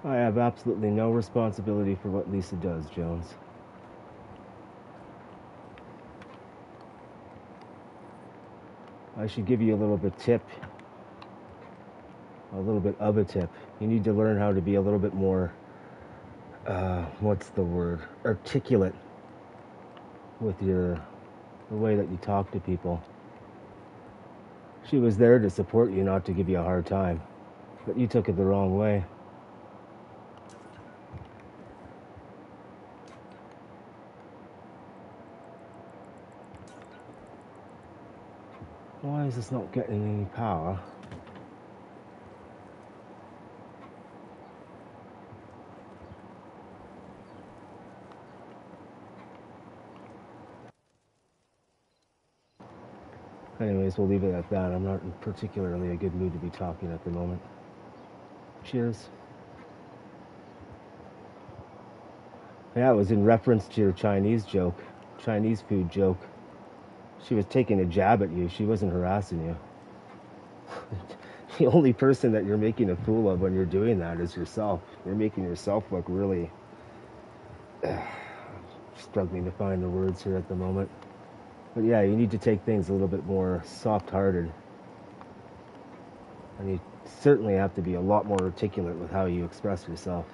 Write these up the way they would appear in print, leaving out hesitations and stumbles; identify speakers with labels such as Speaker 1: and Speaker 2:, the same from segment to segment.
Speaker 1: I have absolutely no responsibility for what Lisa does, Jones. I should give you a little bit of a tip. You need to learn how to be a little bit more, what's the word, articulate with the way that you talk to people. She was there to support you, not to give you a hard time. But you took it the wrong way. Why is this not getting any power? Anyways, we'll leave it at that. I'm not in particularly a good mood to be talking at the moment. Cheers. Yeah, it was in reference to your Chinese food joke. She was taking a jab at you. She wasn't harassing you. The only person that you're making a fool of when you're doing that is yourself. You're making yourself look really... struggling to find the words here at the moment. But yeah, you need to take things a little bit more soft-hearted. And you certainly have to be a lot more articulate with how you express yourself.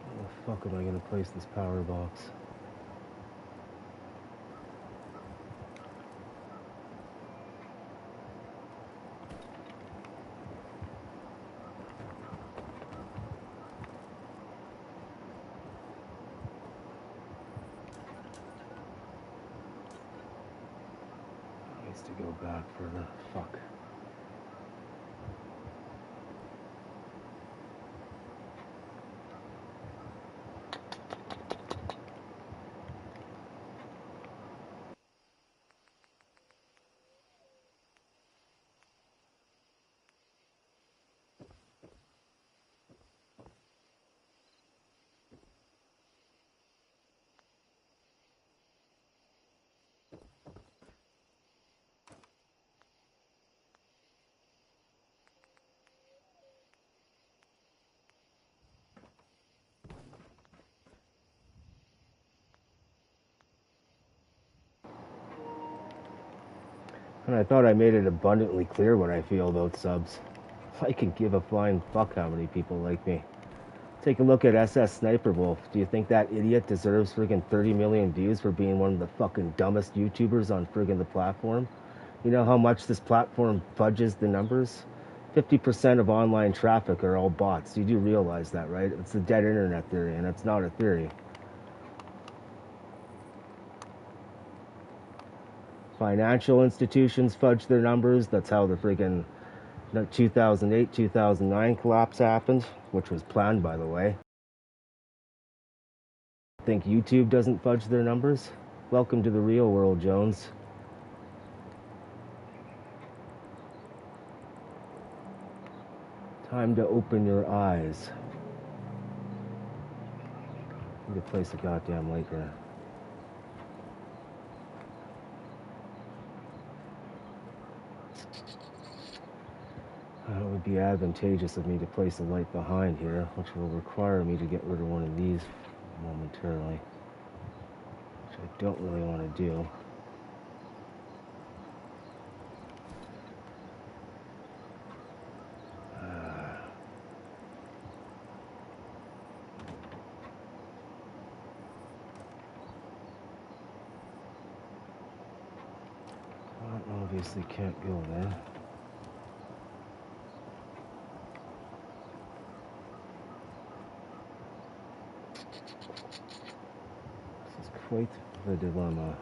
Speaker 1: Where the fuck am I going to place this power box? To go back for the fuck. And I thought I made it abundantly clear what I feel about subs. I can give a flying fuck how many people like me. Take a look at SS Sniper Wolf. Do you think that idiot deserves friggin' 30 million views for being one of the fucking dumbest YouTubers on friggin' the platform? You know how much this platform fudges the numbers? 50% of online traffic are all bots. You do realize that, right? It's the dead internet theory, and it's not a theory. Financial institutions fudge their numbers. That's how the friggin' 2008, 2009 collapse happened, which was planned, by the way. Think YouTube doesn't fudge their numbers? Welcome to the real world, Jones. Time to open your eyes. Need to place a goddamn light here. It would be advantageous of me to place a light behind here, which will require me to get rid of one of these momentarily, which I don't really want to do. Obviously can't go there. This is quite the dilemma.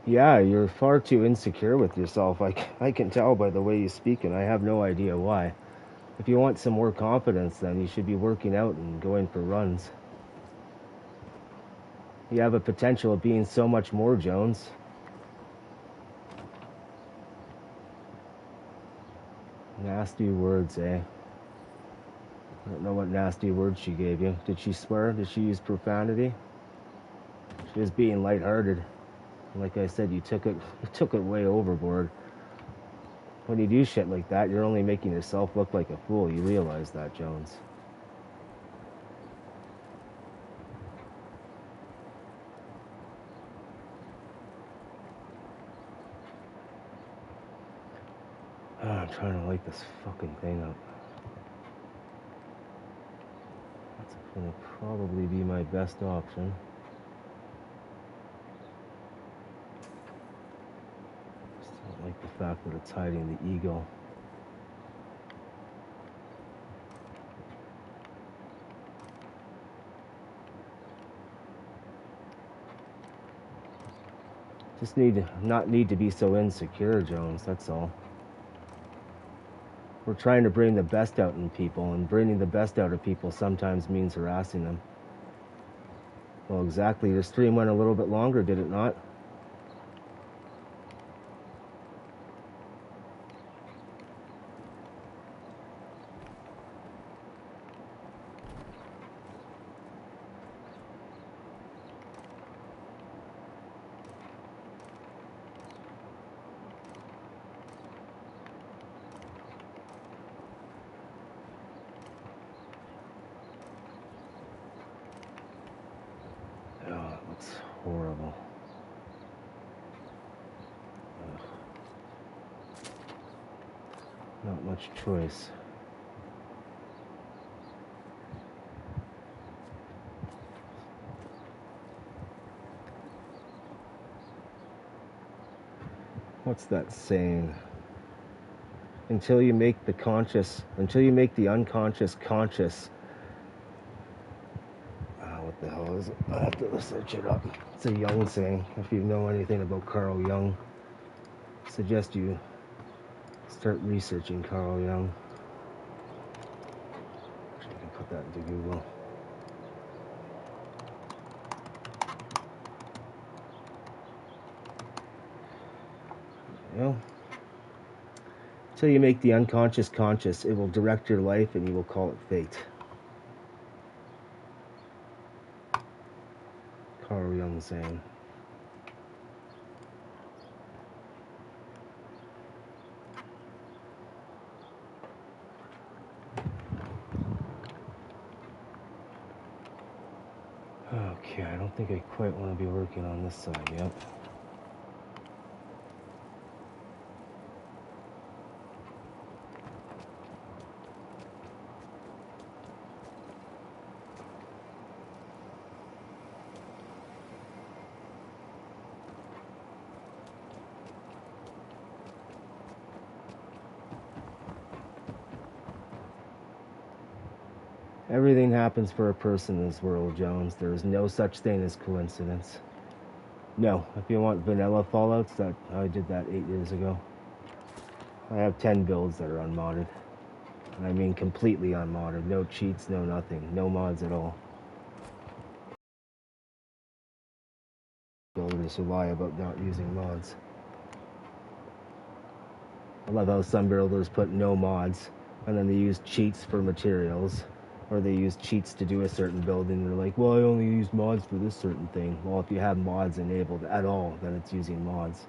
Speaker 1: Yeah, you're far too insecure with yourself. I can tell by the way you speak, and I have no idea why. If you want some more confidence, then you should be working out and going for runs. You have a potential of being so much more, Jones. Nasty words, eh? I don't know what nasty words she gave you. Did she swear? Did she use profanity? just being lighthearted. Like I said, you took it way overboard. When you do shit like that, you're only making yourself look like a fool. You realize that, Jones. Oh, I'm trying to light this fucking thing up. That's gonna probably be my best option. Just don't like the fact that it's hiding the eagle. Just not need to be so insecure, Jones, that's all. We're trying to bring the best out in people, and bringing the best out of people sometimes means harassing them. Well, exactly. Your stream went a little bit longer, did it not? Oh, it looks horrible. Ugh. Not much choice. What's that saying? Until you make the unconscious conscious. What the hell is it? I have to search it up. It's a Jung saying. If you know anything about Carl Jung, I suggest you start researching Carl Jung. Actually, I can put that into Google. You know, until you make the unconscious conscious, it will direct your life and you will call it fate. Carl Jung saying. Okay, I don't think I quite want to be working on this side yet. Everything happens for a person in this world, Jones. There is no such thing as coincidence. No, if you want vanilla Fallouts, I did that 8 years ago. I have 10 builds that are unmodded. And I mean completely unmodded. No cheats, no nothing. No mods at all. Builders who lie about not using mods. I love how some builders put no mods, and then they use cheats for materials. Or they use cheats to do a certain build, and they're like, well, I only use mods for this certain thing. Well, if you have mods enabled at all, then it's using mods.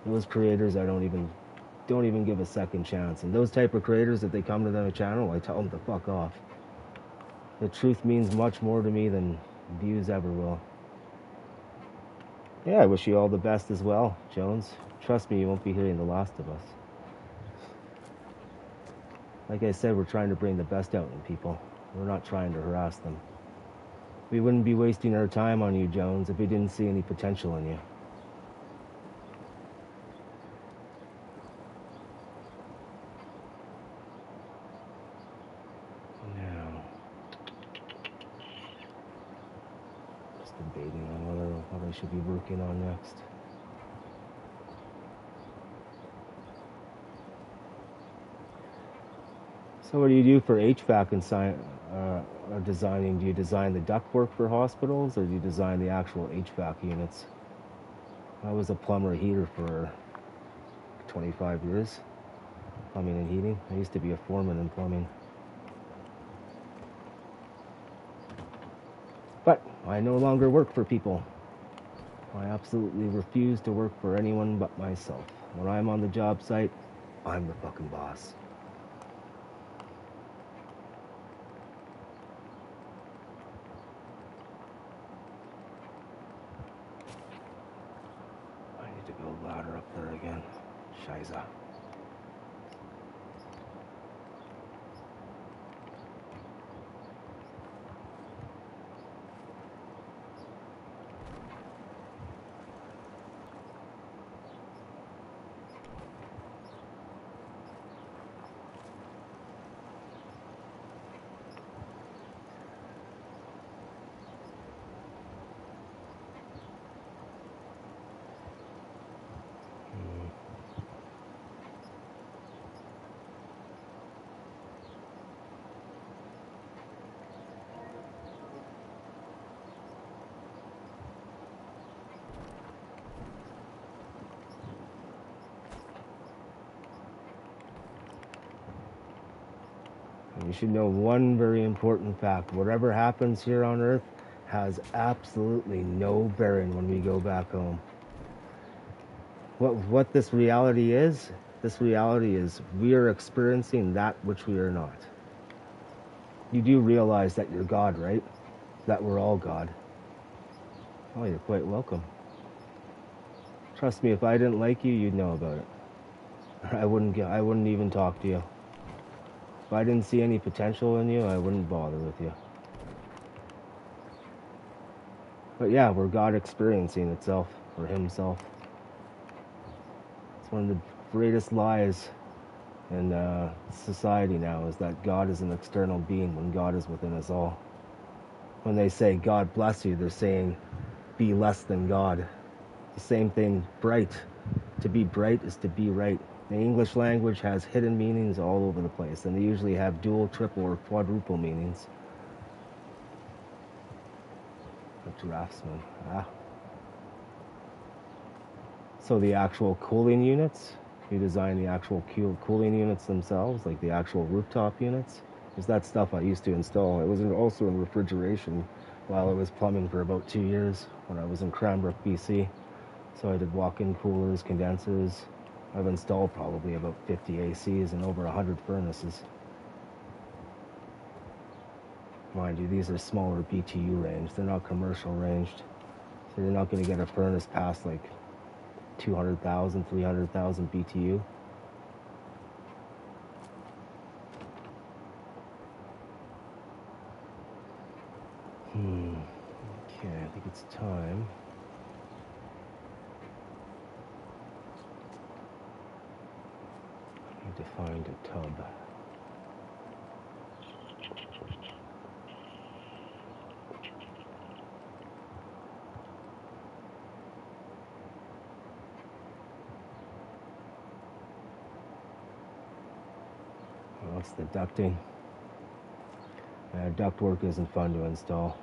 Speaker 1: Those creators, I don't even give a second chance. And those type of creators, if they come to their channel, I tell them to fuck off. The truth means much more to me than views ever will. Yeah, I wish you all the best as well, Jones. Trust me, you won't be hearing the last of us. Like I said, we're trying to bring the best out in people. We're not trying to harass them. We wouldn't be wasting our time on you, Jones, if we didn't see any potential in you. Now, just debating on what I should be working on next. So what do you do for HVAC and designing? Do you design the ductwork for hospitals, or do you design the actual HVAC units? I was a plumber heater for 25 years, plumbing and heating. I used to be a foreman in plumbing. But I no longer work for people. I absolutely refuse to work for anyone but myself. When I'm on the job site, I'm the fucking boss. I need to build a ladder up there again. Scheiße. You should know one very important fact. Whatever happens here on Earth has absolutely no bearing when we go back home. What this reality is we are experiencing that which we are not. You do realize that you're God, right? That we're all God. Oh, you're quite welcome. Trust me, if I didn't like you, you'd know about it. I wouldn't even talk to you. If I didn't see any potential in you, I wouldn't bother with you. But yeah, we're God experiencing itself, or himself. It's one of the greatest lies in society now, is that God is an external being when God is within us all. When they say, God bless you, they're saying, be less than God. The same thing, bright. To be bright is to be right. The English language has hidden meanings all over the place, and they usually have dual, triple, or quadruple meanings. A draftsman. So the actual cooling units, you design the actual cooling units themselves, like the actual rooftop units. Because that stuff I used to install. It was also in refrigeration while I was plumbing for about 2 years when I was in Cranbrook, BC. So I did walk-in coolers, condensers. I've installed probably about 50 ACs and over 100 furnaces. Mind you, these are smaller BTU range. They're not commercial ranged. So you're not going to get a furnace past like 200,000, 300,000 BTU. Okay, I think it's time. I need to find a tub. Oh, it's the ducting. Ductwork isn't fun to install.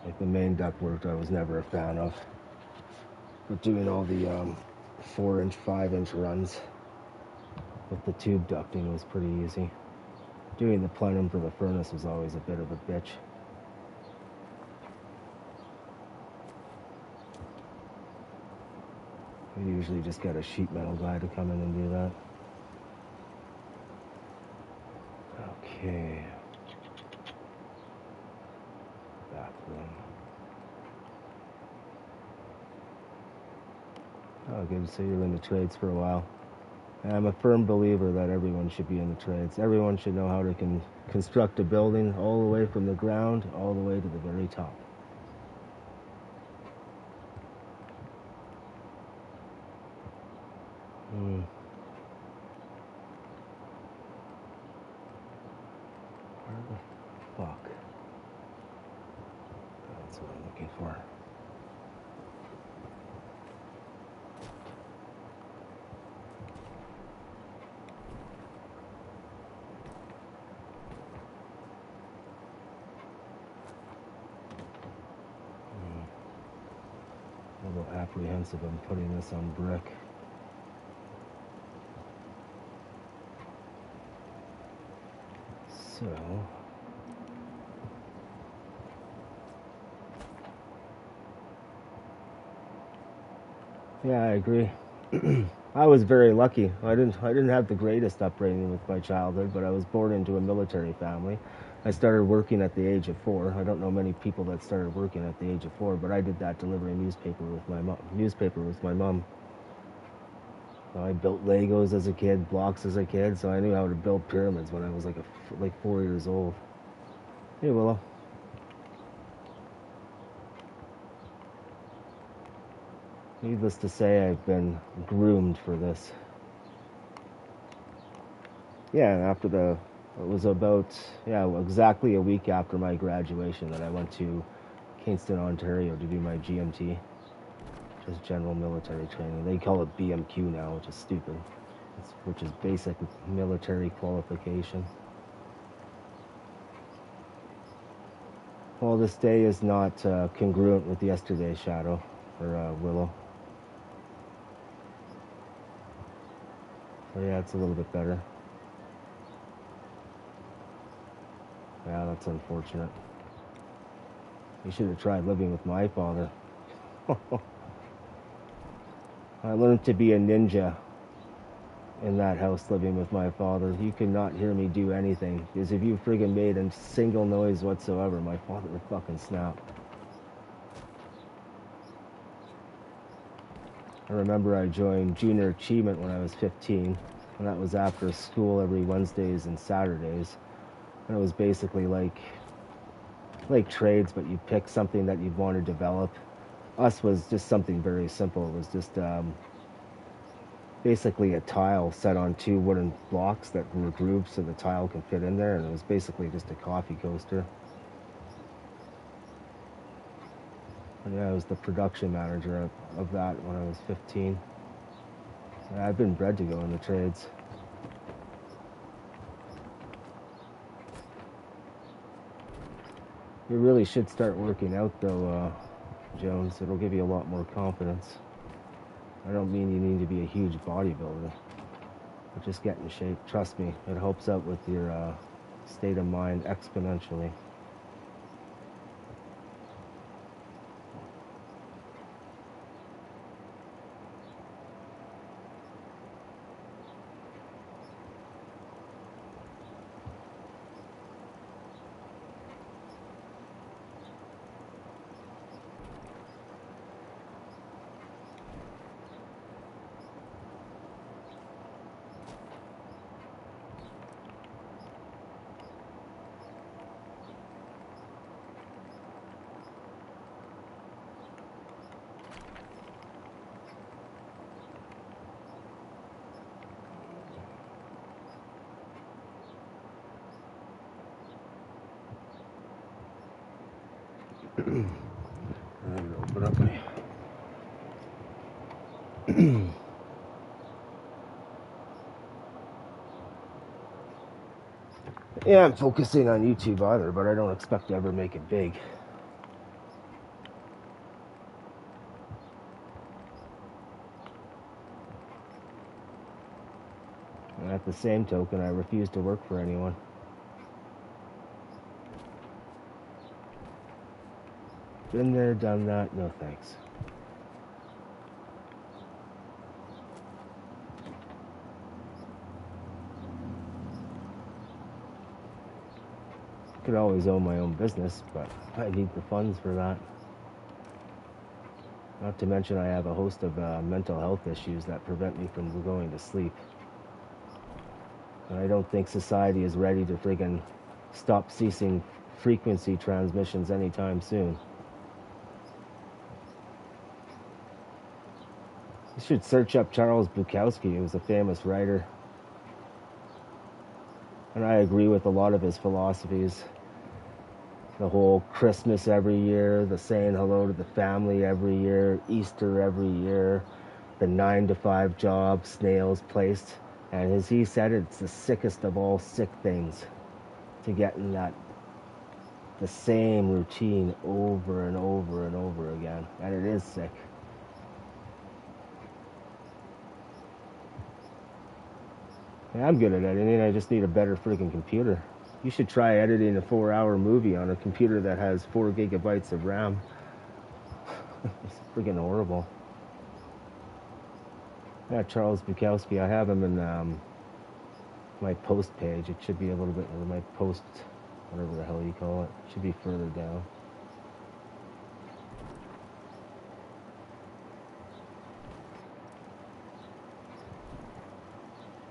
Speaker 1: Like the main ductwork I was never a fan of. But doing all the 4-inch, 5-inch runs with the tube ducting was pretty easy. Doing the plenum for the furnace was always a bit of a bitch. We usually just get a sheet metal guy to come in and do that. Okay. Bathroom. Oh, good. So you're in the trades for a while. I'm a firm believer that everyone should be in the trades. Everyone should know how to construct a building all the way from the ground all the way to the very top. Where the fuck? That's what I'm looking for. A little apprehensive on putting this on brick. So, Yeah, I agree. I was very lucky. I didn't have the greatest upbringing with my childhood, but I was born into a military family. I started working at the age of 4. I don't know many people that started working at the age of 4, but I did that delivering newspaper with my mom. So I built Legos as a kid, blocks as a kid, so I knew how to build pyramids when I was like 4 years old. Hey, Willow. Needless to say, I've been groomed for this. Yeah, it was about, yeah, exactly a week after my graduation that I went to Kingston, Ontario to do my GMT, just general military training. They call it BMQ now, which is stupid, which is basic military qualification. Well, this day is not congruent with yesterday's shadow, or Willow. So yeah, it's a little bit better. Yeah, that's unfortunate. You should have tried living with my father. I learned to be a ninja in that house living with my father. You could not hear me do anything, because if you friggin' made a single noise whatsoever, my father would fucking snap. I remember I joined Junior Achievement when I was 15, and that was after school every Wednesdays and Saturdays. And it was basically like trades, but you pick something that you'd want to develop. Us was just something very simple. It was just basically a tile set on 2 wooden blocks that were grooved so the tile can fit in there, and it was basically just a coffee coaster. And yeah, I was the production manager of that when I was 15. Yeah, I've been bred to go in the trades. You really should start working out though, Jones. It'll give you a lot more confidence. I don't mean you need to be a huge bodybuilder, but just get in shape. Trust me, it helps out with your state of mind exponentially. I'm gonna open up my yeah, I'm focusing on YouTube either, but I don't expect to ever make it big. And at the same token, I refuse to work for anyone. Been there, done that, no thanks. I could always own my own business, but I need the funds for that. Not to mention I have a host of mental health issues that prevent me from going to sleep. And I don't think society is ready to friggin' stop ceasing frequency transmissions anytime soon. You should search up Charles Bukowski. He was a famous writer. And I agree with a lot of his philosophies. The whole Christmas every year, the saying hello to the family every year, Easter every year, the 9-to-5 job, snails placed. And as he said, it's the sickest of all sick things to get in the same routine over and over and over again. And it is sick. Yeah, I'm good at editing. I just need a better freaking computer. You should try editing a 4-hour movie on a computer that has 4 gigabytes of RAM. It's freaking horrible. Yeah, Charles Bukowski. I have him in my post page. It should be a little bit, or my post, whatever the hell you call it. It should be further down.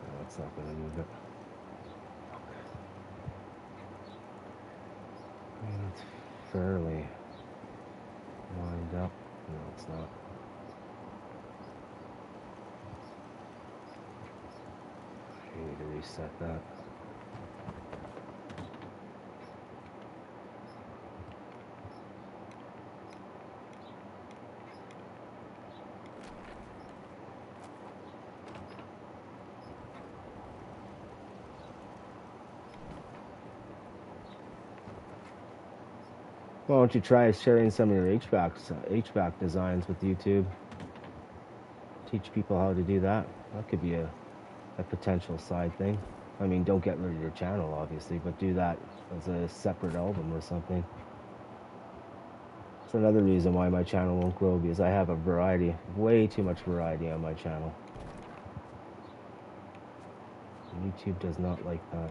Speaker 1: No, it's not going to move it. I mean, it's fairly lined up. No, it's not. I need to reset that. Why don't you try sharing some of your HVAC designs with YouTube? Teach people how to do that. That could be a potential side thing. I mean, don't get rid of your channel, obviously, but do that as a separate album or something. It's another reason why my channel won't grow, because I have a variety, way too much variety on my channel. YouTube does not like that.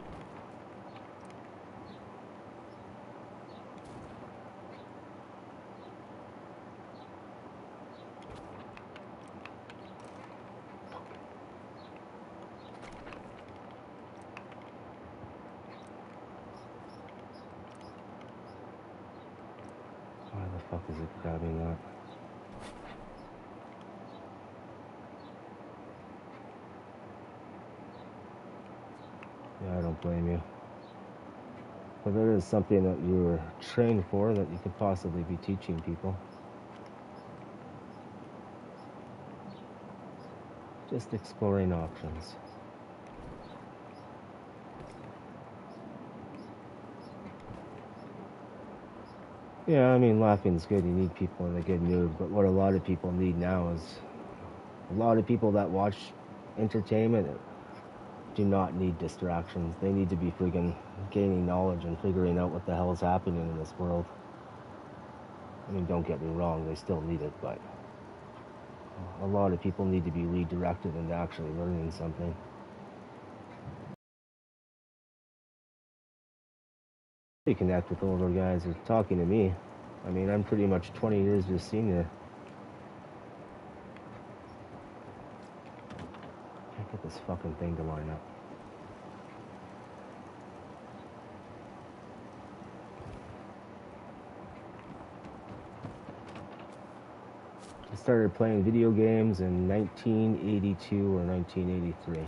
Speaker 1: Why the fuck is it grabbing that? Yeah, I don't blame you. But there is something that you were trained for that you could possibly be teaching people. Just exploring options. Yeah, I mean, laughing's good. You need people in a good mood. But what a lot of people need now is a lot of people that watch entertainment do not need distractions. They need to be friggin' gaining knowledge and figuring out what the hell is happening in this world. I mean, don't get me wrong, they still need it, but a lot of people need to be redirected into actually learning something. You connect with older guys who are talking to me. I mean, I'm pretty much 20 years your senior. Can't get this fucking thing to line up. I started playing video games in 1982 or 1983.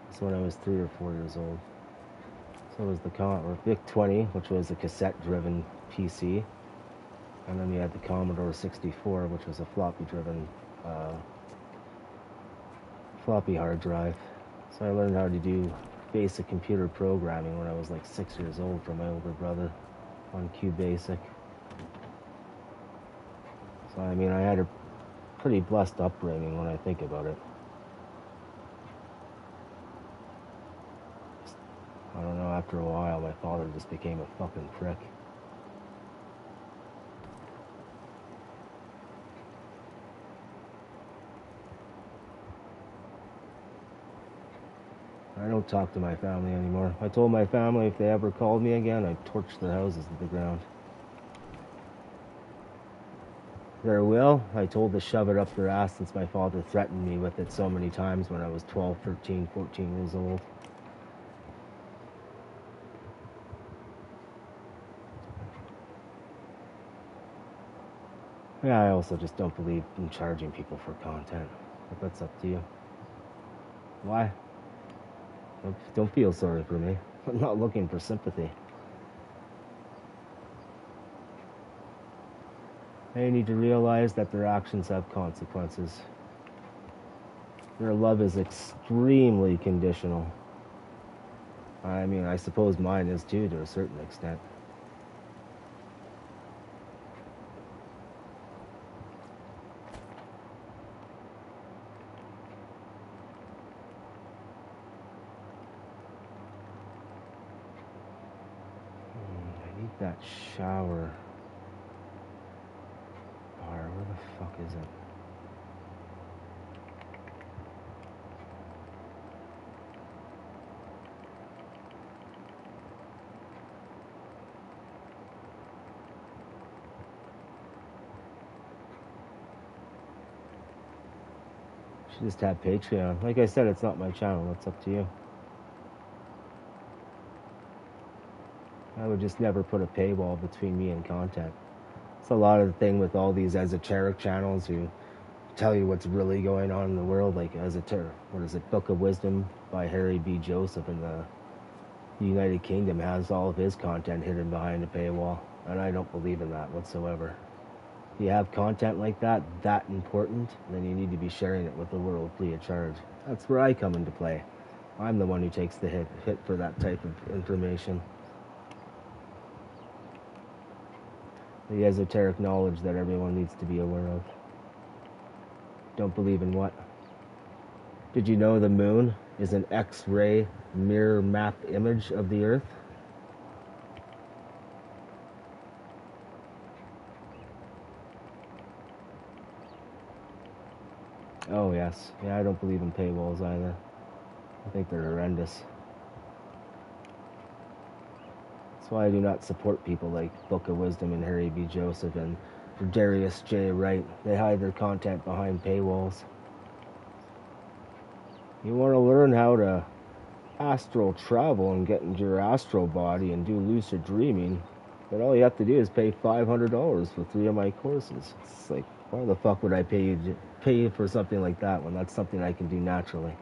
Speaker 1: That's when I was 3 or 4 years old. So it was the VIC-20, which was a cassette-driven PC. And then we had the Commodore 64, which was a floppy-driven floppy hard drive. So I learned how to do basic computer programming when I was like 6 years old from my older brother on QBasic. So I mean, I had a pretty blessed upbringing when I think about it. I don't know, after a while my father just became a fucking prick. I don't talk to my family anymore. I told my family if they ever called me again, I'd torch their houses to the ground. Their will, I told to shove it up their ass since my father threatened me with it so many times when I was 12, 13, 14 years old. Yeah, I also just don't believe in charging people for content. But that's up to you. Why? Don't feel sorry for me. I'm not looking for sympathy. They need to realize that their actions have consequences. Their love is extremely conditional. I mean, I suppose mine is too, to a certain extent. I need that shower bar. Where the fuck is it? should just have Patreon. Like I said, it's not my channel. It's up to you. I would just never put a paywall between me and content. It's a lot of the thing with all these esoteric channels who tell you what's really going on in the world, like esoteric. What is it? Book of Wisdom by Harry B. Joseph in the United Kingdom has all of his content hidden behind a paywall, and I don't believe in that whatsoever. If you have content like that important, then you need to be sharing it with the world free of charge. That's where I come into play. I'm the one who takes the hit for that type of information. The esoteric knowledge that everyone needs to be aware of. Don't believe in what? Did you know the moon is an X-ray mirror map image of the Earth? Oh yes. Yeah, I don't believe in paywalls either. I think they're horrendous. That's why I do not support people like Book of Wisdom and Harry B. Joseph and Darius J. Wright. They hide their content behind paywalls. You want to learn how to astral travel and get into your astral body and do lucid dreaming, but all you have to do is pay $500 for 3 of my courses. It's like, why the fuck would I pay you for something like that when that's something I can do naturally?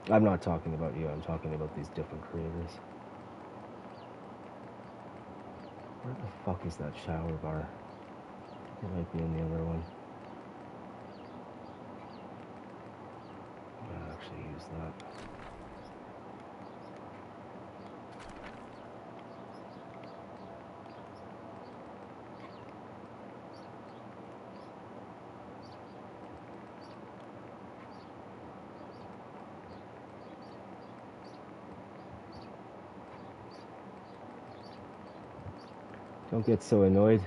Speaker 1: I'm not talking about you, I'm talking about these different creators. Where the fuck is that shower bar? It might be in the other one. I'm gonna actually use that. Don't get so annoyed.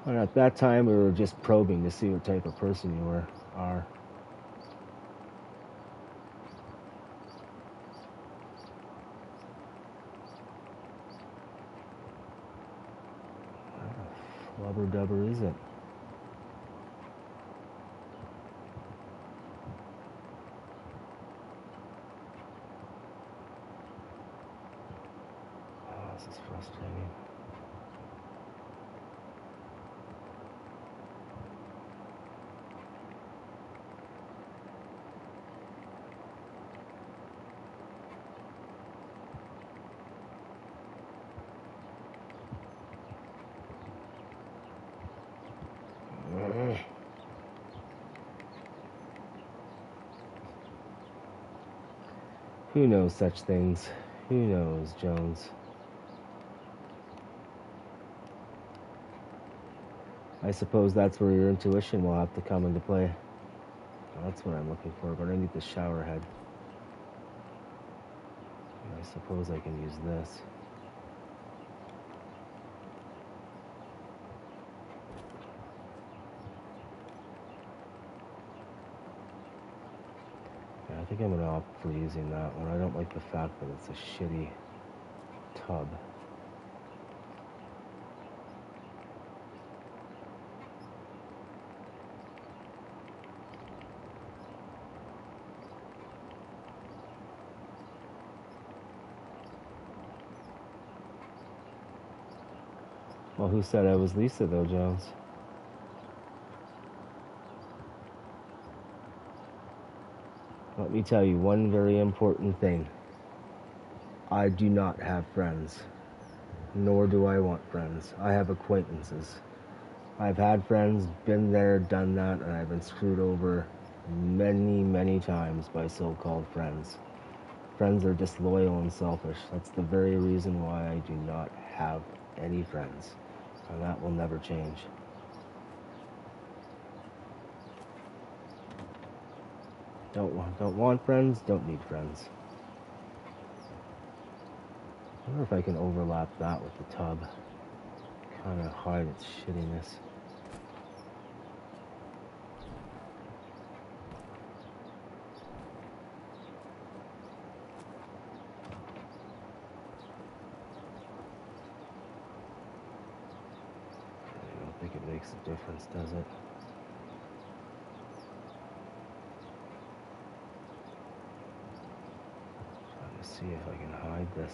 Speaker 1: And at that time, we were just probing to see what type of person you are. Where the flubber dubber is it? Oh, this is frustrating. Who knows such things? Who knows, Jones? I suppose that's where your intuition will have to come into play. That's what I'm looking for, but I need the shower head. I suppose I can use this. Yeah, I think I'm gonna opt for using that one. I don't like the fact that it's a shitty tub. Well, who said I was Lisa, though, Jones? Let me tell you one very important thing. I do not have friends, nor do I want friends. I have acquaintances. I've had friends, been there, done that, and I've been screwed over many, many times by so-called friends. Friends are disloyal and selfish. That's the very reason why I do not have any friends. And that will never change. Don't want friends, don't need friends. I wonder if I can overlap that with the tub. Kind of hide its shittiness. makes a difference, does it? Trying to see if I can hide this.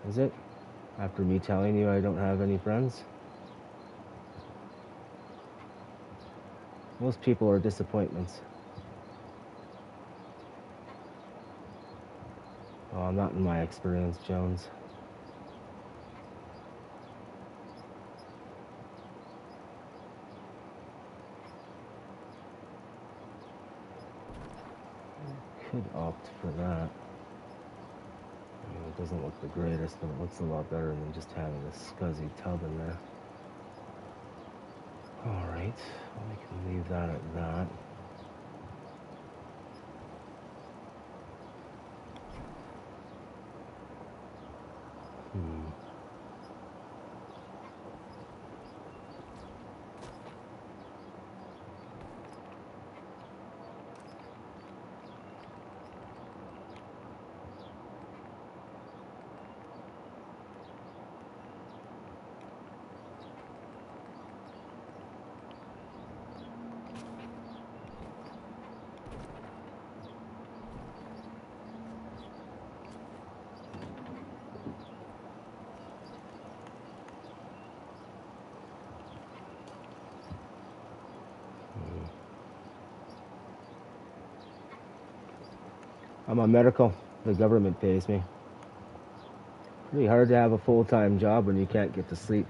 Speaker 1: Is it? After me telling you I don't have any friends? Most people are disappointments. Oh, not in my experience, Jones. Could opt for that. I mean, it doesn't look the greatest, but it looks a lot better than just having this scuzzy tub in there. Alright, well, we can leave that at that. I'm on medical. The government pays me. Pretty hard to have a full-time job when you can't get to sleep.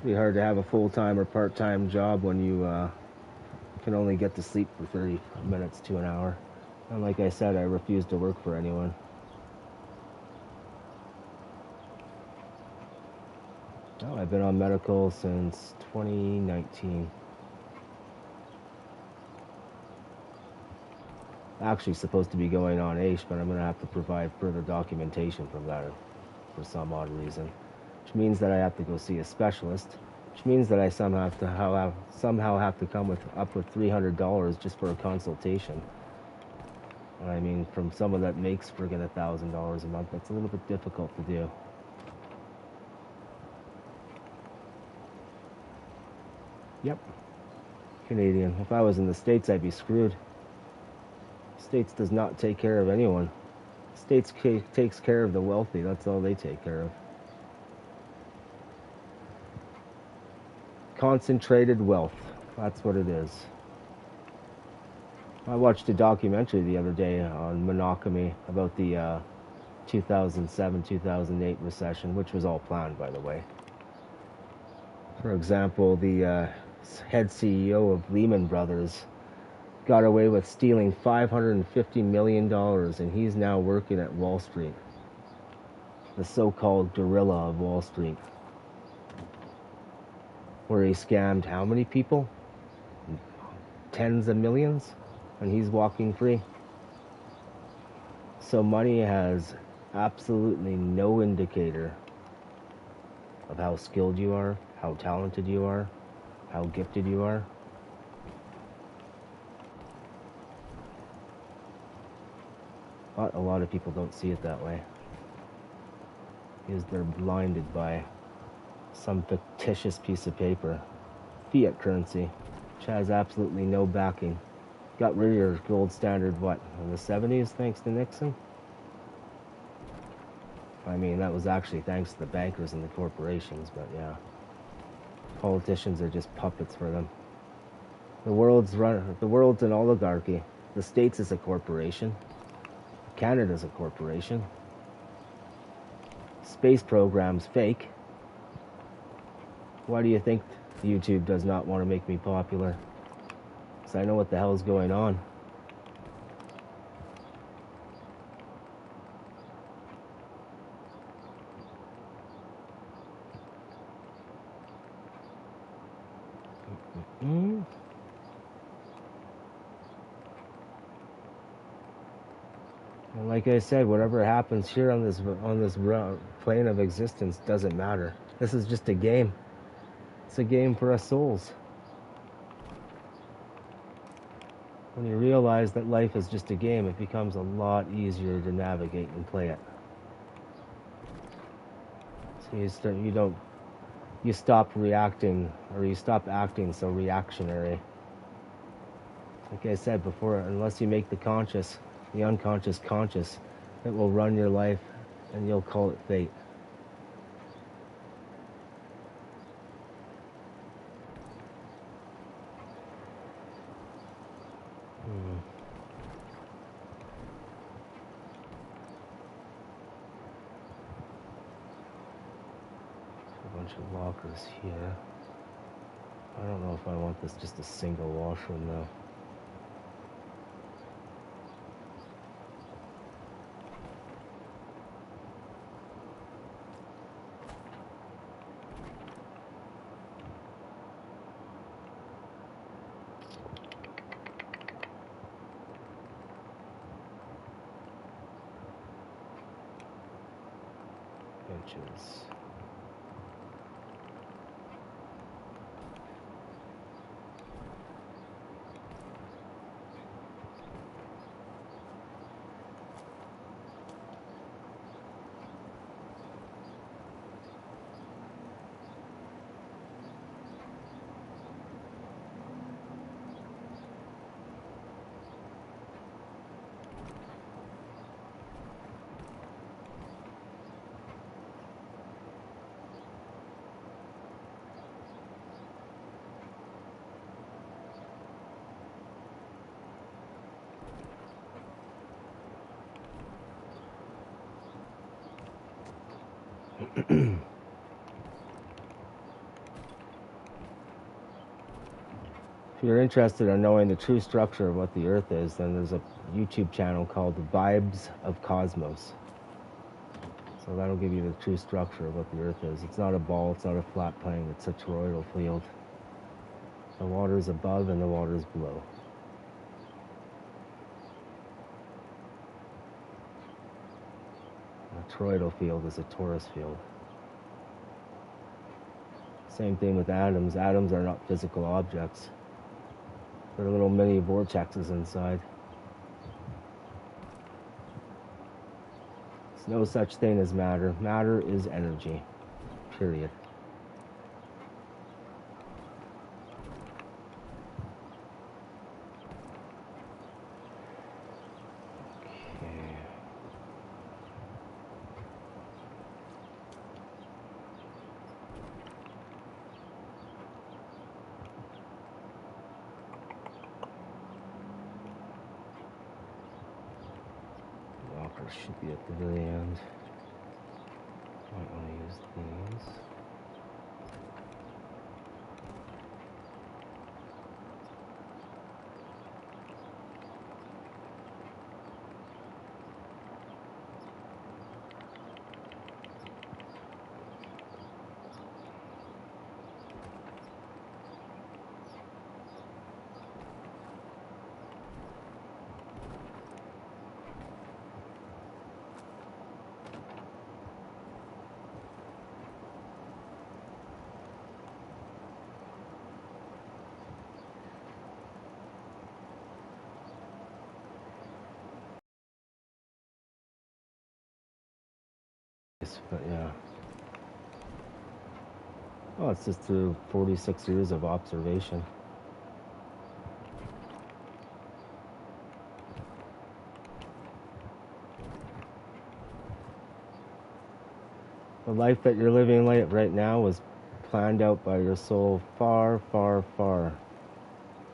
Speaker 1: Pretty hard to have a full-time or part-time job when you can only get to sleep for 30 minutes to an hour. And like I said, I refuse to work for anyone. Oh, I've been on medical since 2019. Actually supposed to be going on AISH, but I'm going to have to provide further documentation from that for some odd reason, which means that I have to go see a specialist, which means that I somehow have to come up with $300 just for a consultation. I mean, from someone that makes friggin' $1,000 a month, that's a little bit difficult to do. Yep, Canadian. If I was in the States, I'd be screwed. States does not take care of anyone. States takes care of the wealthy. That's all they take care of. Concentrated wealth. That's what it is. I watched a documentary the other day on monogamy about the 2007-2008 recession, which was all planned, by the way. For example, the head CEO of Lehman Brothers got away with stealing $550 million, and he's now working at Wall Street. The so-called gorilla of Wall Street. Where he scammed how many people? Tens of millions? And he's walking free. So money has absolutely no indicator of how skilled you are, how talented you are, how gifted you are. But a lot of people don't see it that way, because they're blinded by some fictitious piece of paper, fiat currency, which has absolutely no backing. Got rid of your gold standard, what, in the 70s, thanks to Nixon? I mean, that was actually thanks to the bankers and the corporations, but yeah. Politicians are just puppets for them. The world's an oligarchy. The States is a corporation. Canada's a corporation. Space program's fake. Why do you think YouTube does not want to make me popular? Because I know what the hell's going on. And like I said, whatever happens here on this plane of existence doesn't matter. This is just a game. It's a game for us souls. When you realize that life is just a game, it becomes a lot easier to navigate and play it. So you stop reacting, or you stop acting so reactionary. Like I said before, unless you make the unconscious conscious, it will run your life, and you'll call it fate. A bunch of lockers here. I don't know if I want this just a single washroom though. Benches. If you're interested in knowing the true structure of what the Earth is, then there's a YouTube channel called The Vibes of Cosmos. So that'll give you the true structure of what the Earth is. It's not a ball, it's not a flat plane, it's a toroidal field. The water is above and the water is below. A toroidal field is a torus field. Same thing with atoms. Atoms are not physical objects. They're little mini vortexes inside. There's no such thing as matter. Matter is energy. Period. Should be at the very end. Might want to use these. But yeah. Oh, it's just through 46 years of observation. The life that you're living right now was planned out by your soul far, far, far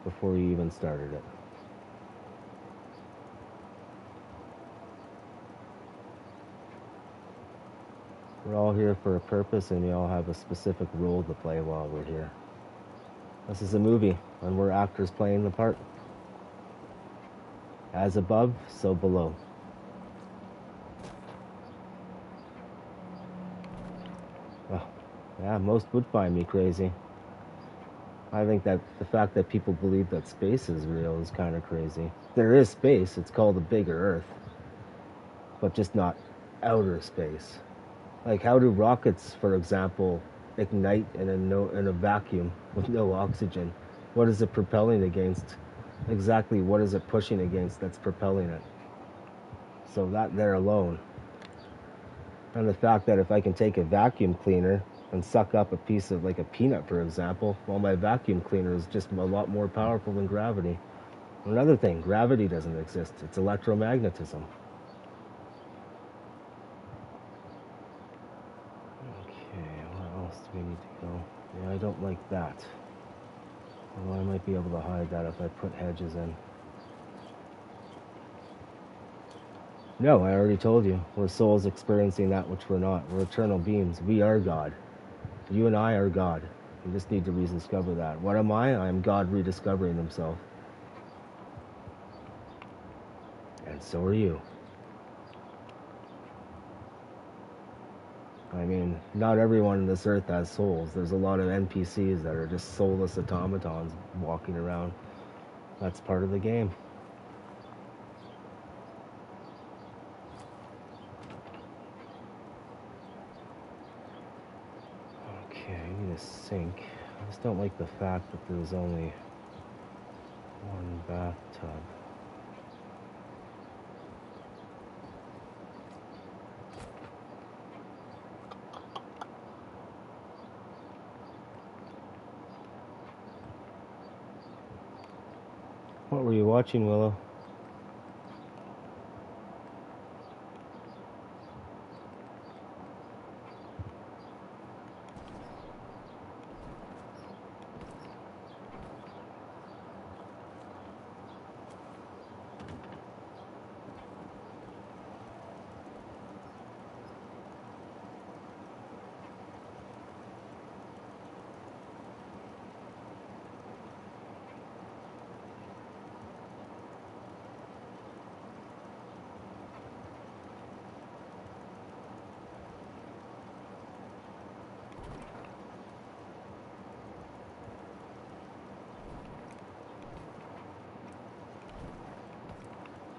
Speaker 1: before you even started it. We're all here for a purpose, and we all have a specific role to play while we're here. This is a movie, and we're actors playing the part. As above, so below. Well, yeah, most would find me crazy. I think that the fact that people believe that space is real is kind of crazy. There is space, it's called a bigger Earth, but just not outer space. Like, how do rockets, for example, ignite in a vacuum with no oxygen? What is it propelling against? Exactly what is it pushing against that's propelling it? So that there alone, And the fact that if I can take a vacuum cleaner and suck up a piece of, like a peanut, for example, well, my vacuum cleaner is just a lot more powerful than gravity. Another thing, gravity doesn't exist. It's electromagnetism. Okay, where else do we need to go? Yeah, I don't like that. Although I might be able to hide that if I put hedges in. No, I already told you. We're souls experiencing that which we're not. We're eternal beings. We are God. You and I are God. We just need to rediscover that. What am I? I am God rediscovering himself. And so are you. I mean, not everyone on this earth has souls. There's a lot of NPCs that are just soulless automatons walking around. That's part of the game. Okay, I need a sink. I just don't like the fact that there's only one bathtub. What were you watching, Willow?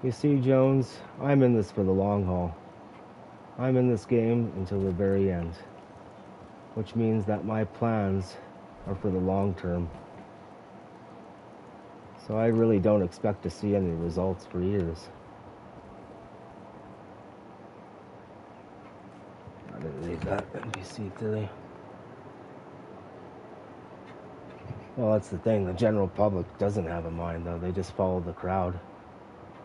Speaker 1: You see, Jones, I'm in this for the long haul. I'm in this game until the very end, which means that my plans are for the long term. So I really don't expect to see any results for years. I didn't read that NBC today. Well, that's the thing. The general public doesn't have a mind, though. They just follow the crowd.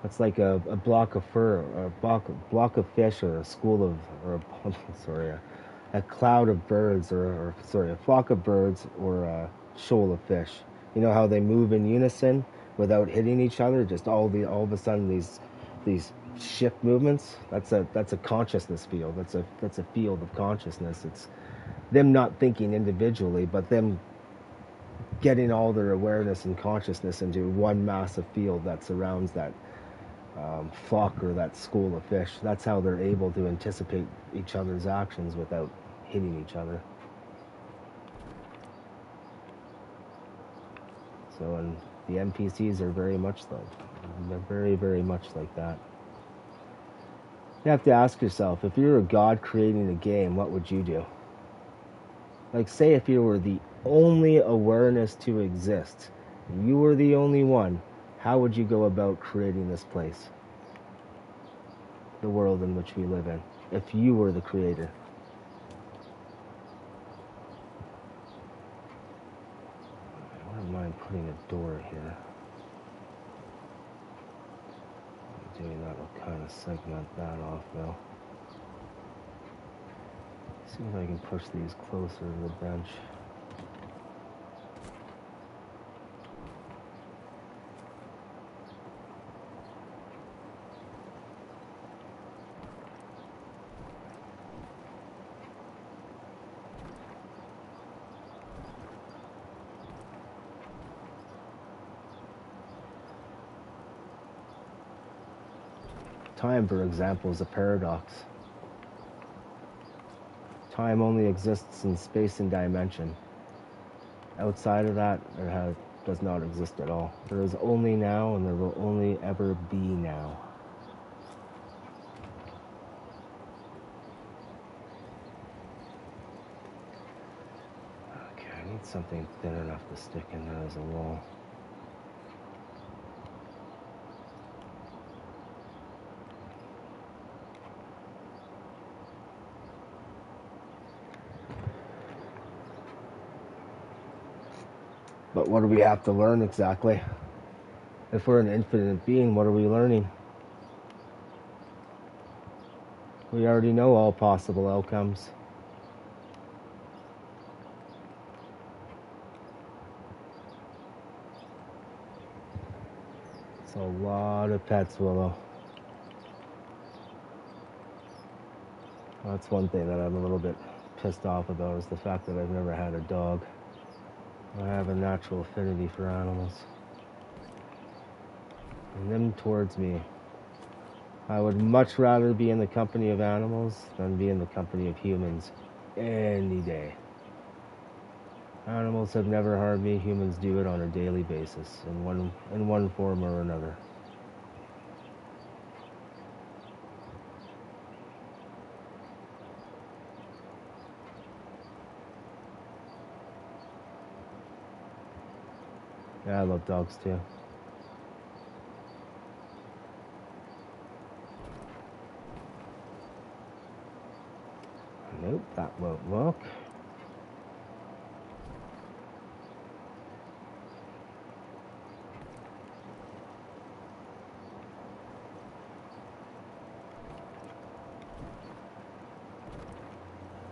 Speaker 1: It's like a block of fur, or a block of fish, or a school of, or a cloud of birds, or a flock of birds, or a shoal of fish. You know how they move in unison without hitting each other? Just all of a sudden these shift movements. That's a consciousness field. That's a field of consciousness. It's them not thinking individually, but them getting all their awareness and consciousness into one massive field that surrounds that flock or that school of fish. That's how they're able to anticipate each other's actions without hitting each other. So, and the NPCs are very much like, they're very, very much like that. You have to ask yourself, if you were a god creating a game, what would you do? Like, say if you were the only awareness to exist, you were the only one, how would you go about creating this place? The world in which we live in, if you were the creator. I wouldn't mind putting a door here. Doing that will kind of segment that off now. See if I can push these closer to the bench. Time, for example, is a paradox. Time only exists in space and dimension. Outside of that, does not exist at all. There is only now, and there will only ever be now. Okay, I need something thin enough to stick in there as a wall. But what do we have to learn exactly? If we're an infinite being, what are we learning? We already know all possible outcomes. It's a lot of pets, Willow. That's one thing that I'm a little bit pissed off about, is the fact that I've never had a dog. I have a natural affinity for animals. And them towards me. I would much rather be in the company of animals than be in the company of humans any day. Animals have never harmed me. Humans do it on a daily basis in one form or another. Yeah, I love dogs too. Nope, that won't work.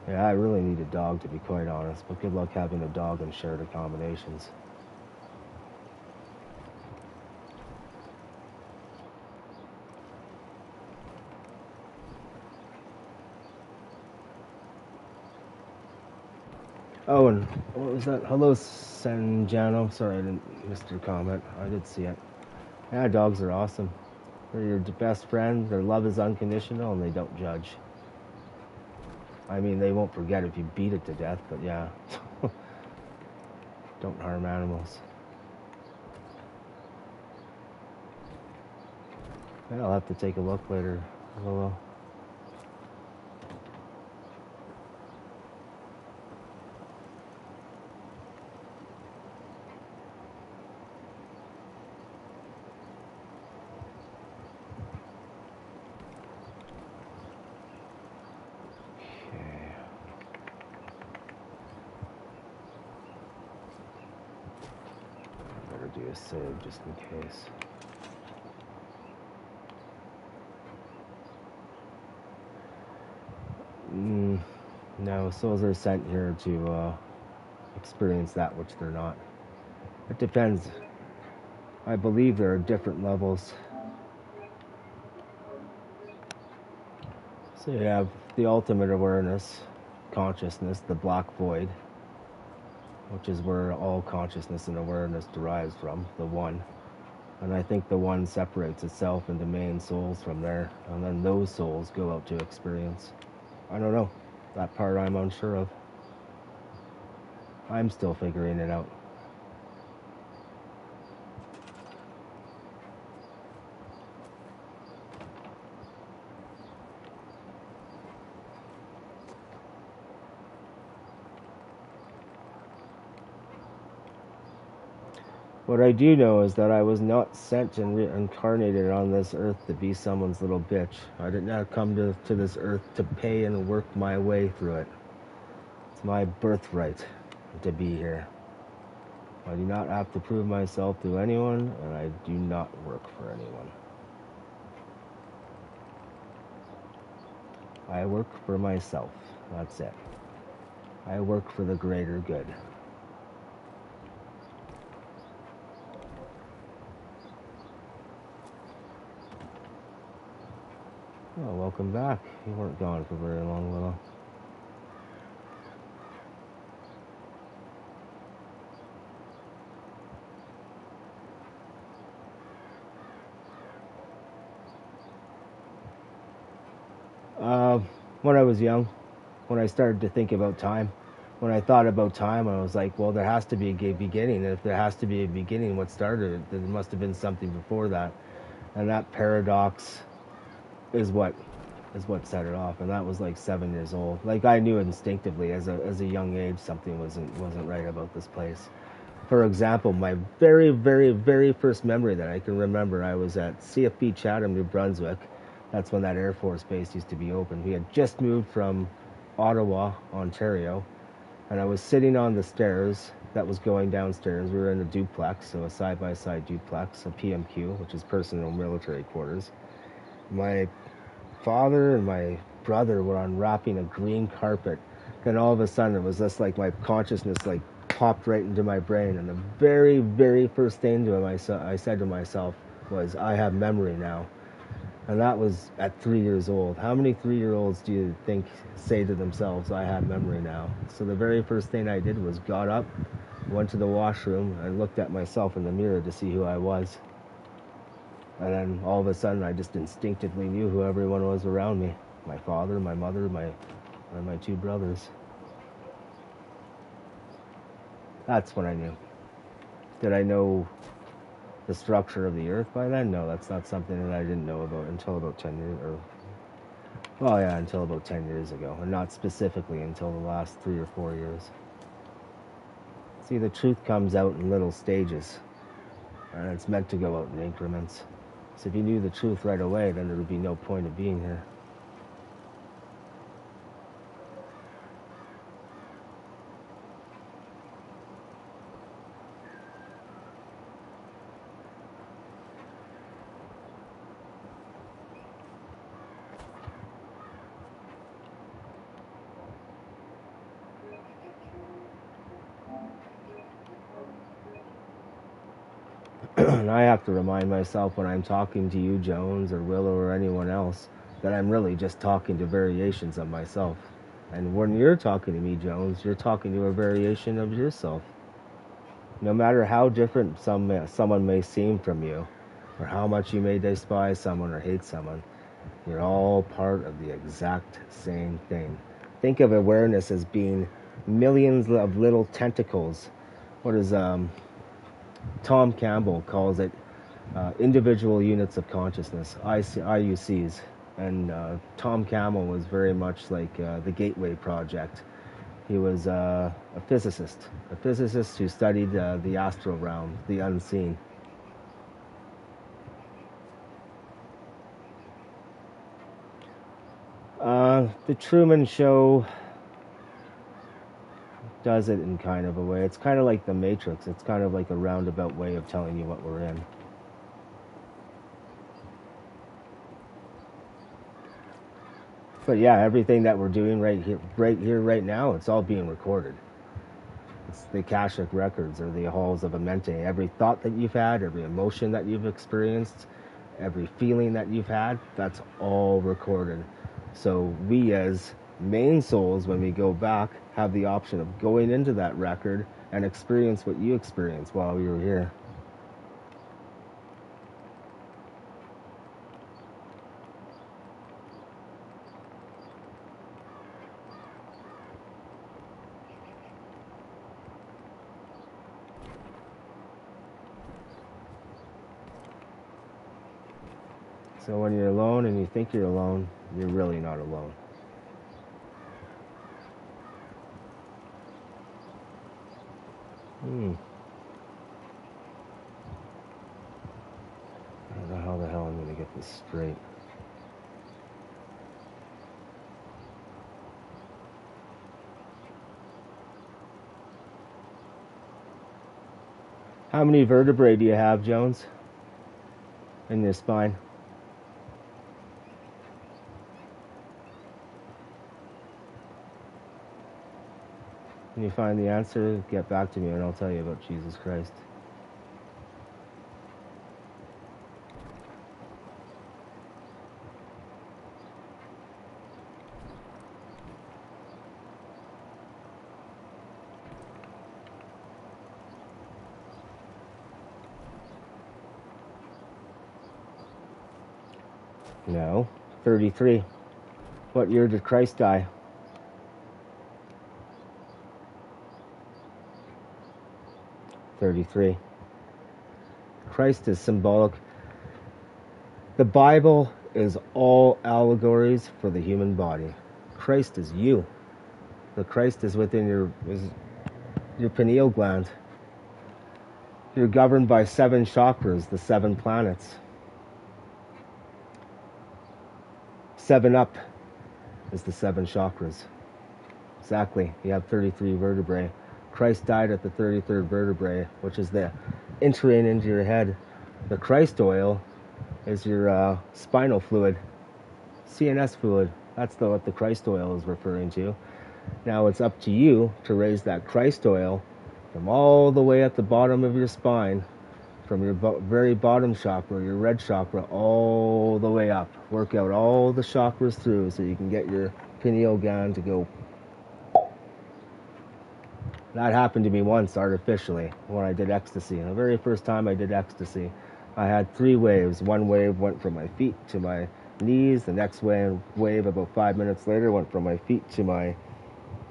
Speaker 1: Yeah, I really need a dog, to be quite honest, but good luck having a dog in shared accommodations. Oh, and what was that? Hello, Sanjano. Sorry, I didn't miss your comment. I did see it. Yeah, dogs are awesome. They're your best friend. Their love is unconditional, and they don't judge. I mean, they won't forget if you beat it to death, but yeah. Don't harm animals. Yeah, I'll have to take a look later. Hello. Do a save just in case. No, souls are sent here to experience that which they're not. It depends. I believe there are different levels. So you have the ultimate awareness, consciousness, the black void, which is where all consciousness and awareness derives from, the one. And I think the one separates itself into main souls from there, and then those souls go out to experience. I don't know. That part I'm unsure of. I'm still figuring it out. What I do know is that I was not sent and reincarnated on this earth to be someone's little bitch. I did not come to this earth to pay and work my way through it. It's my birthright to be here. I do not have to prove myself to anyone, and I do not work for anyone. I work for myself. That's it. I work for the greater good. Oh, welcome back. You weren't gone for very long, Willow. When I was young, when I started to think about time, when I thought about time, I was like, well, there has to be a beginning. And if there has to be a beginning, what started it? There must have been something before that. And that paradox is what set it off. And that was like 7 years old. Like, I knew instinctively as a young age something wasn't right about this place. For example, my very, very, very first memory that I can remember, I was at CFB Chatham, New Brunswick. That's when that Air Force base used to be open. We had just moved from Ottawa, Ontario, and I was sitting on the stairs that was going downstairs. We were in a duplex, so a side-by-side duplex, a PMQ, which is personal military quarters. My father and my brother were unwrapping a green carpet. Then all of a sudden, it was just like my consciousness like popped right into my brain, and the very, very first thing I said to myself was, "I have memory now." And that was at 3 years old. How many 3-year-olds do you think say to themselves, "I have memory now"? So the very first thing I did was got up, went to the washroom, and looked at myself in the mirror to see who I was. And then all of a sudden, I just instinctively knew who everyone was around me. My father, my mother, and my 2 brothers. That's when I knew. Did I know the structure of the earth by then? No, that's not something that I didn't know about until about 10 years, until about 10 years ago, and not specifically until the last 3 or 4 years. See, the truth comes out in little stages, and it's meant to go out in increments. So if you knew the truth right away, then there would be no point of being here. And I have to remind myself when I'm talking to you, Jones, or Willow, or anyone else, that I'm really just talking to variations of myself. And when you're talking to me, Jones, you're talking to a variation of yourself. No matter how different someone may seem from you, or how much you may despise someone or hate someone, you're all part of the exact same thing. Think of awareness as being millions of little tentacles. What is Tom Campbell calls it, individual units of consciousness, IUCs. And Tom Campbell was very much like the Gateway Project. He was a physicist who studied the astral realm, the unseen. The Truman Show does it in kind of a way. It's kind of like the Matrix. It's kind of like a roundabout way of telling you what we're in. But yeah, everything that we're doing right here, right now, it's all being recorded. It's the Akashic records, or the halls of Amente. Every thought that you've had, every emotion that you've experienced, every feeling that you've had, that's all recorded. So we as main souls, when we go back, have the option of going into that record and experience what you experienced while we were here. So when you're alone and you think you're alone, you're really not alone. I don't know how the hell I'm going to get this straight. How many vertebrae do you have, Jones, in your spine? When you find the answer, get back to me and I'll tell you about Jesus Christ. No, 33. What year did Christ die? 33. Christ is symbolic. The Bible is all allegories for the human body. Christ is you. The Christ is within your pineal gland. You're governed by 7 chakras, the 7 planets. 7 up is the 7 chakras. Exactly. You have 33 vertebrae. Christ died at the 33rd vertebrae, which is the entering into your head. The Christ oil is your spinal fluid, CNS fluid. That's what the Christ oil is referring to. Now it's up to you to raise that Christ oil from all the way at the bottom of your spine, from your very bottom chakra, your red chakra, all the way up. Work out all the chakras through so you can get your pineal gland to go. That happened to me once artificially when I did ecstasy. The very first time I did ecstasy, I had 3 waves. One wave went from my feet to my knees. The next wave about 5 minutes later went from my feet to my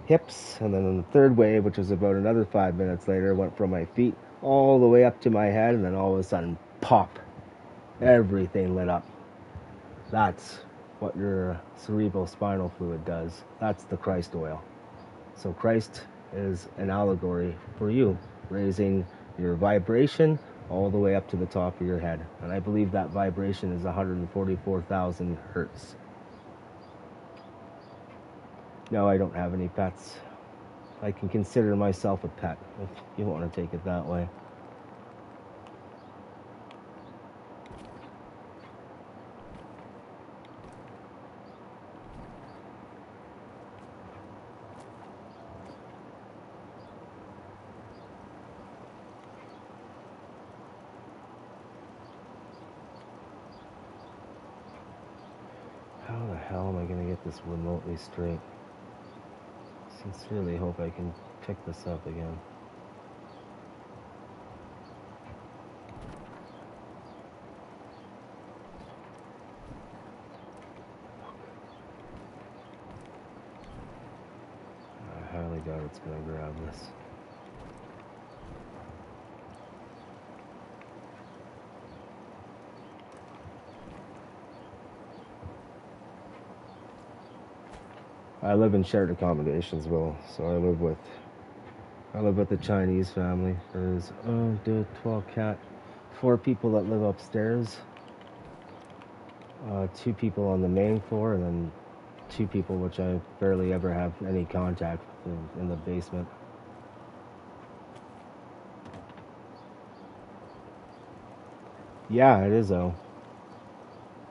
Speaker 1: hips. And then the third wave, which was about another 5 minutes later, went from my feet all the way up to my head. And then all of a sudden, pop, everything lit up. That's what your cerebral spinal fluid does. That's the Christ oil. So Christ is an allegory for you, raising your vibration all the way up to the top of your head. And I believe that vibration is 144,000 hertz. No, I don't have any pets. I can consider myself a pet, if you want to take it that way. How the hell am I going to get this remotely straight? Sincerely hope I can pick this up again. I highly doubt it's going to grab this. I live in shared accommodations, Will. So I live with the Chinese family. There's 12 cat, 4 people that live upstairs, 2 people on the main floor, and then 2 people which I barely ever have any contact with in the basement. Yeah, it is though.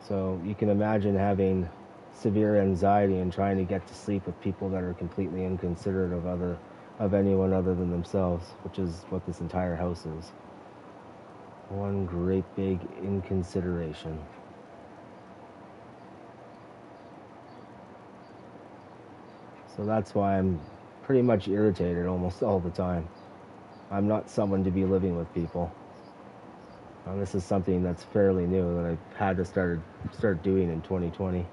Speaker 1: So you can imagine having severe anxiety and trying to get to sleep with people that are completely inconsiderate of anyone other than themselves, which is what this entire house is. One great big inconsideration. So that's why I'm pretty much irritated almost all the time. I'm not someone to be living with people. This is something that's fairly new that I've had to start doing in 2020.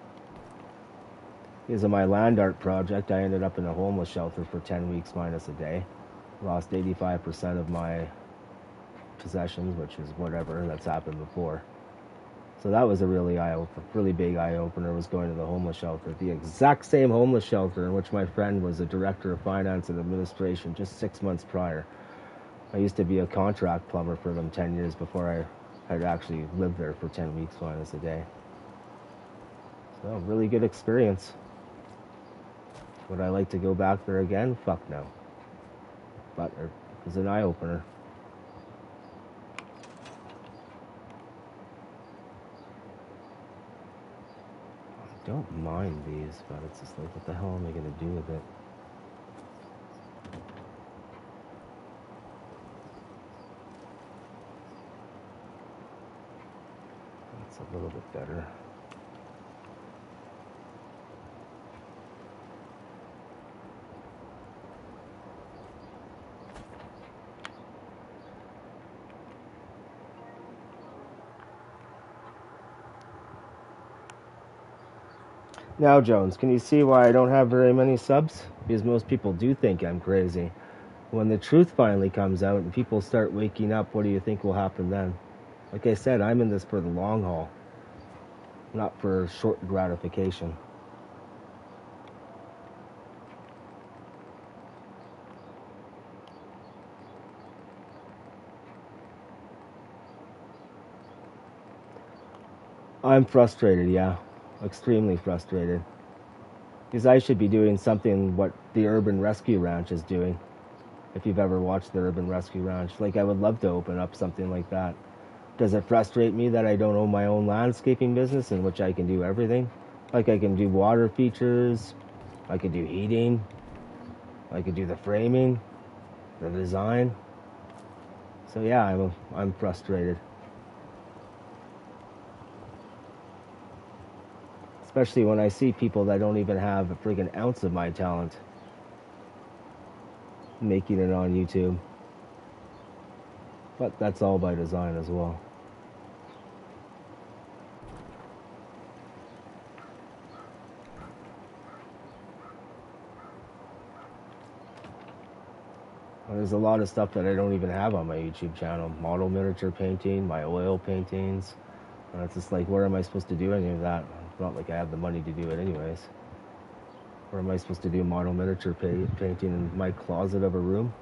Speaker 1: Because of my land art project, I ended up in a homeless shelter for 10 weeks minus a day. Lost 85% of my possessions, which is whatever, that's happened before. So that was a really big eye-opener, was going to the homeless shelter. The exact same homeless shelter in which my friend was a director of finance and administration just 6 months prior. I used to be a contract plumber for them 10 years before I had actually lived there for 10 weeks minus a day. So, really good experience. Would I like to go back there again? Fuck no. But it was an eye-opener. I don't mind these, but it's just like, what the hell am I going to do with it? That's a little bit better. Now, Jones, can you see why I don't have very many subs? Because most people do think I'm crazy. When the truth finally comes out and people start waking up, what do you think will happen then? Like I said, I'm in this for the long haul, not for short gratification. I'm frustrated, yeah. Extremely frustrated. Because I should be doing something what the Urban Rescue Ranch is doing. If you've ever watched the Urban Rescue Ranch, like I would love to open up something like that. Does it frustrate me that I don't own my own landscaping business in which I can do everything? Like I can do water features, I could do heating, I could do the framing, the design. So yeah, I'm frustrated. Especially when I see people that don't even have a friggin' ounce of my talent making it on YouTube. But that's all by design as well. There's a lot of stuff that I don't even have on my YouTube channel. Model miniature painting, my oil paintings. And it's just like, where am I supposed to do any of that? It's not like I have the money to do it anyways. Where am I supposed to do model miniature painting in my closet of a room?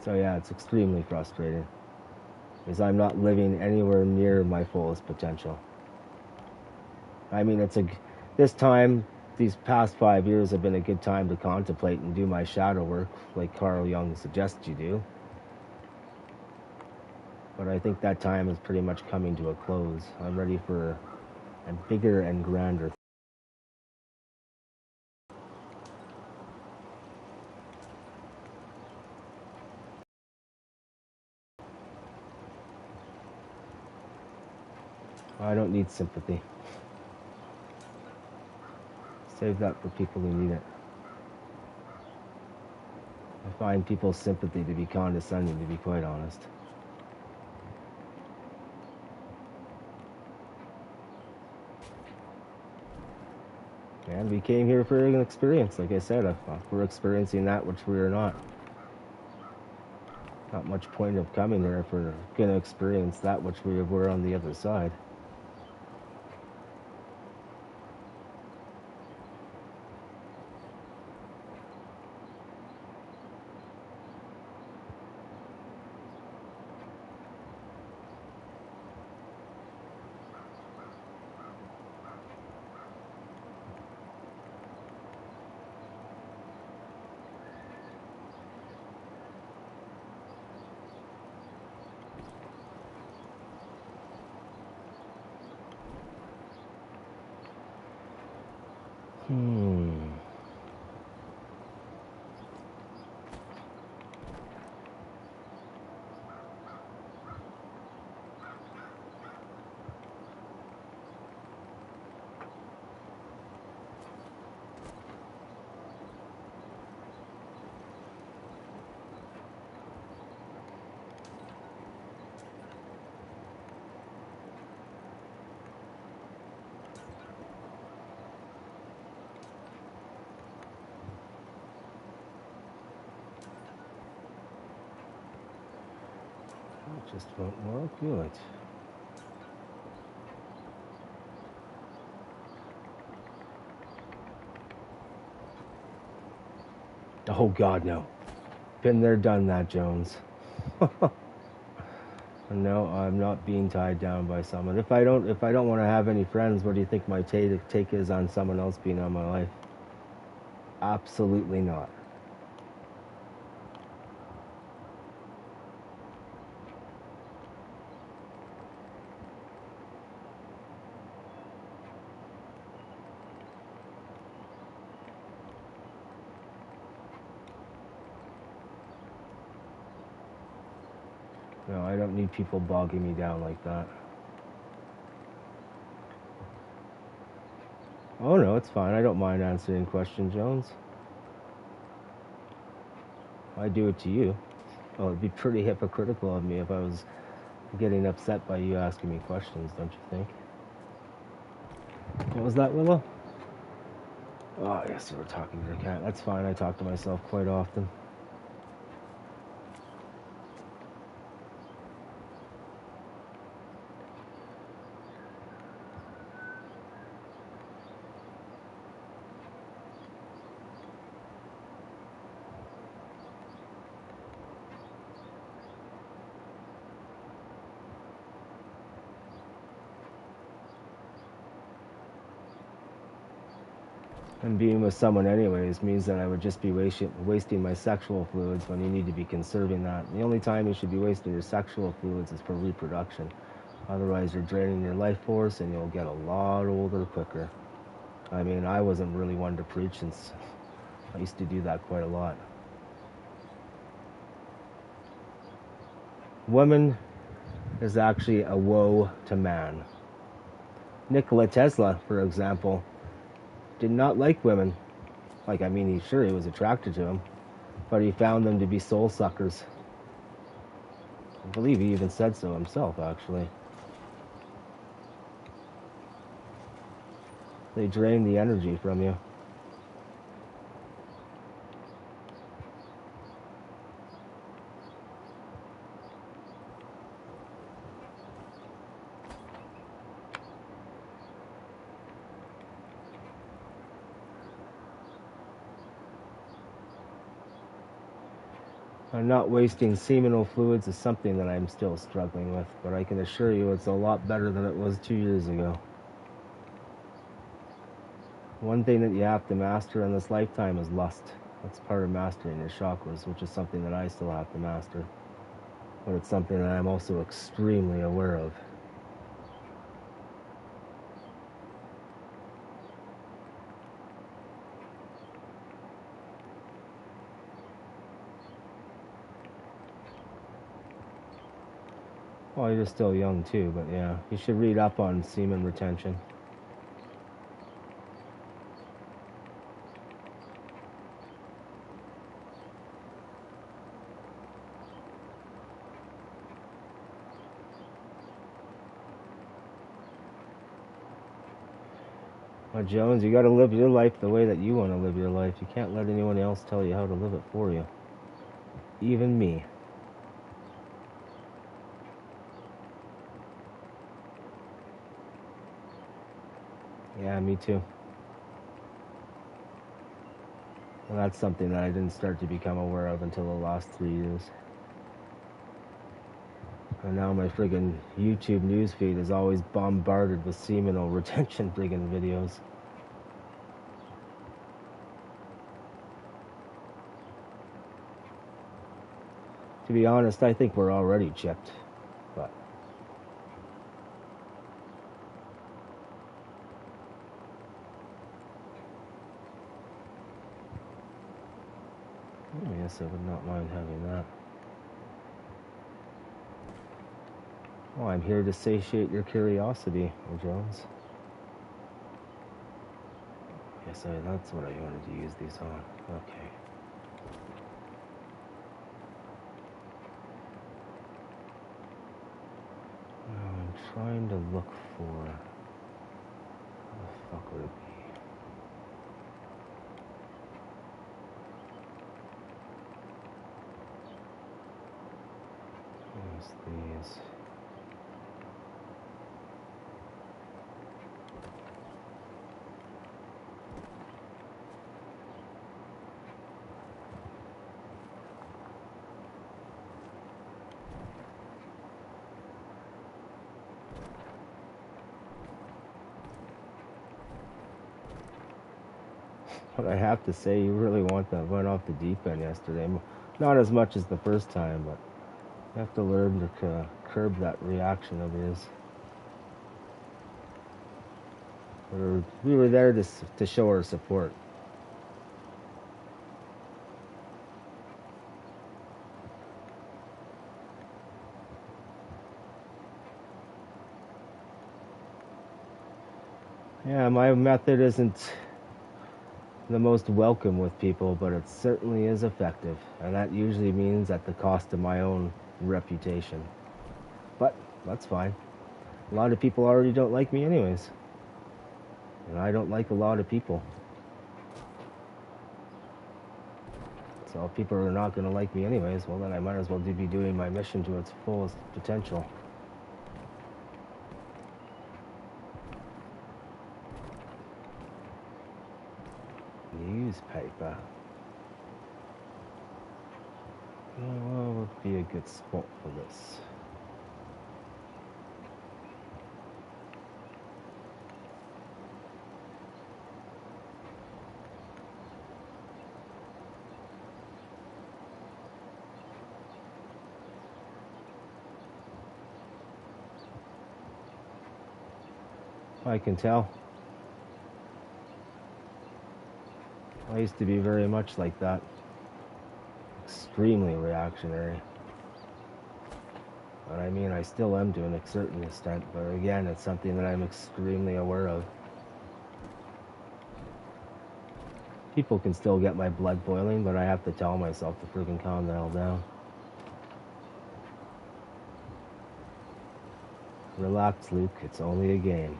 Speaker 1: So yeah, it's extremely frustrating. Because I'm not living anywhere near my fullest potential. I mean, these past 5 years have been a good time to contemplate and do my shadow work, like Carl Jung suggests you do. But I think that time is pretty much coming to a close. I'm ready for a bigger and grander. I don't need sympathy. Save that for people who need it. I find people's sympathy to be condescending, to be quite honest. And we came here for an experience, like I said. We're experiencing that which we are not. Not much point of coming here if we're going to experience that which we were on the other side. It just won't work, will it? Oh God, no. Been there, done that, Jones. No, I'm not being tied down by someone. If I don't want to have any friends, what do you think my take is on someone else being on my life? Absolutely not. No, I don't need people bogging me down like that. Oh no, it's fine. I don't mind answering questions, Jones. I do it to you. Oh, it'd be pretty hypocritical of me if I was getting upset by you asking me questions, don't you think? What was that, Willow? Oh, yes, you were talking to your cat. That's fine. I talk to myself quite often. And being with someone anyways means that I would just be wasting my sexual fluids when you need to be conserving that. The only time you should be wasting your sexual fluids is for reproduction. Otherwise, you're draining your life force and you'll get a lot older quicker. I mean, I wasn't really one to preach since I used to do that quite a lot. Woman is actually a woe to man. Nikola Tesla, for example, did not like women. Like, I mean, he was attracted to them, but he found them to be soul suckers. I believe he even said so himself, actually. They drain the energy from you. Not wasting seminal fluids is something that I'm still struggling with, but I can assure you it's a lot better than it was 2 years ago. One thing that you have to master in this lifetime is lust. That's part of mastering your chakras, which is something that I still have to master. But it's something that I'm also extremely aware of. Well, you're still young too, but yeah, you should read up on semen retention. Well, Jones, you gotta live your life the way that you want to live your life. You can't let anyone else tell you how to live it for you. Even me. Yeah, me too. Well, that's something that I didn't start to become aware of until the last 3 years. And now my friggin' YouTube newsfeed is always bombarded with seminal retention friggin' videos. To be honest, I think we're already chipped, but yes, I would not mind having that. Oh, I'm here to satiate your curiosity, Jones. Yes, that's what I wanted to use these on. Okay. Now I'm trying to look for... What the fuck would it be? There's these... But I have to say, you really want that run off the deep end yesterday. Not as much as the first time, but you have to learn to curb that reaction of yours. We were there to show our support. Yeah, my method isn't the most welcome with people, but it certainly is effective, and that usually means at the cost of my own reputation. But that's fine. A lot of people already don't like me anyways, and I don't like a lot of people. So if people are not going to like me anyways, well then I might as well be doing my mission to its fullest potential. Newspaper. What would be a good spot for this? I can tell. I used to be very much like that. Extremely reactionary. But I mean, I still am to a certain extent, but again, it's something that I'm extremely aware of. People can still get my blood boiling, but I have to tell myself to freaking calm the hell down. Relax, Luke, it's only a game.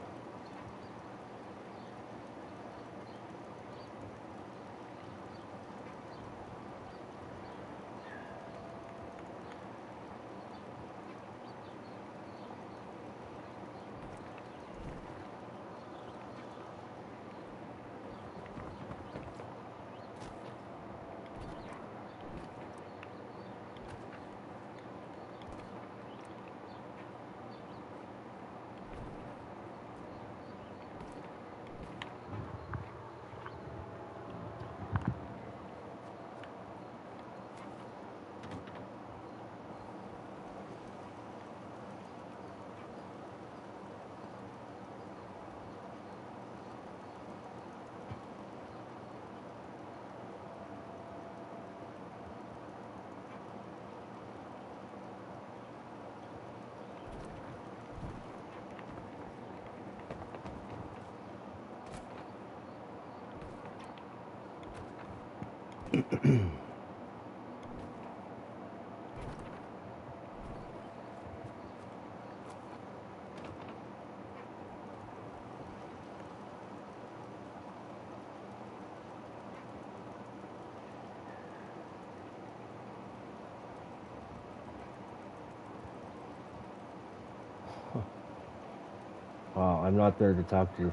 Speaker 1: Well, I'm not there to talk to your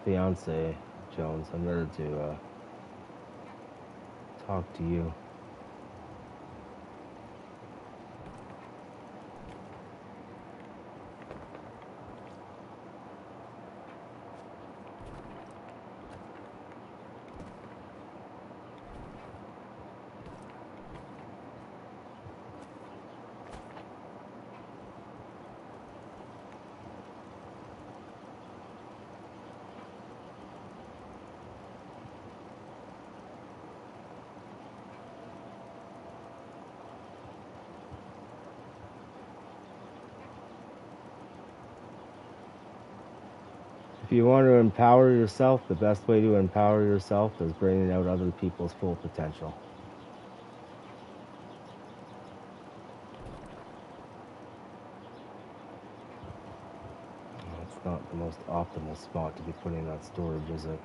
Speaker 1: fiance, Jones. I'm there to talk to you. If you want to empower yourself, the best way to empower yourself is bringing out other people's full potential. It's not the most optimal spot to be putting that storage, is it?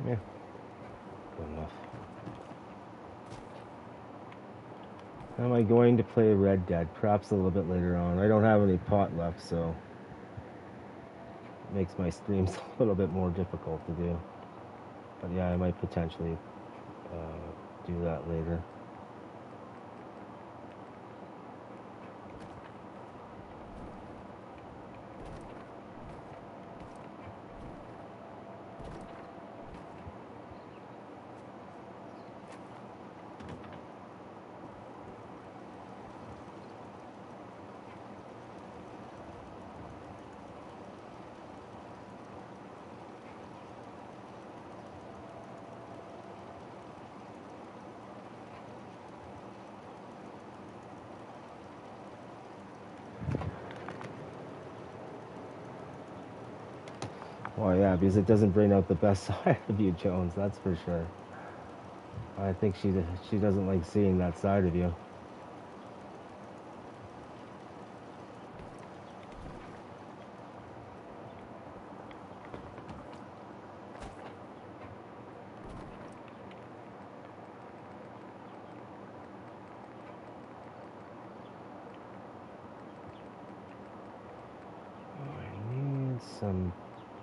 Speaker 1: Yeah, good enough. Am I going to play Red Dead? Perhaps a little bit later on. I don't have any pot left, so it makes my streams a little bit more difficult to do. But yeah, I might potentially do that later. Well, yeah, because it doesn't bring out the best side of you, Jones, that's for sure. I think she doesn't like seeing that side of you. I need some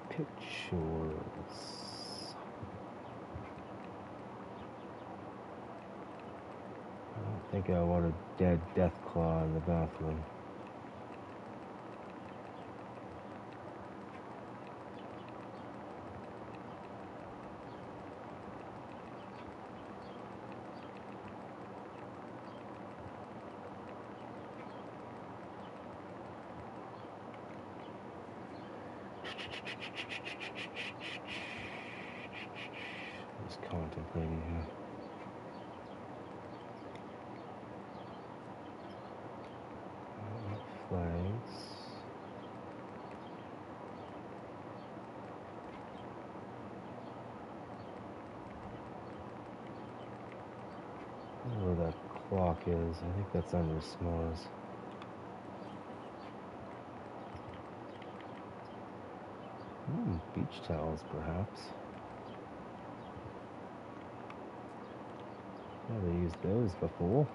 Speaker 1: pictures. I don't think I want a dead death claw in the bathroom. Just contemplating here. Flags. I don't know where that clock is. I think that's under s'mores. Beach towels, perhaps. Never used those before.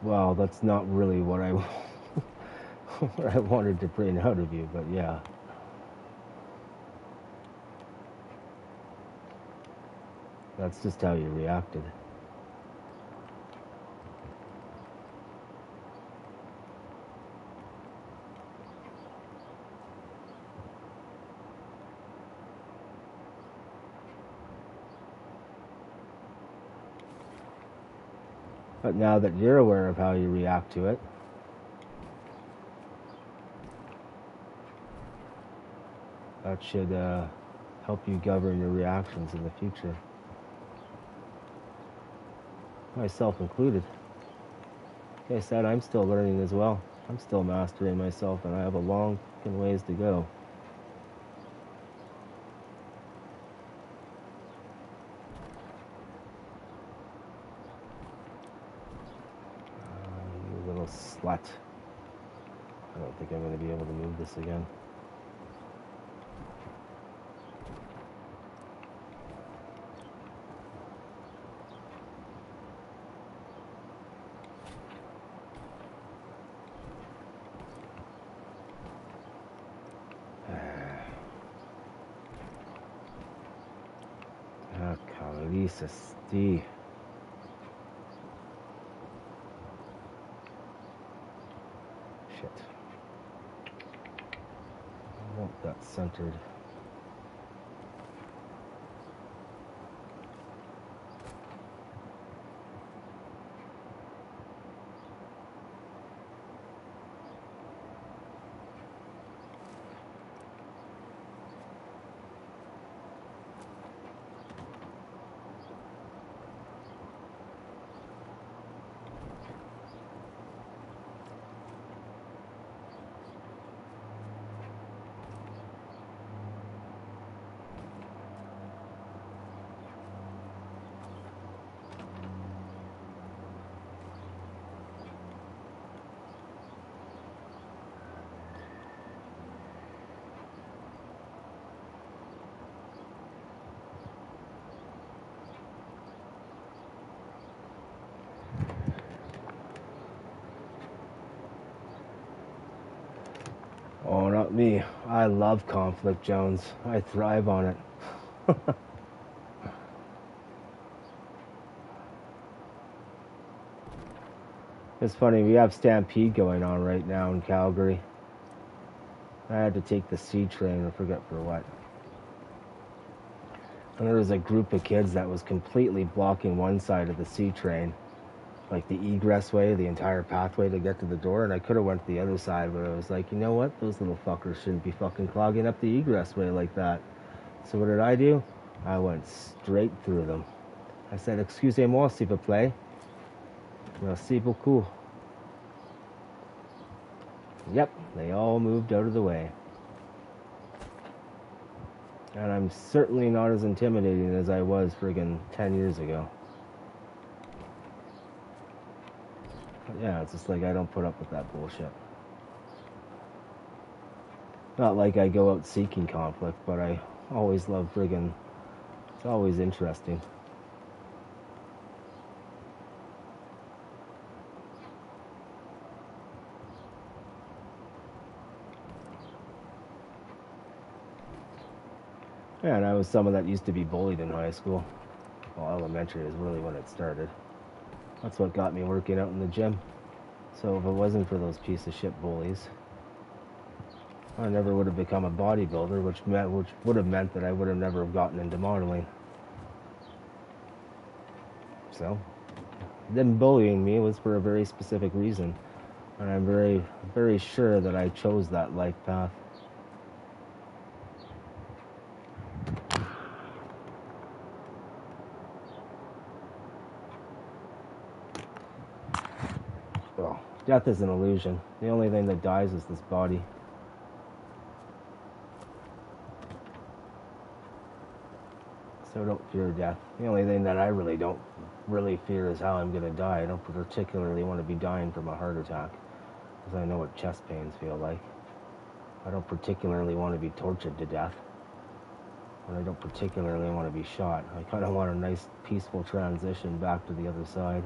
Speaker 1: Well, that's not really what I what I wanted to bring out of you, but yeah. That's just how you reacted. But now that you're aware of how you react to it, that should help you govern your reactions in the future. Myself included. Like I said, I'm still learning as well. I'm still mastering myself, and I have a long ways to go. You little slut. I don't think I'm going to be able to move this again. SSD. Shit. I want that centered. Oh, not me. I love conflict, Jones. I thrive on it. It's funny, we have Stampede going on right now in Calgary. I had to take the C train, I forget for what. And there was a group of kids that was completely blocking one side of the C train. Like the egress way, the entire pathway to get to the door, and I could have went to the other side, but I was like, you know what? Those little fuckers shouldn't be fucking clogging up the egress way like that. So what did I do? I went straight through them. I said, excusez-moi, s'il vous plaît. Merci beaucoup. Yep, they all moved out of the way. And I'm certainly not as intimidating as I was friggin' 10 years ago. But yeah, it's just like I don't put up with that bullshit. Not like I go out seeking conflict, but I always love friggin'... It's always interesting. Yeah, and I was someone that used to be bullied in high school. Well, elementary is really when it started. That's what got me working out in the gym. So if it wasn't for those piece of shit bullies, I never would have become a bodybuilder, which would have meant that I would have never gotten into modeling. So, them bullying me was for a very specific reason. And I'm very, very sure that I chose that life path. Well, death is an illusion. The only thing that dies is this body. So don't fear death. The only thing that I don't really fear is how I'm going to die. I don't particularly want to be dying from a heart attack, because I know what chest pains feel like. I don't particularly want to be tortured to death. And I don't particularly want to be shot. I kind of want a nice, peaceful transition back to the other side.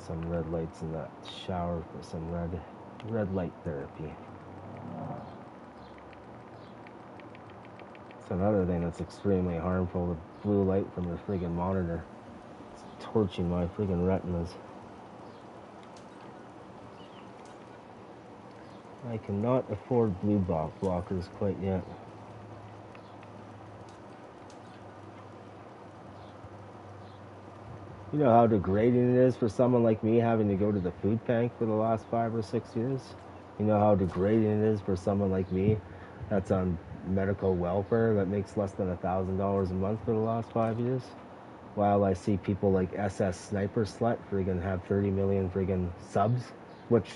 Speaker 1: Some red lights in that shower for some red light therapy. It's another thing that's extremely harmful, the blue light from the friggin' monitor. It's torching my friggin' retinas. I cannot afford blue blockers quite yet. You know how degrading it is for someone like me having to go to the food bank for the last 5 or 6 years? You know how degrading it is for someone like me that's on medical welfare that makes less than $1,000 a month for the last 5 years? While I see people like SS Sniper Slut friggin' have 30 million friggin' subs, which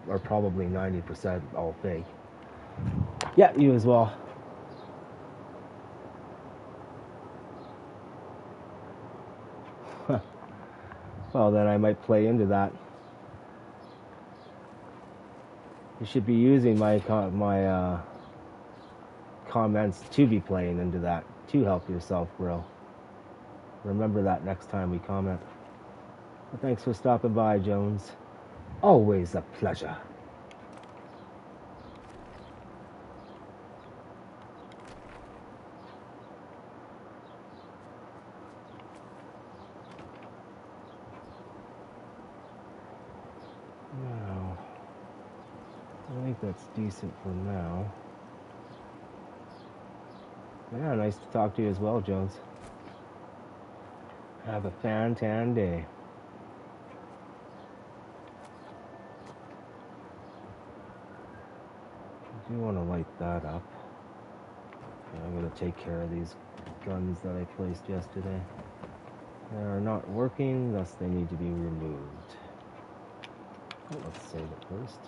Speaker 1: are probably 90% all fake. Yeah, you as well. Well, then I might play into that. You should be using my comments to be playing into that, to help yourself grow. Remember that next time we comment. Well, thanks for stopping by, Jones. Always a pleasure. Now, I think that's decent for now. Yeah, nice to talk to you as well, Jones. Have a fantan day. I do want to light that up. I'm going to take care of these guns that I placed yesterday. They are not working, thus they need to be removed. Oh, let's save it first.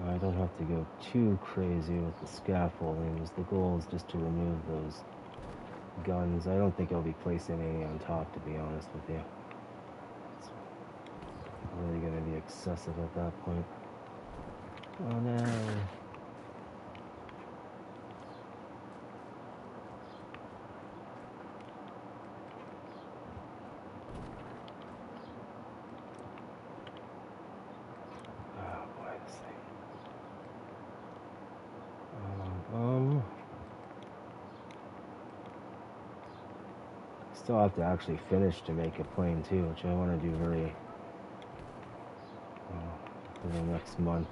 Speaker 1: I don't have to go too crazy with the scaffoldings. The goal is just to remove those guns. I don't think I'll be placing any on top, to be honest with you. It's really going to be excessive at that point. Oh no. Still have to actually finish Jamaica X-Plane too, which I want to do very for the next month.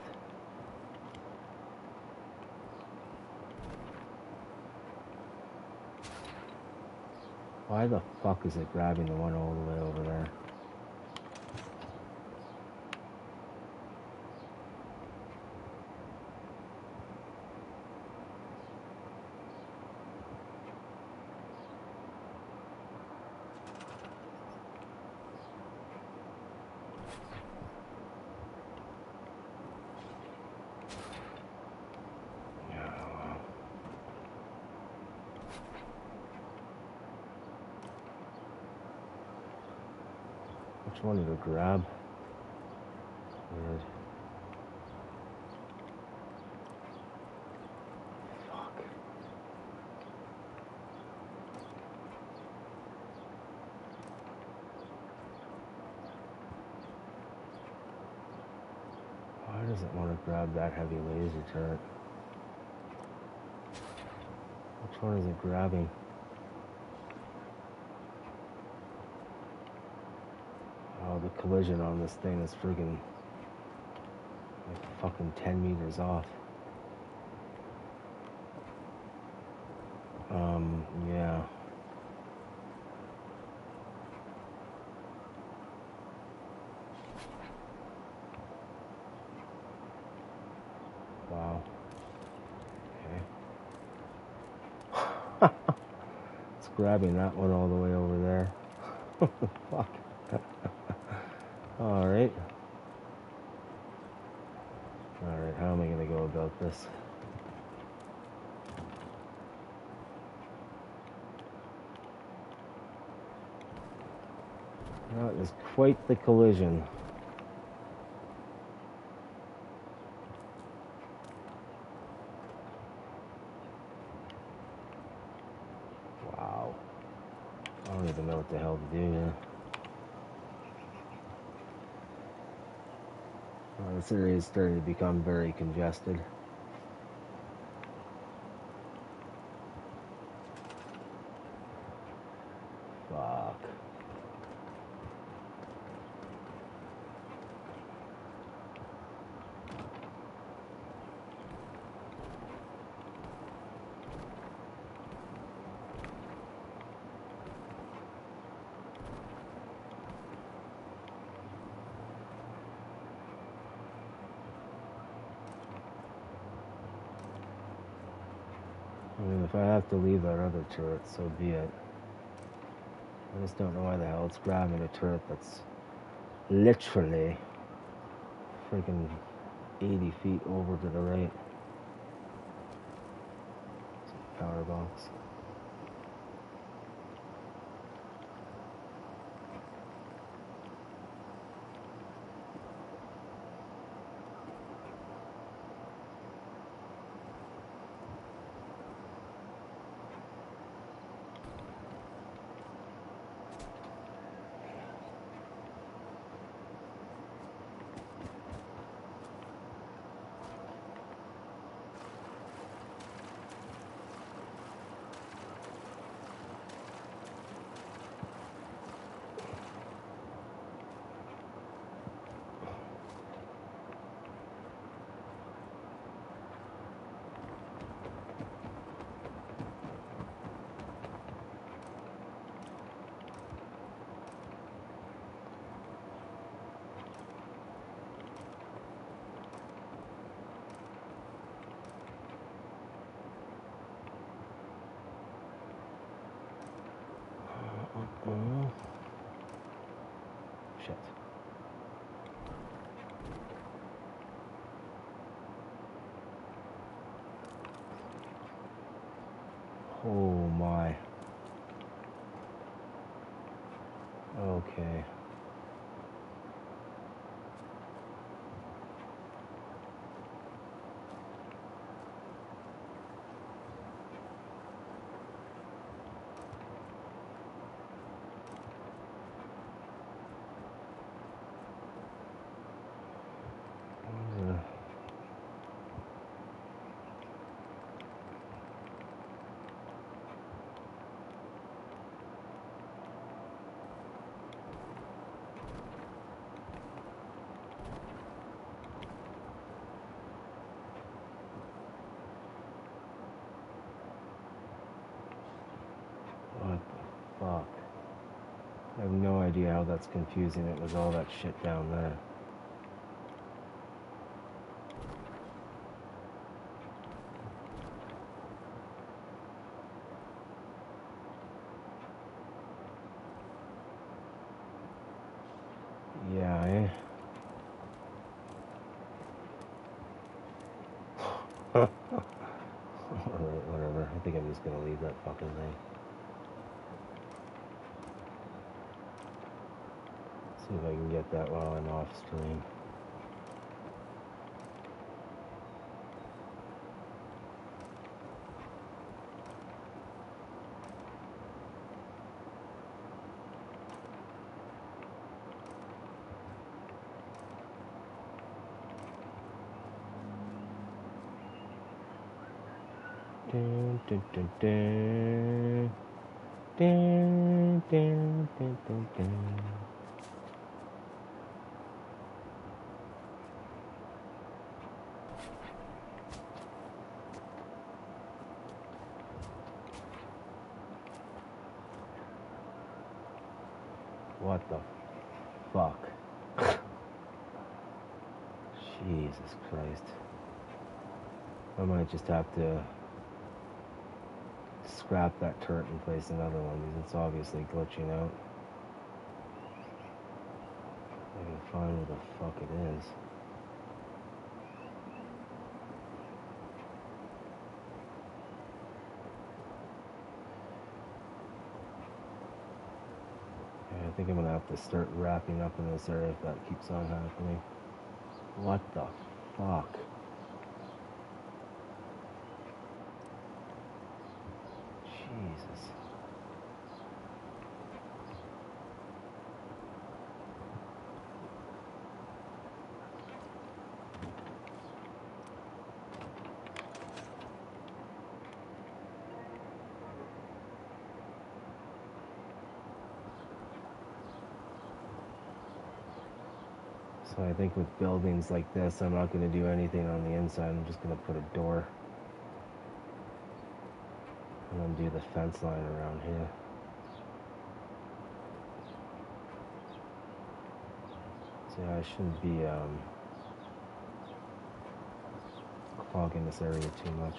Speaker 1: Why the fuck is it grabbing the one all the way over there? Which one to grab? Weird. Fuck. Why does it want to grab that heavy laser turret? Which one is it grabbing? Oh, the collision on this thing is friggin' like fucking 10 meters off. Yeah. Wow. Okay. It's grabbing that one all the way over there. Fuck. Alright. Alright, how am I gonna go about this? That is quite the collision. Wow. I don't even know what the hell to do now. This area is starting to become very congested. Fuck. I mean, if I have to leave that other turret, so be it. I just don't know why the hell it's grabbing a turret that's literally freaking 80 feet over to the right. Power box. Shit. Oh my. Okay. What the fuck? I have no idea how that's confusing it with all that shit down there. Yeah, eh? Alright, whatever. I think I'm just gonna leave that fucking thing. See if I can get that while I'm off stream. Dun, dun, dun, dun. Dun, dun, dun, dun, dun. What the fuck? Jesus Christ. I might just have to scrap that turret and place another one because it's obviously glitching out. I can find where the fuck it is. Yeah, I think I'm gonna have to start wrapping up in this area if that keeps on happening. What the fuck? Jesus. So I think with buildings like this, I'm not going to do anything on the inside. I'm just going to put a door and then do the fence line around here. So yeah, I shouldn't be clogging this area too much.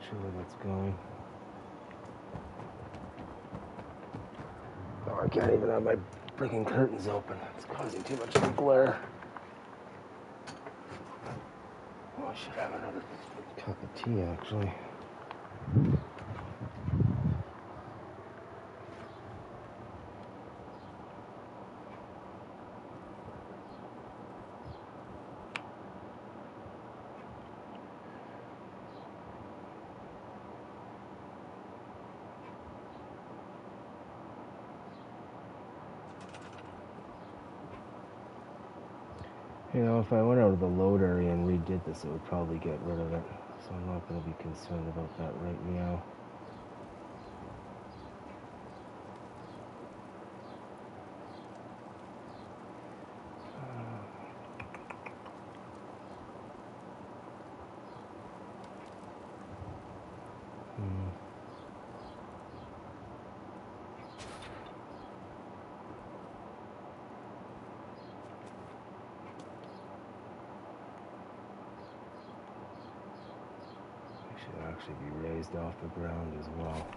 Speaker 1: Sure where that's going. Oh, I can't even have my freaking curtains open. It's causing too much glare. Oh, I should have another cup of tea, actually. You know, if I went out of the load area and redid this, it would probably get rid of it. So I'm not going to be concerned about that right now. Should actually be raised off the ground as well.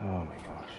Speaker 1: Oh my gosh.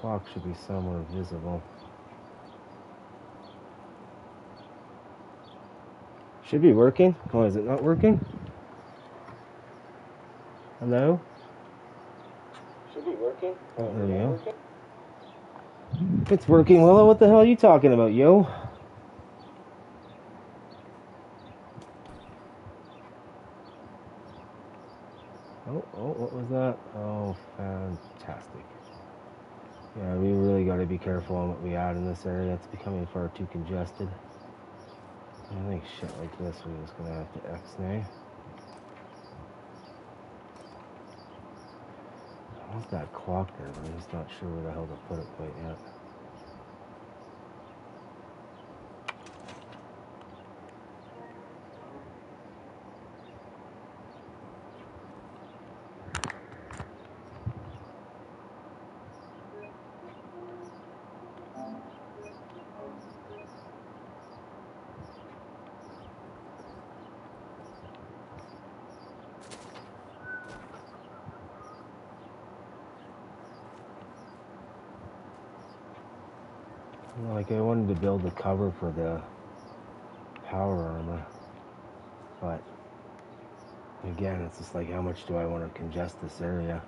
Speaker 1: clock should be somewhere visible. Should be working. Oh, is it not working? Hello? Should be working. Oh, there we go. Working? If it's working, Willow, what the hell are you talking about, yo? Oh, what was that? Oh, fantastic. Yeah, we really got to be careful on what we add in this area. It's becoming far too congested. I think shit like this we're just going to have to X-nay. I want that clock there, but I'm just not sure where the hell to put it quite yet. Like, I wanted to build a cover for the power armor, but again, it's just like, how much do I want to congest this area?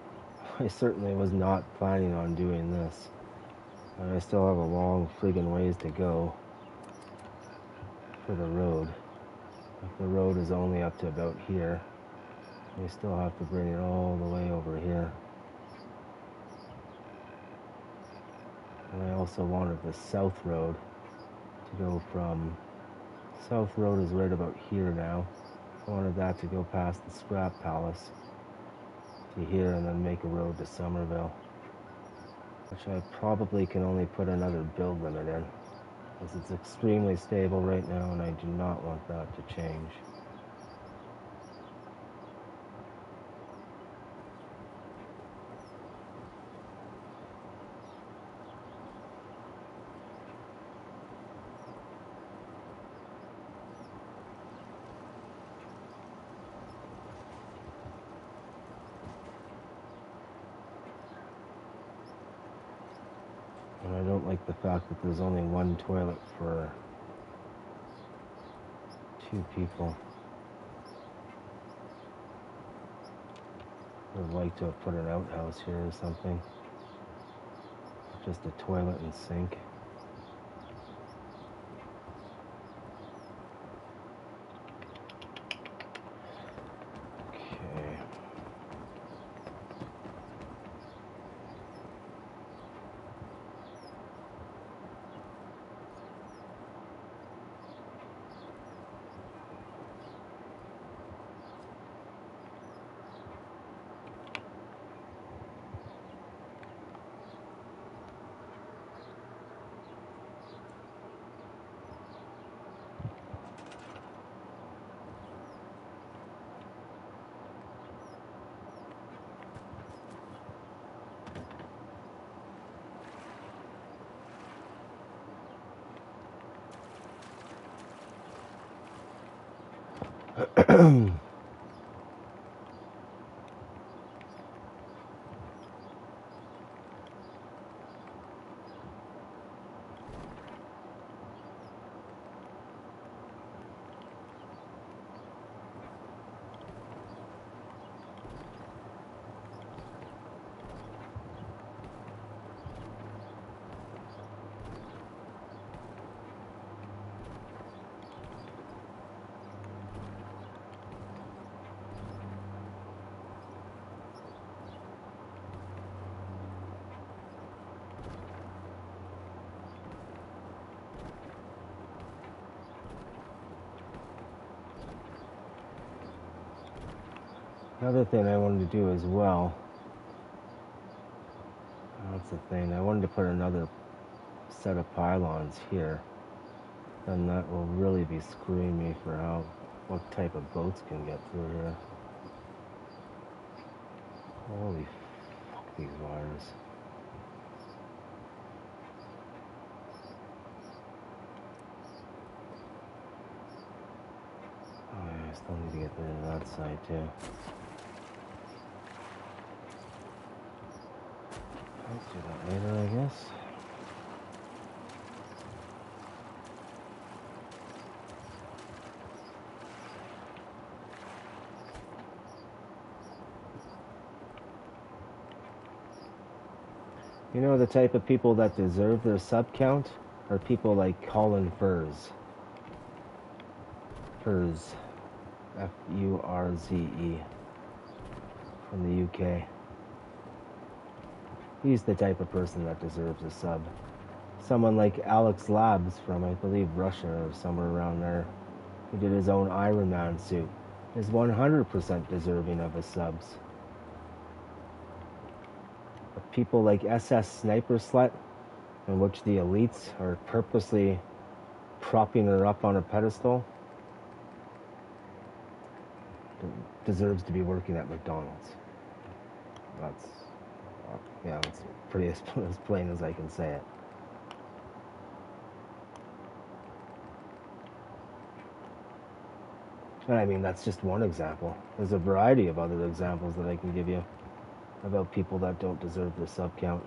Speaker 1: I certainly was not planning on doing this. And I still have a long friggin' ways to go for the road. Like, the road is only up to about here. We still have to bring it all the way over here. And I also wanted the south road to go from... South road is right about here now. I wanted that to go past the scrap palace to here and then make a road to Somerville. Which I probably can only put another build limit in, because it's extremely stable right now and I do not want that to change. And I don't like the fact that there's only one toilet for 2 people. I would like to have put an outhouse here or something. Just a toilet and sink. Okay. Another thing I wanted to do as well, that's the thing, I wanted to put another set of pylons here. Then that will really be screwing me for what type of boats can get through here. Holy fuck, these wires. Oh yeah, I still need to get rid of that side too. Let's do that later, I guess. You know the type of people that deserve their sub count are people like Colin Furze. Furze. F-U-R-Z-E. From the UK. He's the type of person that deserves a sub. Someone like Alex Labs from, I believe, Russia or somewhere around there, who did his own Iron Man suit, is 100% deserving of his subs. But people like SS Sniper Slut, in which the elites are purposely propping her up on a pedestal, deserves to be working at McDonald's. That's, yeah, that's pretty as plain as I can say it. And I mean, that's just one example. There's a variety of other examples that I can give you about people that don't deserve their sub count.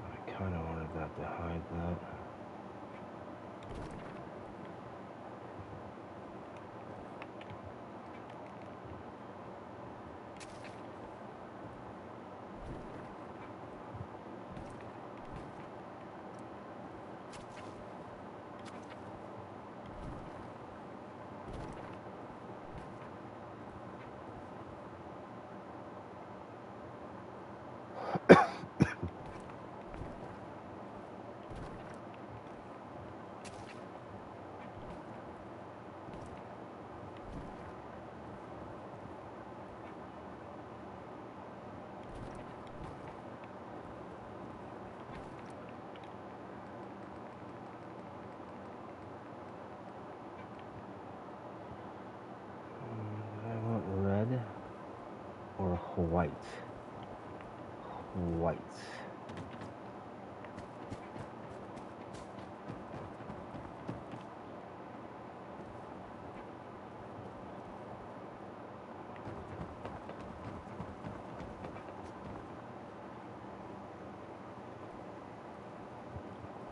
Speaker 1: I kind of wanted that to hide that. Or white. White.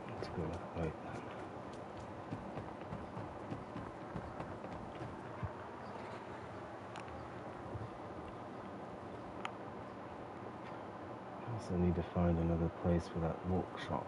Speaker 1: Let's go with white. I need to find another place for that workshop.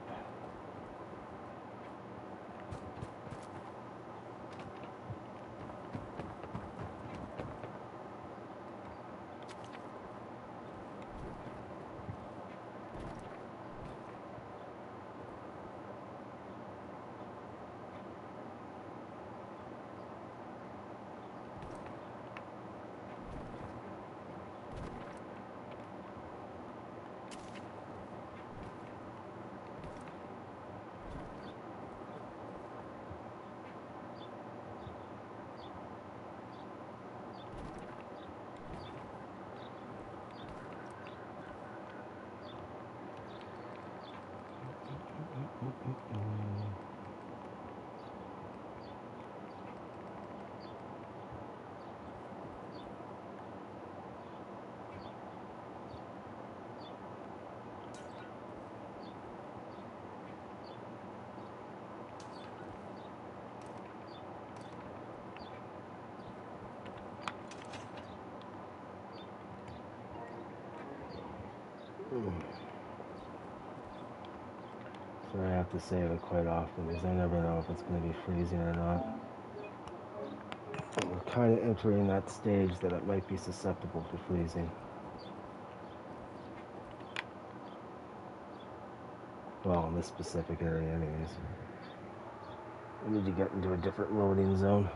Speaker 1: So I have to save it quite often because I never know if it's going to be freezing or not. And we're kind of entering that stage that it might be susceptible to freezing. Well, in this specific area anyways. I need to get into a different loading zone.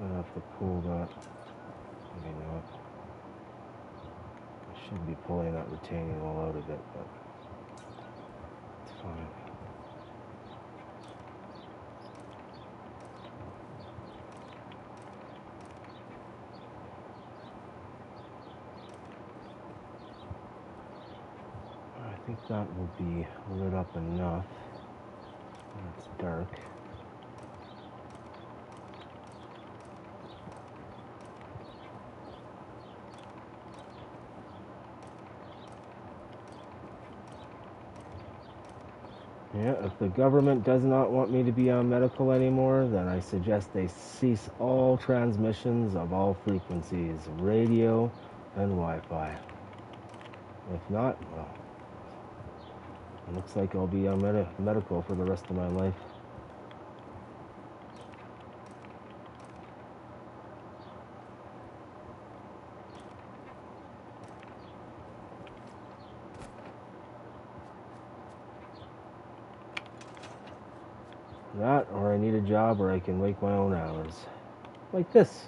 Speaker 1: I'll have to pull that. Maybe not. I should be pulling that retaining wall out a bit, but it's fine. I think that will be lit up enough. It's dark. Yeah, if the government does not want me to be on medical anymore, then I suggest they cease all transmissions of all frequencies, radio and Wi-Fi. If not, well, it looks like I'll be on medical for the rest of my life. That, or I need a job where I can make my own hours. Like this.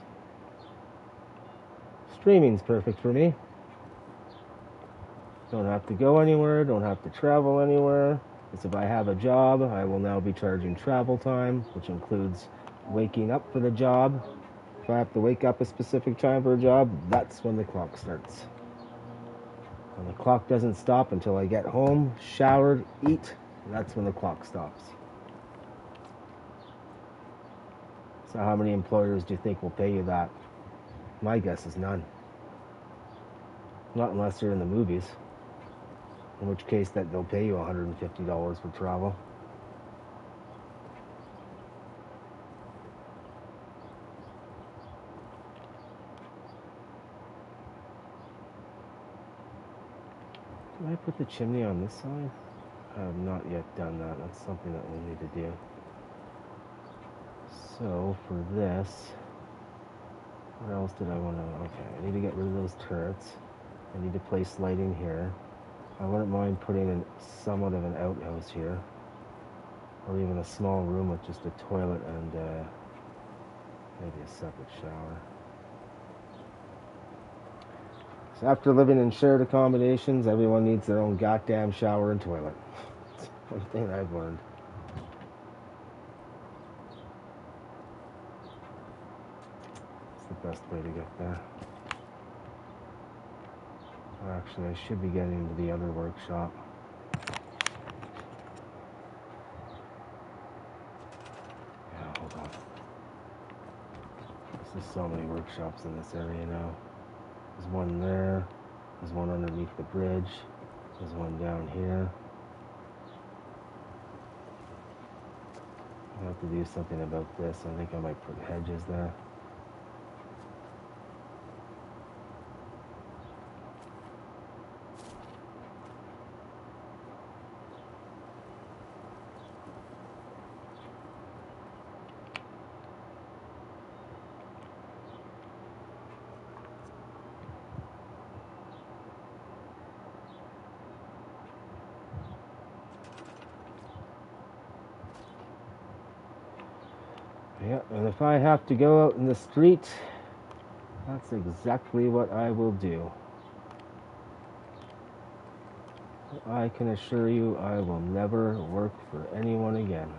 Speaker 1: Streaming's perfect for me. Don't have to go anywhere, don't have to travel anywhere. Because if I have a job, I will now be charging travel time, which includes waking up for the job. If I have to wake up a specific time for a job, that's when the clock starts. And the clock doesn't stop until I get home, showered, eat, that's when the clock stops. So how many employers do you think will pay you that? My guess is none. Not unless they're in the movies. In which case that they'll pay you $150 for travel. Can I put the chimney on this side? I have not yet done that. That's something that we'll need to do. So for this, what else did I want to... Okay, I need to get rid of those turrets. I need to place lighting here. I wouldn't mind putting in somewhat of an outhouse here. Or even a small room with just a toilet and maybe a separate shower. So after living in shared accommodations, everyone needs their own goddamn shower and toilet. That's one thing I've learned. The best way to get there. Actually, I should be getting into the other workshop. Yeah, hold on. There's so many workshops in this area now. There's one there. There's one underneath the bridge. There's one down here. I'll have to do something about this. I think I might put hedges there. Yeah, and if I have to go out in the street, that's exactly what I will do. I can assure you I will never work for anyone again.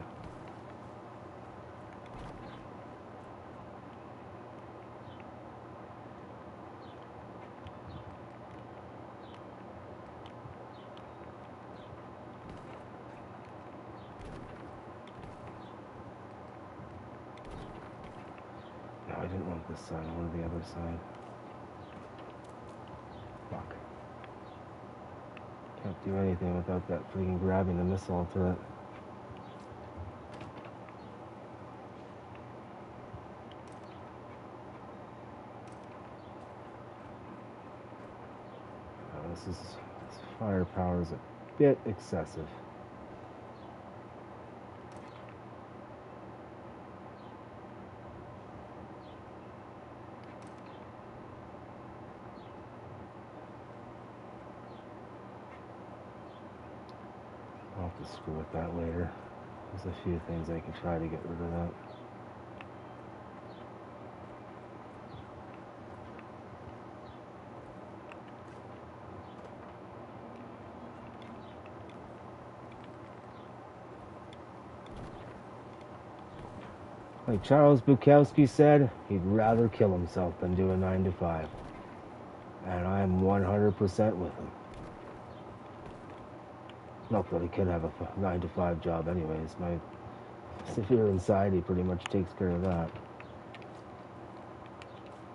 Speaker 1: didn't want this side, I wanted the other side. Fuck. Can't do anything without that freaking grabbing the missile turret. This firepower is a bit excessive. I'll have to screw with that later. There's a few things I can try to get rid of that. Like Charles Bukowski said, he'd rather kill himself than do a 9 to 5. And I'm 100% with him. Not that I could have a 9 to 5 job anyways. My severe anxiety pretty much takes care of that.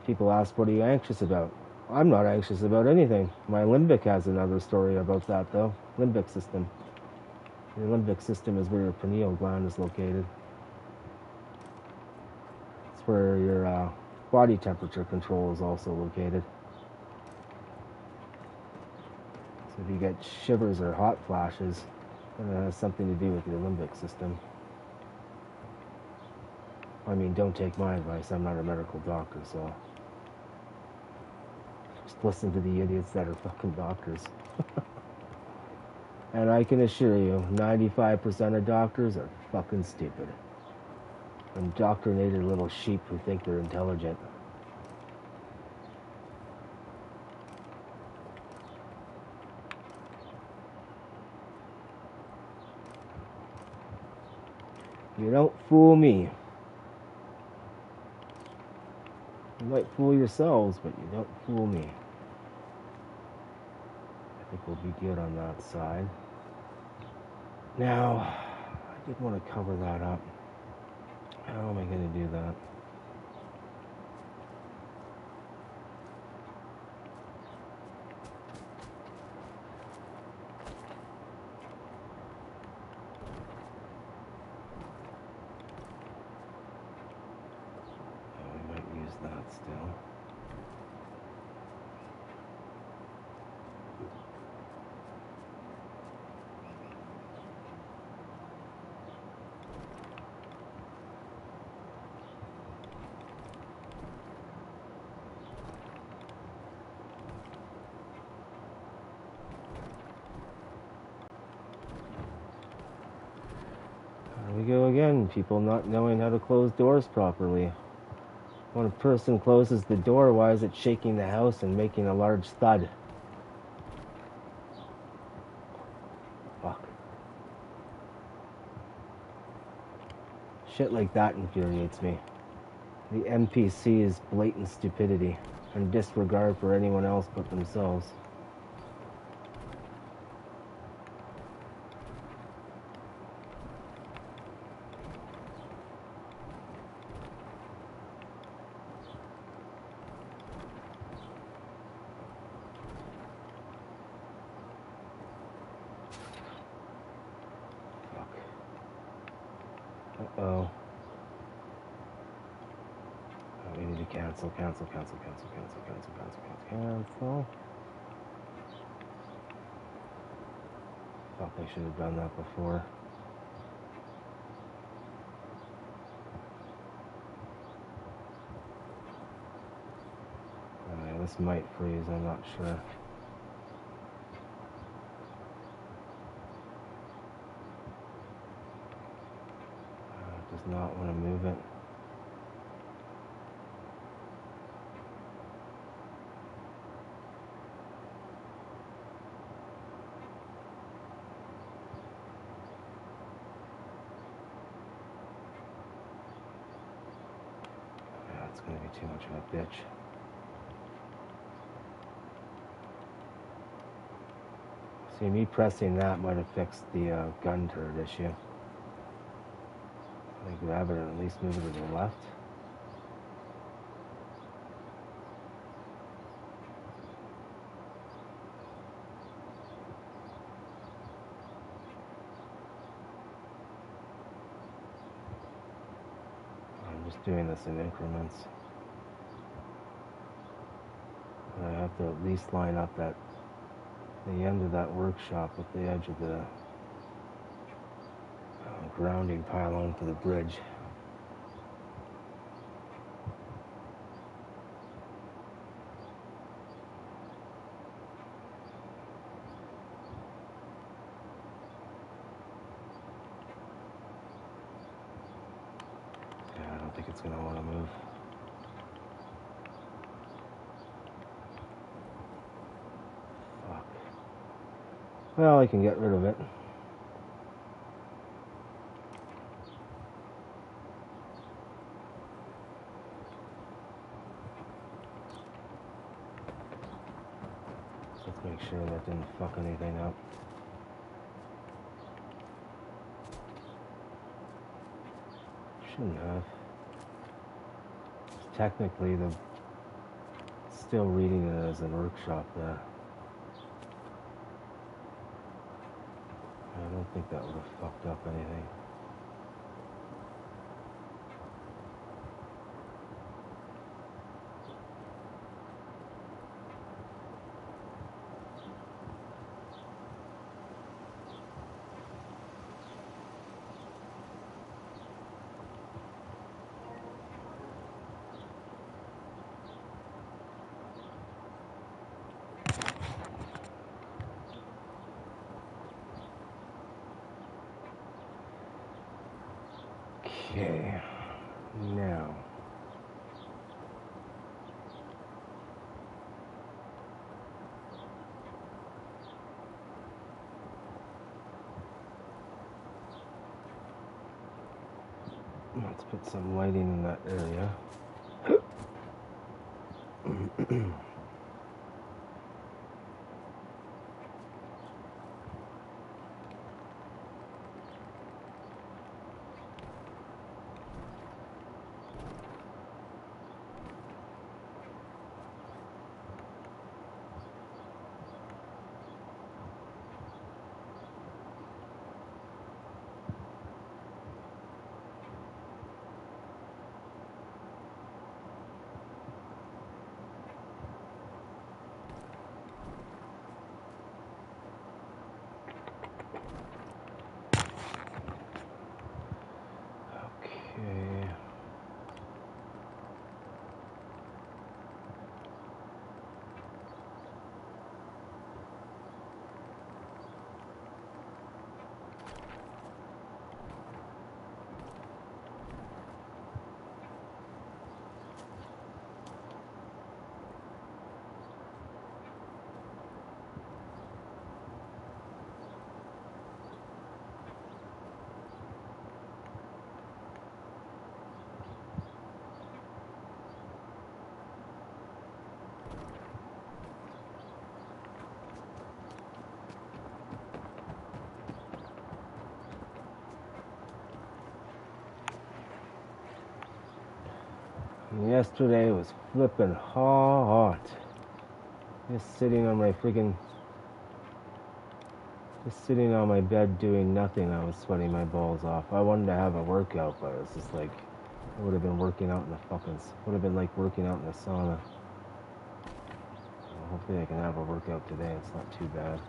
Speaker 1: People ask, what are you anxious about? I'm not anxious about anything. My limbic has another story about that though. Limbic system. Your limbic system is where your pineal gland is located. Where your body temperature control is also located. So if you get shivers or hot flashes, then it has something to do with your limbic system. I mean, don't take my advice, I'm not a medical doctor, so just listen to the idiots that are fucking doctors. And I can assure you, 95% of doctors are fucking stupid. Indoctrinated little sheep who think they're intelligent. You don't fool me. You might fool yourselves, but you don't fool me. I think we'll be good on that side. Now, I did want to cover that up. How am I going to do that? Oh, we might use that still. We go again, people not knowing how to close doors properly. When a person closes the door, why is it shaking the house and making a large thud? Fuck. Shit like that infuriates me. The NPC's blatant stupidity and disregard for anyone else but themselves. Uh-oh. We need to cancel. Fuck, I should have done that before. This might freeze, I'm not sure. It does not want to move it. Yeah, it's going to be too much of a bitch. See, me pressing that might have fixed the gun turret issue. I grab it and at least move it to the left. doing this in increments. And I have to at least line up the end of that workshop with the edge of the grounding pylon for the bridge. Yeah, I don't think it's going to want to move. Fuck. Well, I can get rid of it. Let's make sure that didn't fuck anything up. Shouldn't have. Technically, the still reading it as a workshop there. I don't think that would have fucked up anything. Okay, now let's put some lighting in that area. Okay. Yesterday was flipping hot. Just sitting on my bed doing nothing. I was sweating my balls off. I wanted to have a workout, but it's just like, I would have been working out in the would have been like working out in the sauna. So hopefully I can have a workout today. It's not too bad.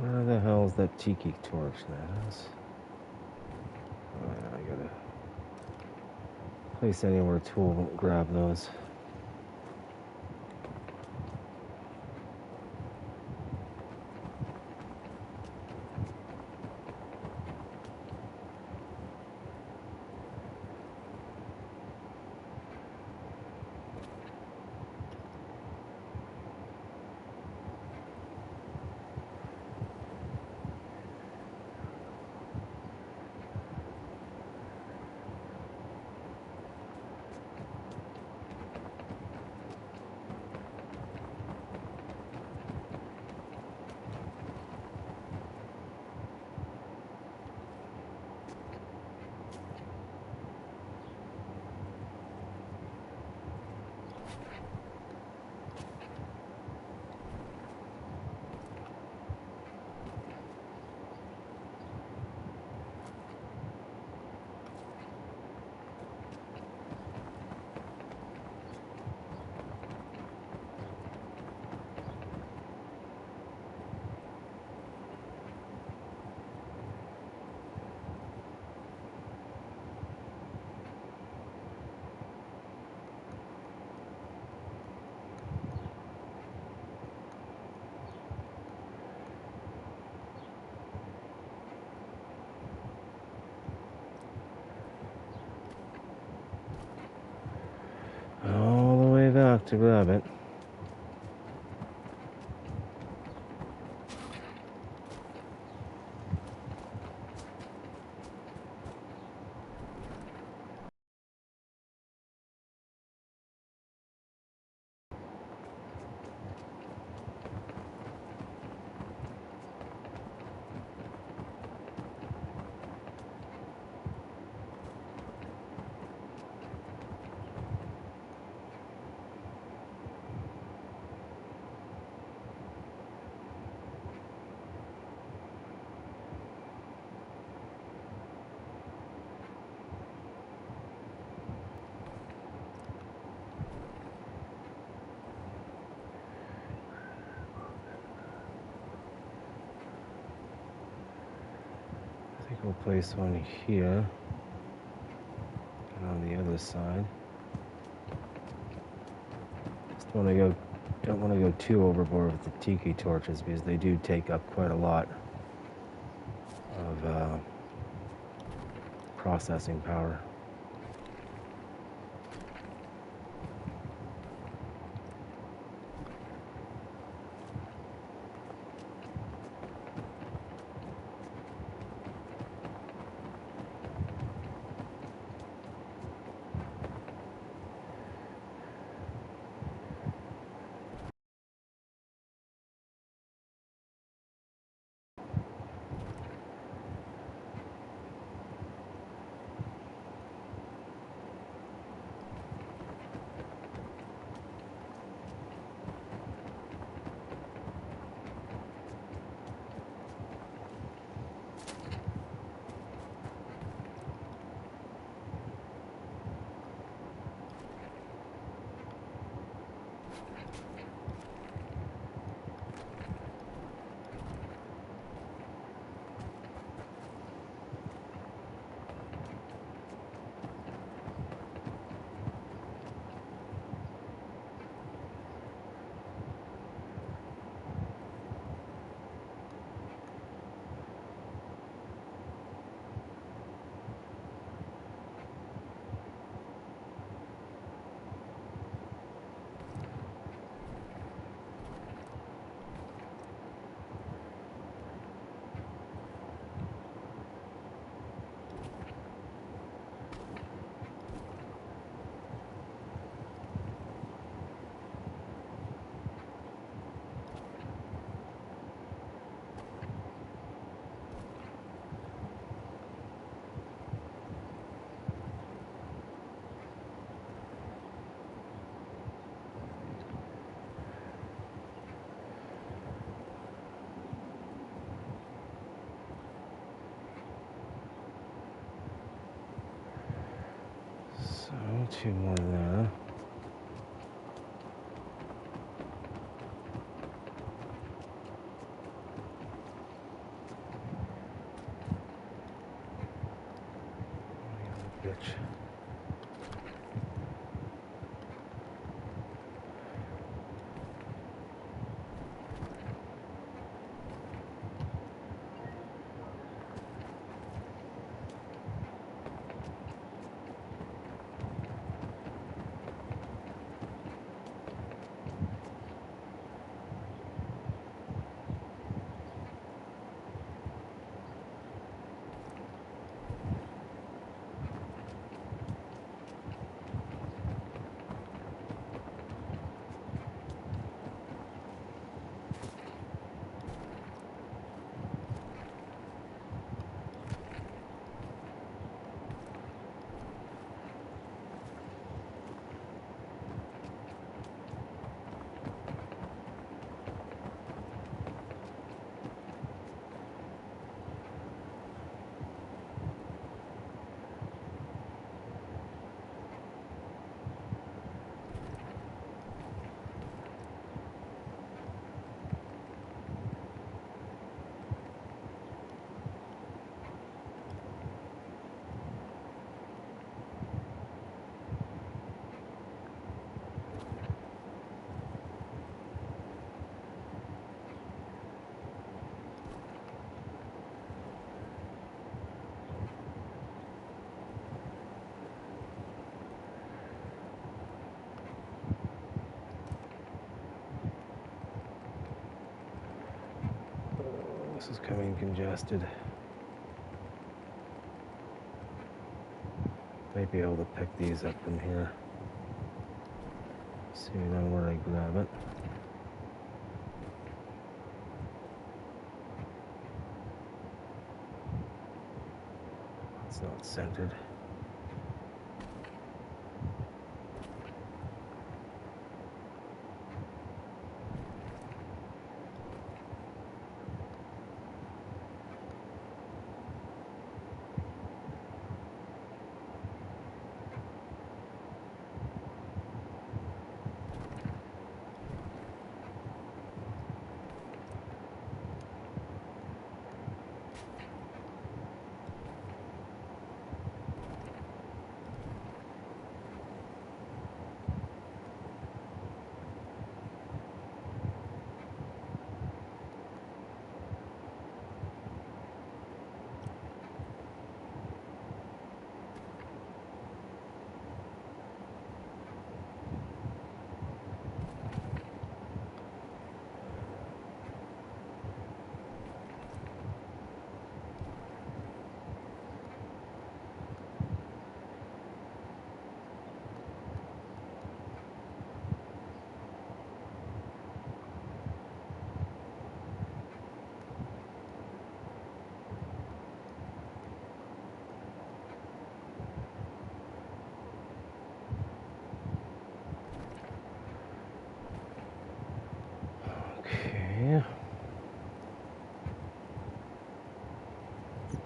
Speaker 1: Where the hell is that tiki torch now? Oh, I gotta place anywhere a tool won't grab those. All the way back to grab it. I think we'll place one here and on the other side. Just want to go. Don't want to go too overboard with the tiki torches because they do take up quite a lot of processing power. So, two more there. bitch. This is coming congested. Might be able to pick these up from here. See then where I grab it. It's not centered. Okay.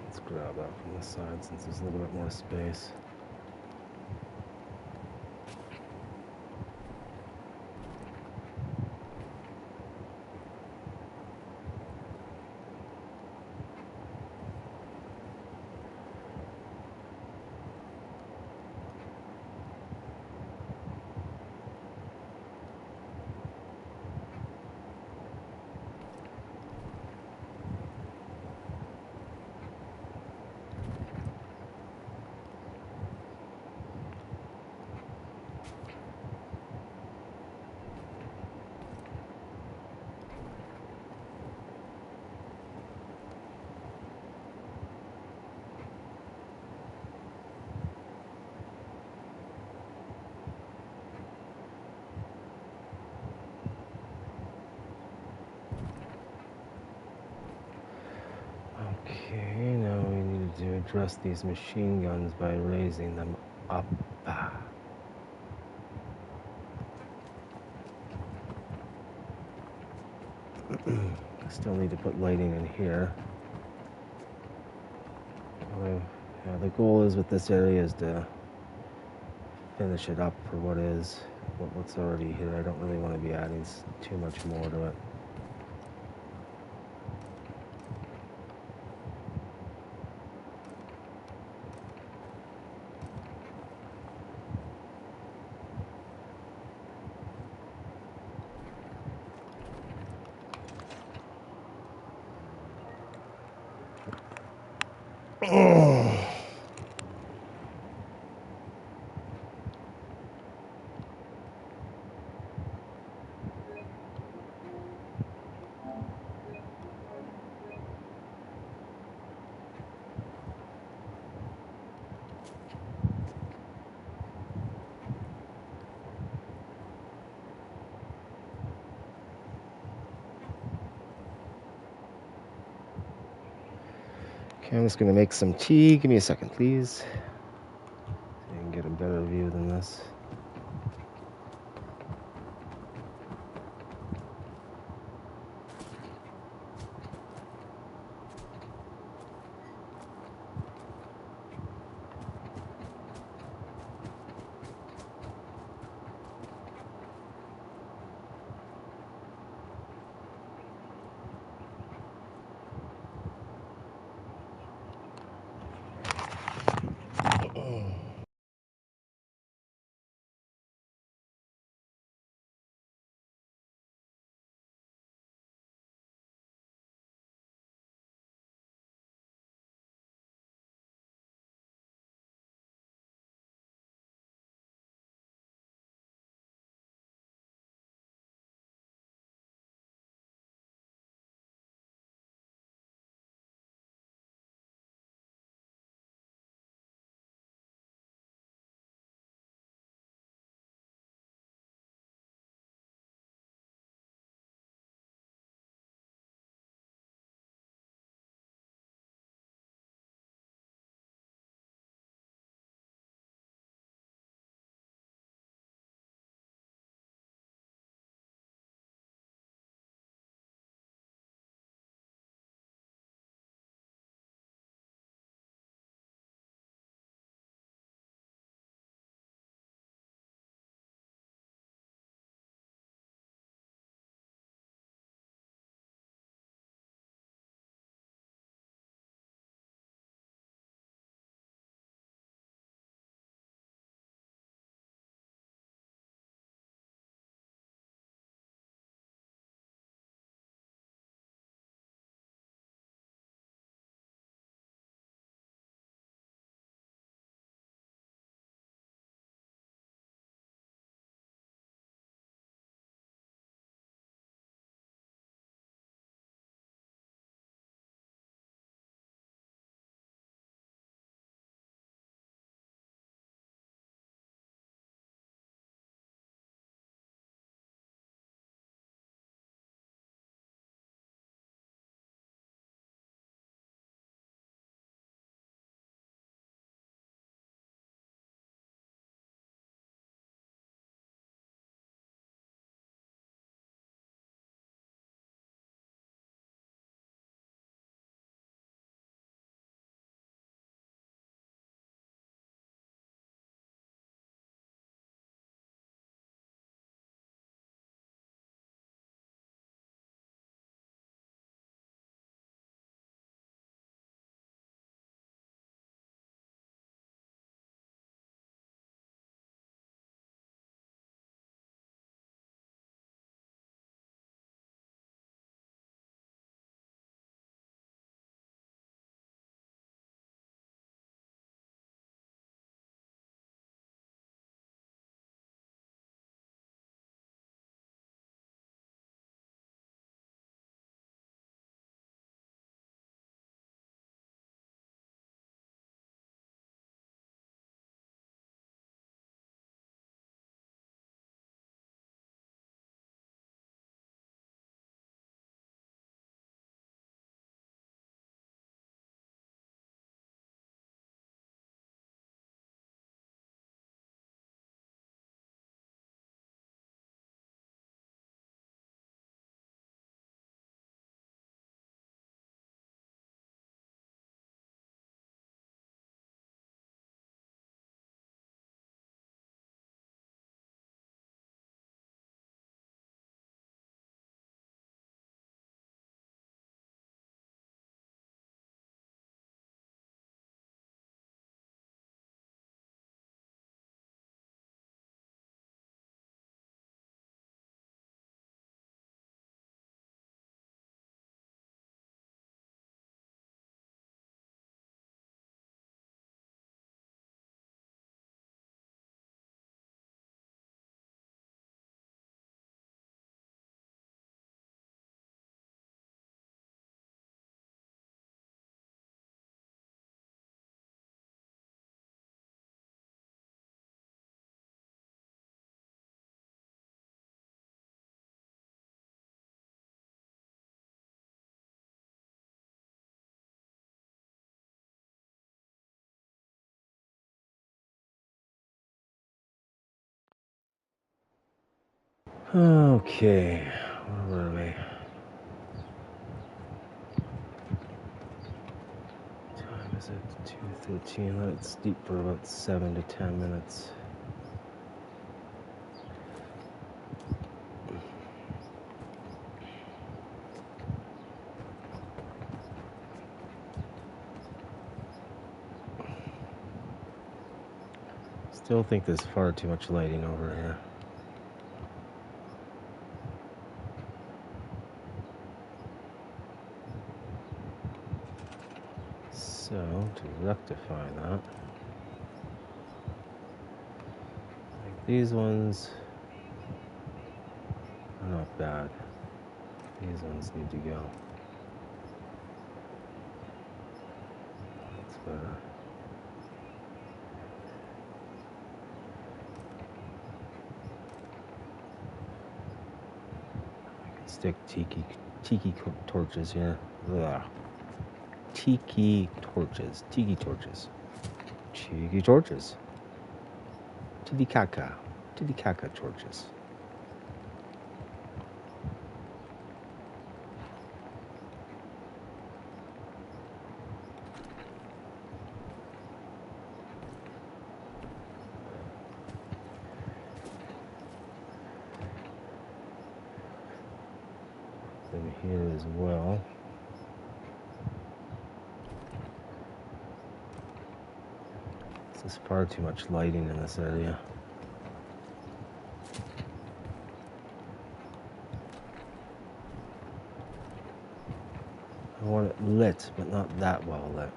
Speaker 1: Let's grab that from the side since there's a little bit more space. Okay, now we need to address these machine guns by raising them up. Still need to put lighting in here. Yeah, the goal is with this area is to finish it up for what's already here. I don't really want to be adding too much more to it. Okay, I'm just gonna make some tea. Give me a second, please. So you can get a better view than this. Okay, where were we? Time is it? 2:13. Let it steep for about 7 to 10 minutes. Still think there's far too much lighting over here. So, to rectify that, like these ones are not bad. These ones need to go. That's better. I can stick tiki torches here. Ugh. Tiki torches. Tiki torches. Then here as well. There's far too much lighting in this area. I want it lit, but not that well lit.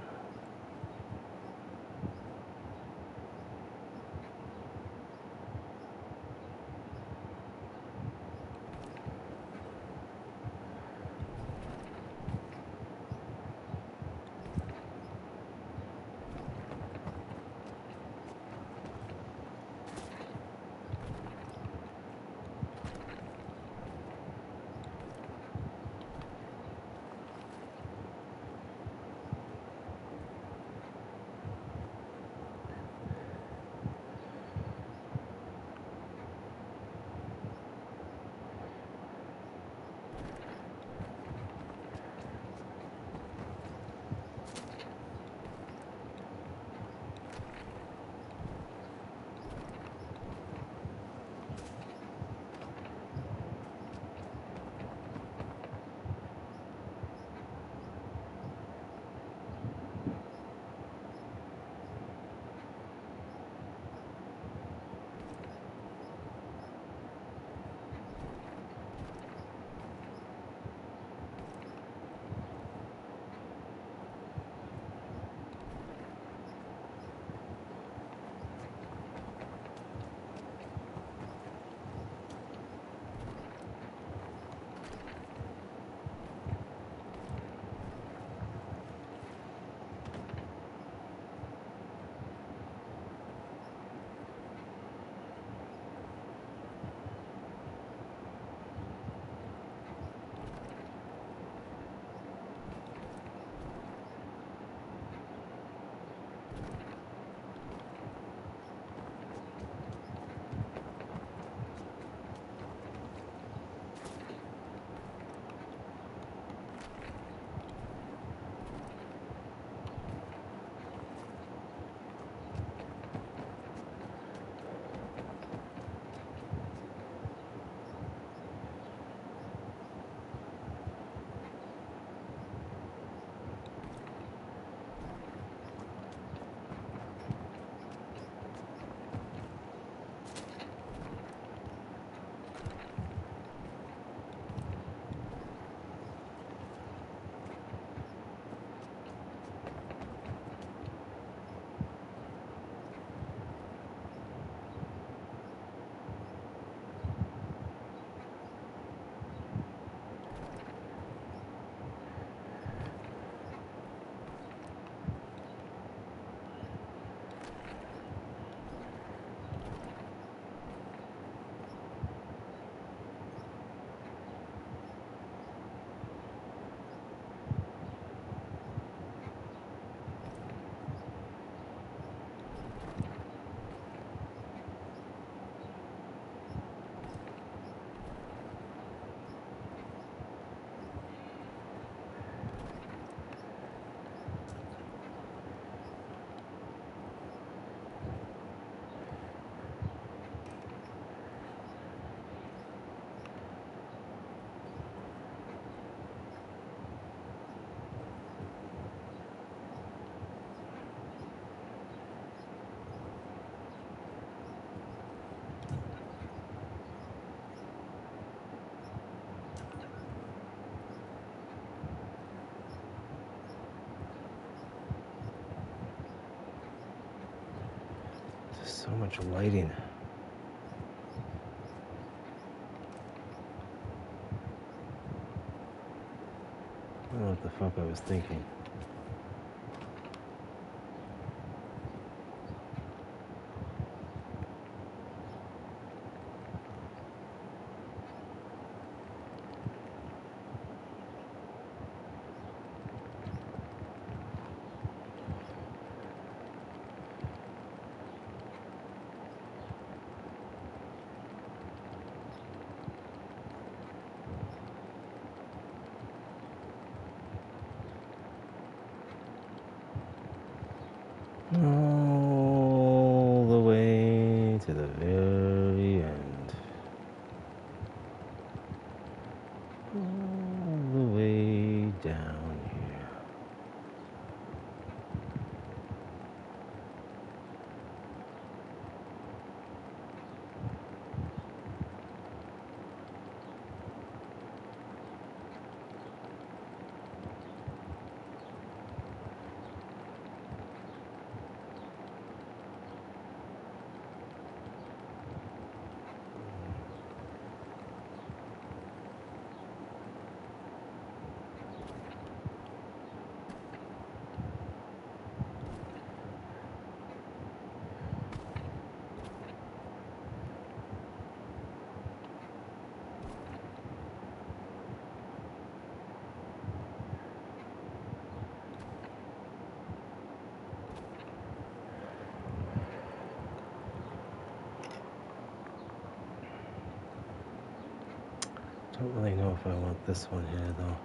Speaker 1: So much lighting. I don't know what the fuck I was thinking. All the way to the very end. All the way down here. Don't really know if I want this one here though.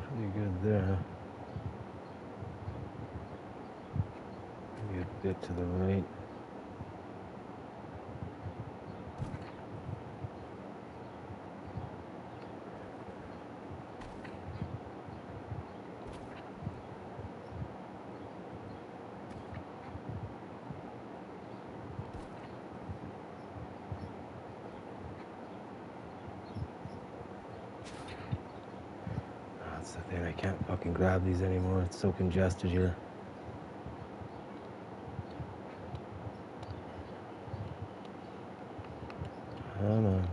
Speaker 1: Pretty good there. Maybe a bit to the right. That's the thing, I can't fucking grab these anymore. It's so congested here. Come on.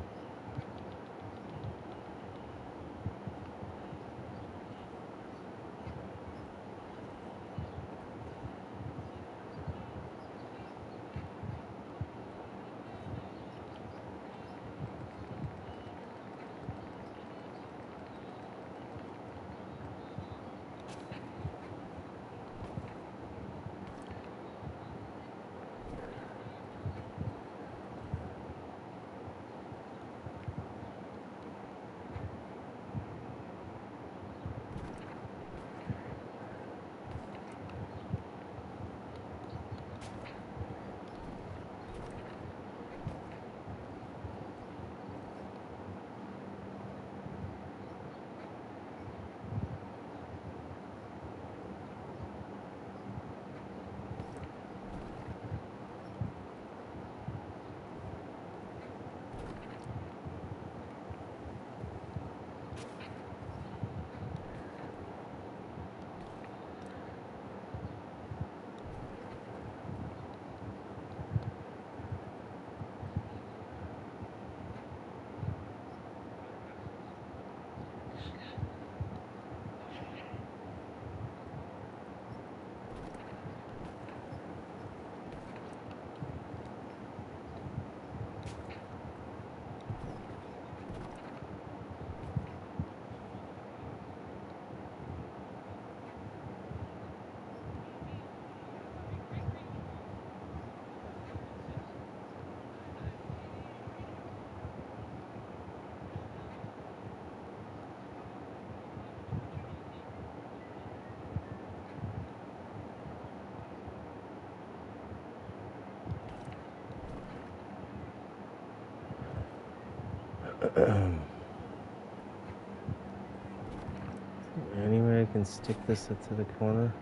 Speaker 1: Anyway, I can stick this into the corner.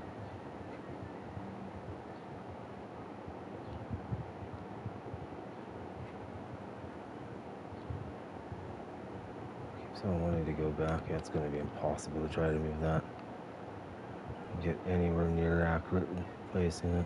Speaker 1: So I wanted to go back. Yeah, it's going to be impossible to try to move that. Get anywhere near accurate in placing it.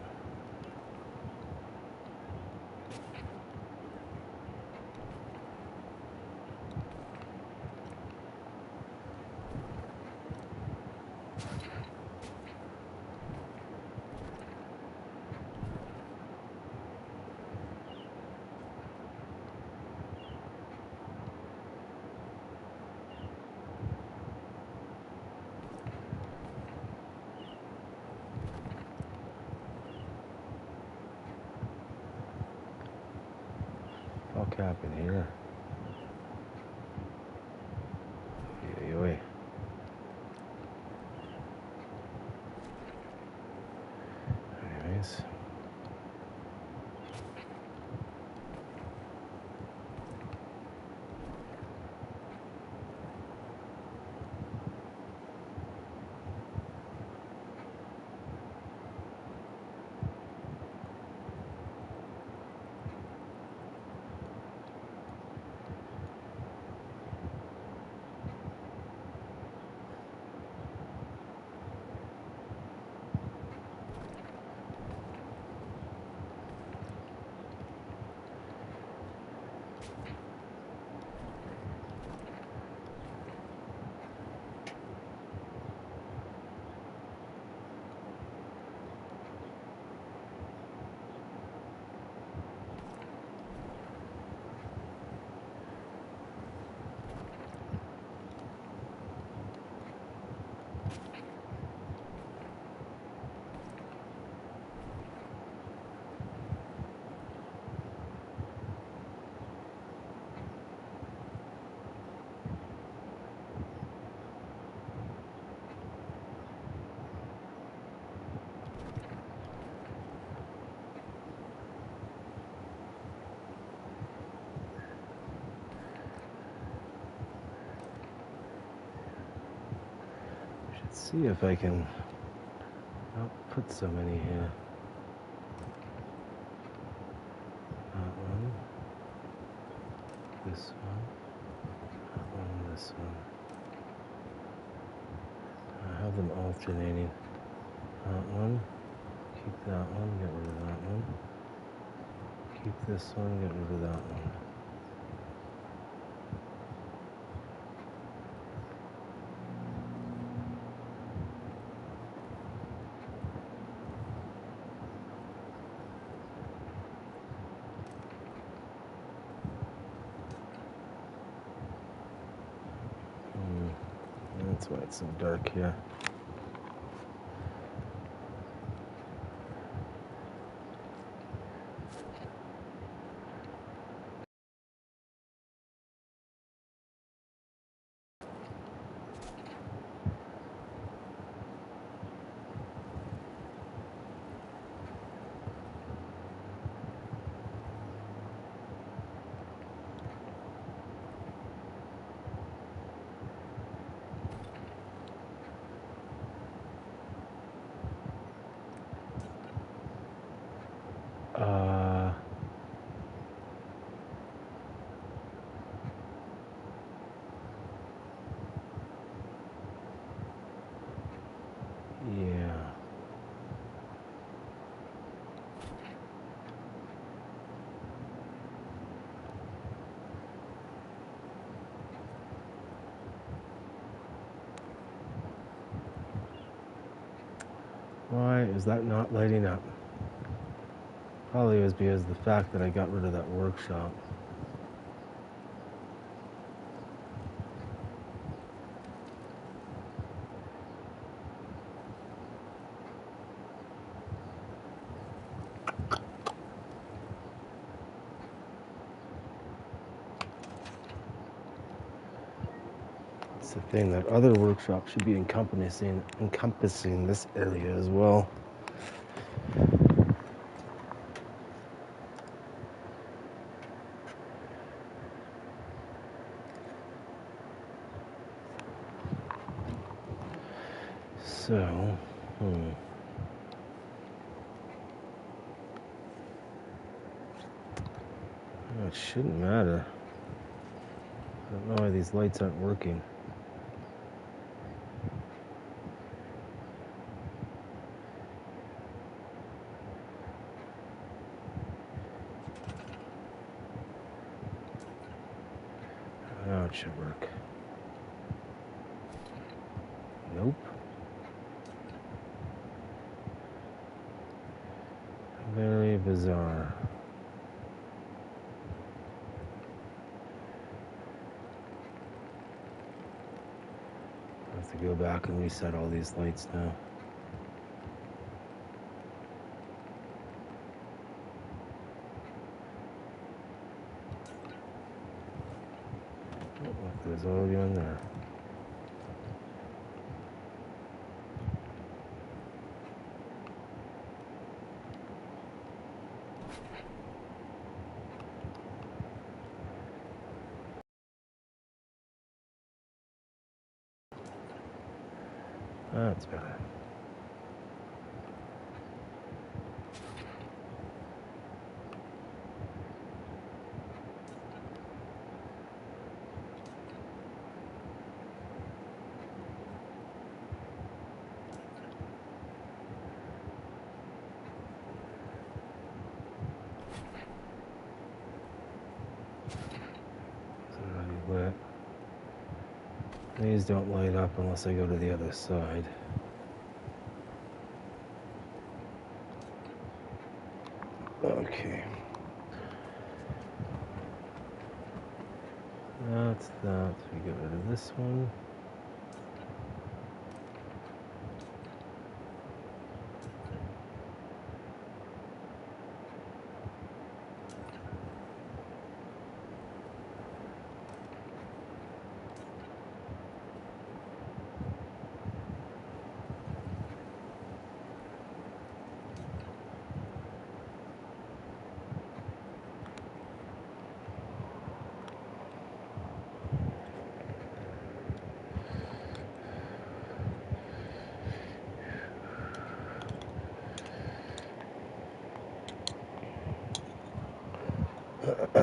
Speaker 1: What happened here? Oy. Anyways. See if I can put so many here. That one, this one, that one, this one. I have them alternating. That one, keep that one, get rid of that one. Keep this one, get rid of that one. That's why it's so dark here. Yeah. Why is that not lighting up? Probably was because of the fact that I got rid of that workshop. It's the thing that other workshops should be encompassing this area as well. So, it shouldn't matter. I don't know why these lights aren't working. Now it should work. Nope. Very bizarre. I have to go back and reset all these lights now. Oh, look, there's already one there. That's better. Lit. These don't light up unless I go to the other side. Okay. That's that. We get rid of this one. I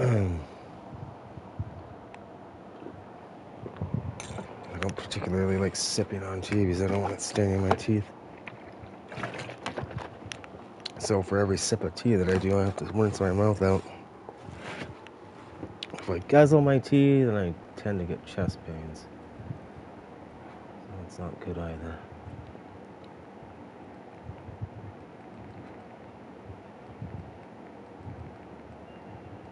Speaker 1: don't particularly like sipping on tea because I don't want it staining my teeth. So for every sip of tea that I do, I have to rinse my mouth out. If I guzzle my tea, then I tend to get chest pains. So that's not good either.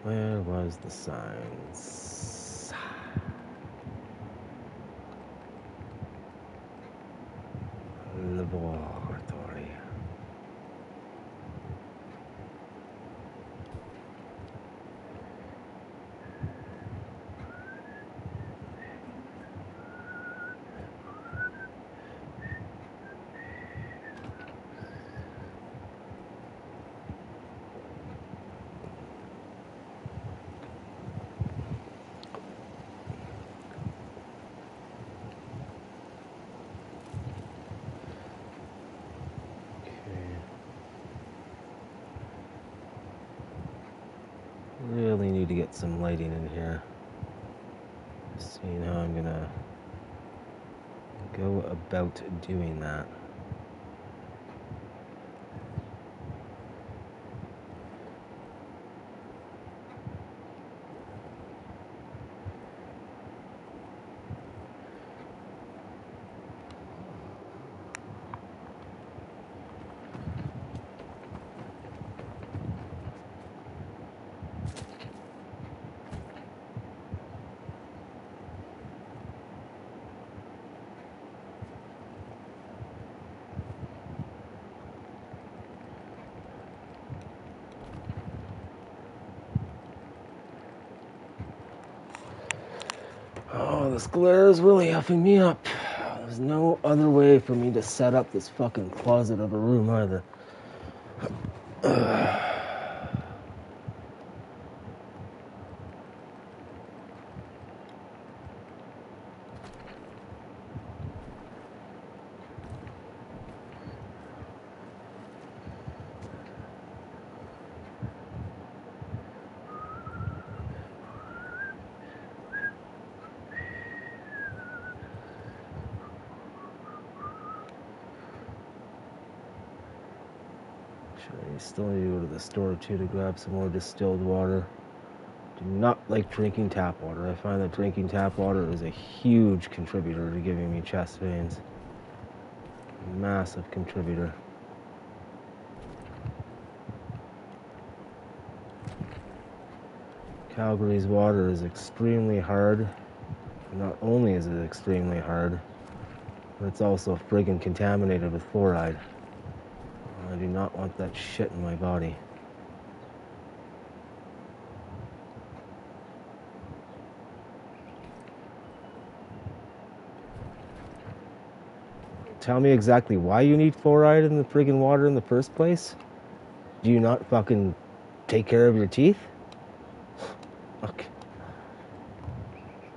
Speaker 1: Where was the signs? Laboratory. Really need to get some lighting in here. Seeing how I'm gonna go about doing that. Oh, this glare is really effing me up. There's no other way for me to set up this fucking closet of a room either. I still need to go to the store too to grab some more distilled water. Do not like drinking tap water. I find that drinking tap water is a huge contributor to giving me chest pains. Massive contributor. Calgary's water is extremely hard. Not only is it extremely hard, but it's also friggin' contaminated with fluoride. I do not want that shit in my body. Tell me exactly why you need fluoride in the friggin' water in the first place? Do you not fucking take care of your teeth? Fuck.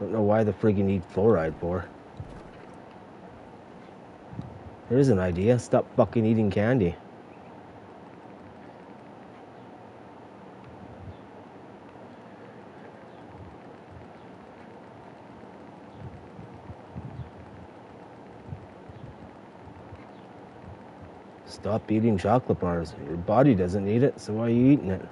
Speaker 1: Don't know why the frig you need fluoride for. There's an idea. Stop fucking eating candy. Stop eating chocolate bars. Your body doesn't need it, so why are you eating it?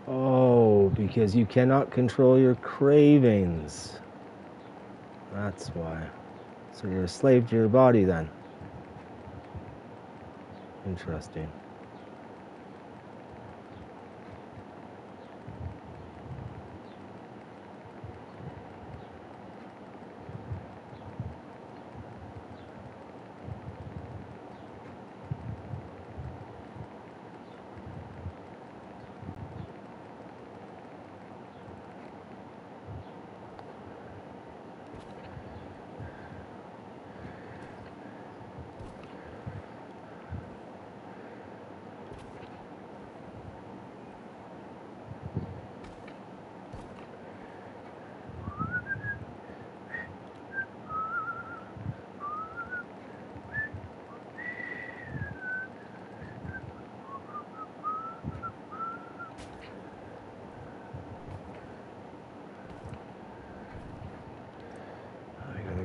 Speaker 1: Oh, because you cannot control your cravings. That's why. So you're a slave to your body then. Interesting.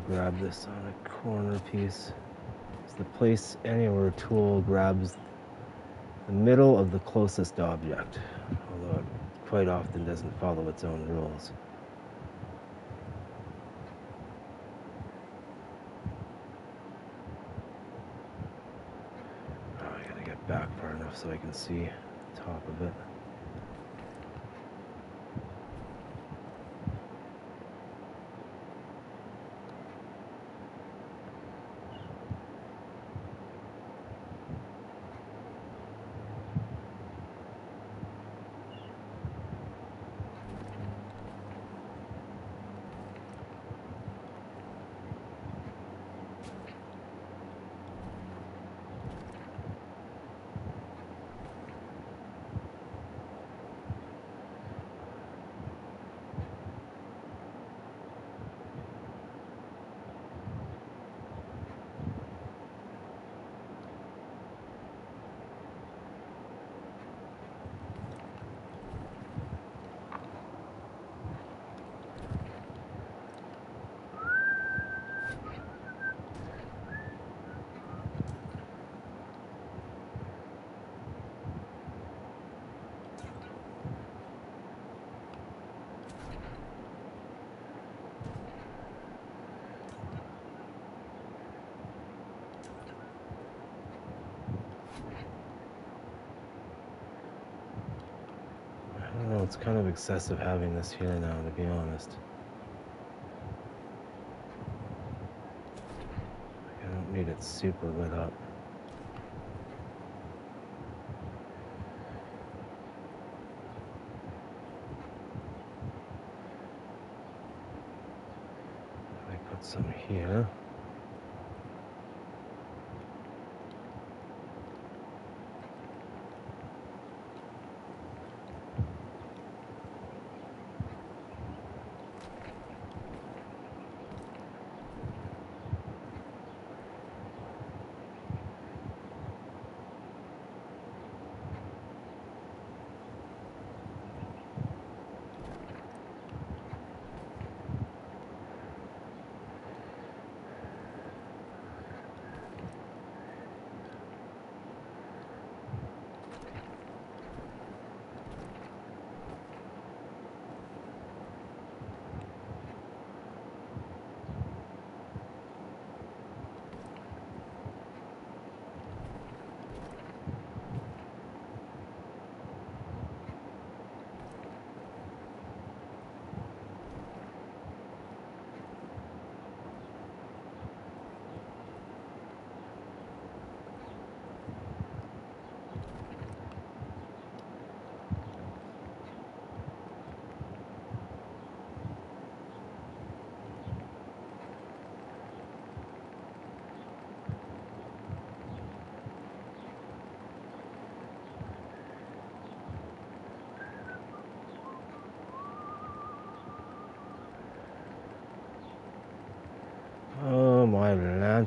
Speaker 1: Grab this on a corner piece. It's the place anywhere tool grabs the middle of the closest object, although it quite often doesn't follow its own rules. Oh, I gotta get back far enough so I can see the top of it. I don't know, it's kind of excessive having this here now, to be honest. I don't need it super lit up. I put some here.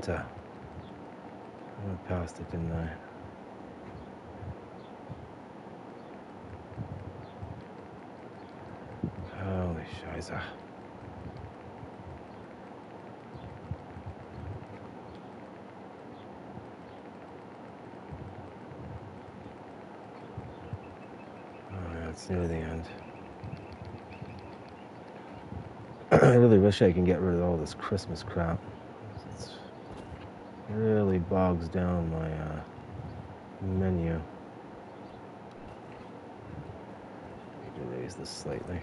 Speaker 1: banter. I went past it, didn't I? Holy shiza. Oh, yeah, it's near the end. I really wish I can get rid of all this Christmas crap. It really bogs down my menu. Need to raise this slightly.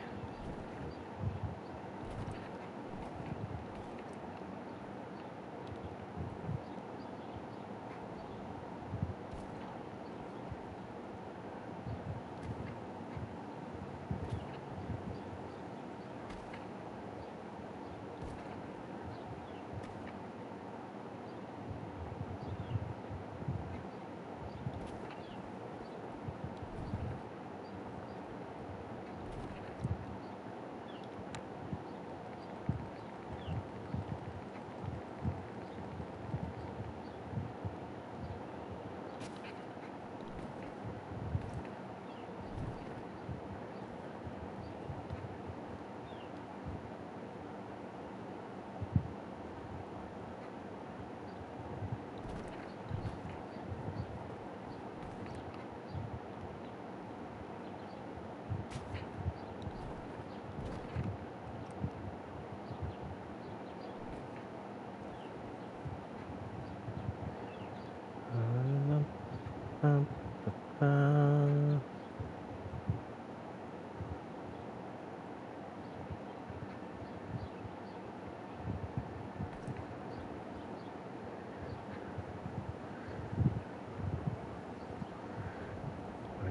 Speaker 1: I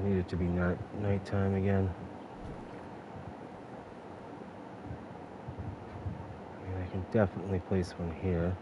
Speaker 1: need it to be nighttime again. I mean, I can definitely place one here.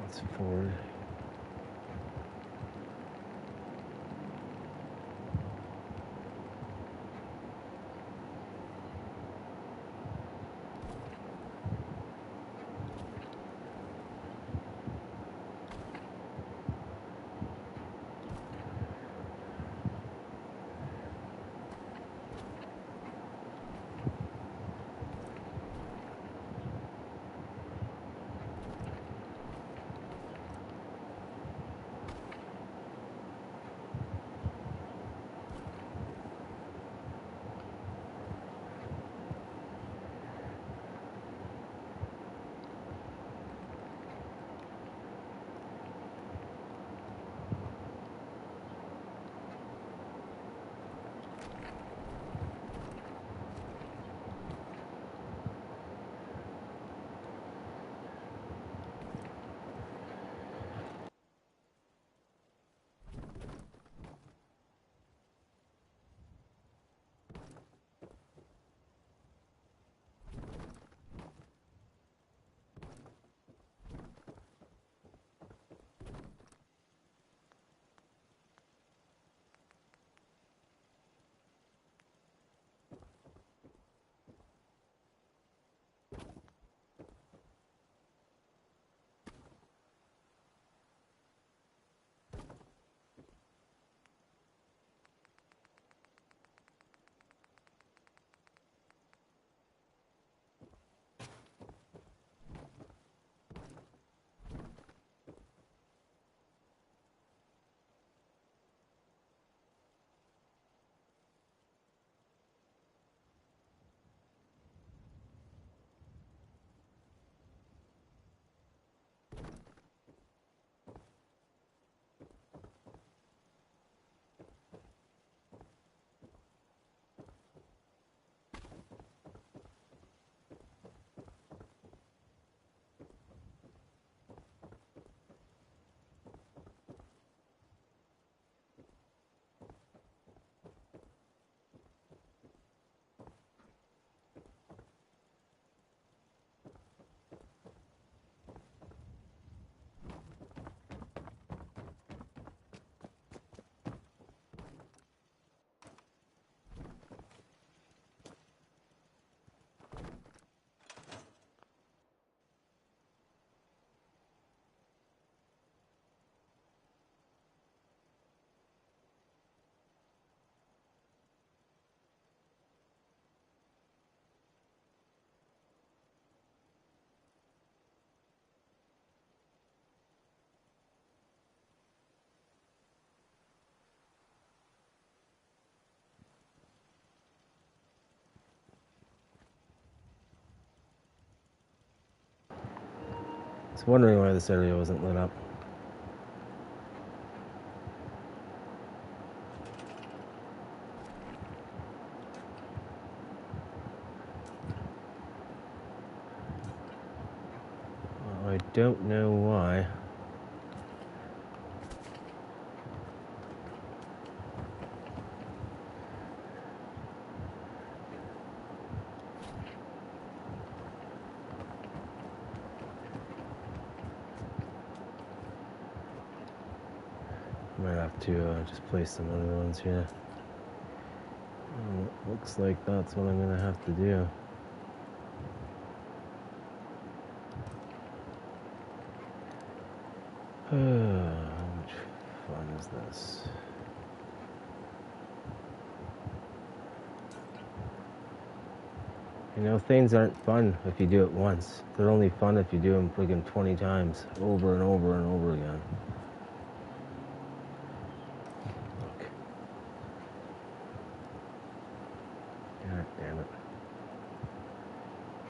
Speaker 1: That's forward. was wondering why this area wasn't lit up. Well, I don't know why. Might have to just place some other ones here. Looks like that's what I'm gonna have to do. How much fun is this? You know, things aren't fun if you do it once. They're only fun if you do them friggin' 20 times, over and over and over again. Look. God damn it.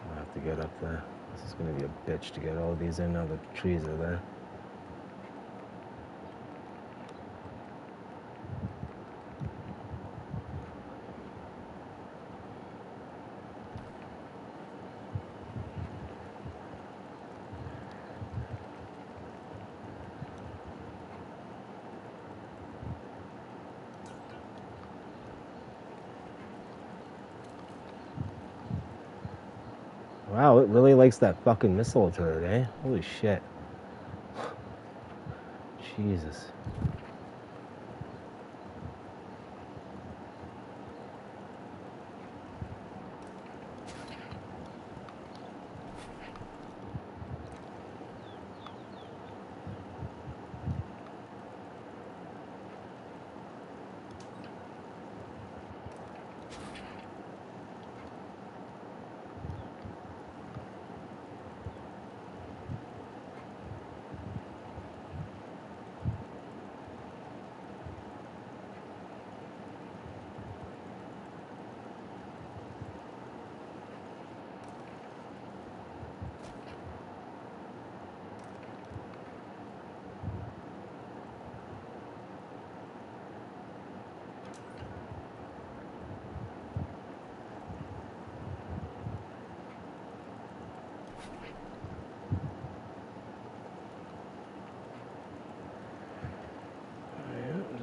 Speaker 1: I'll have to get up there. This is gonna be a bitch to get all these in now that the trees are there. Wow, it really likes that fucking missile turret, eh? Holy shit. Jesus.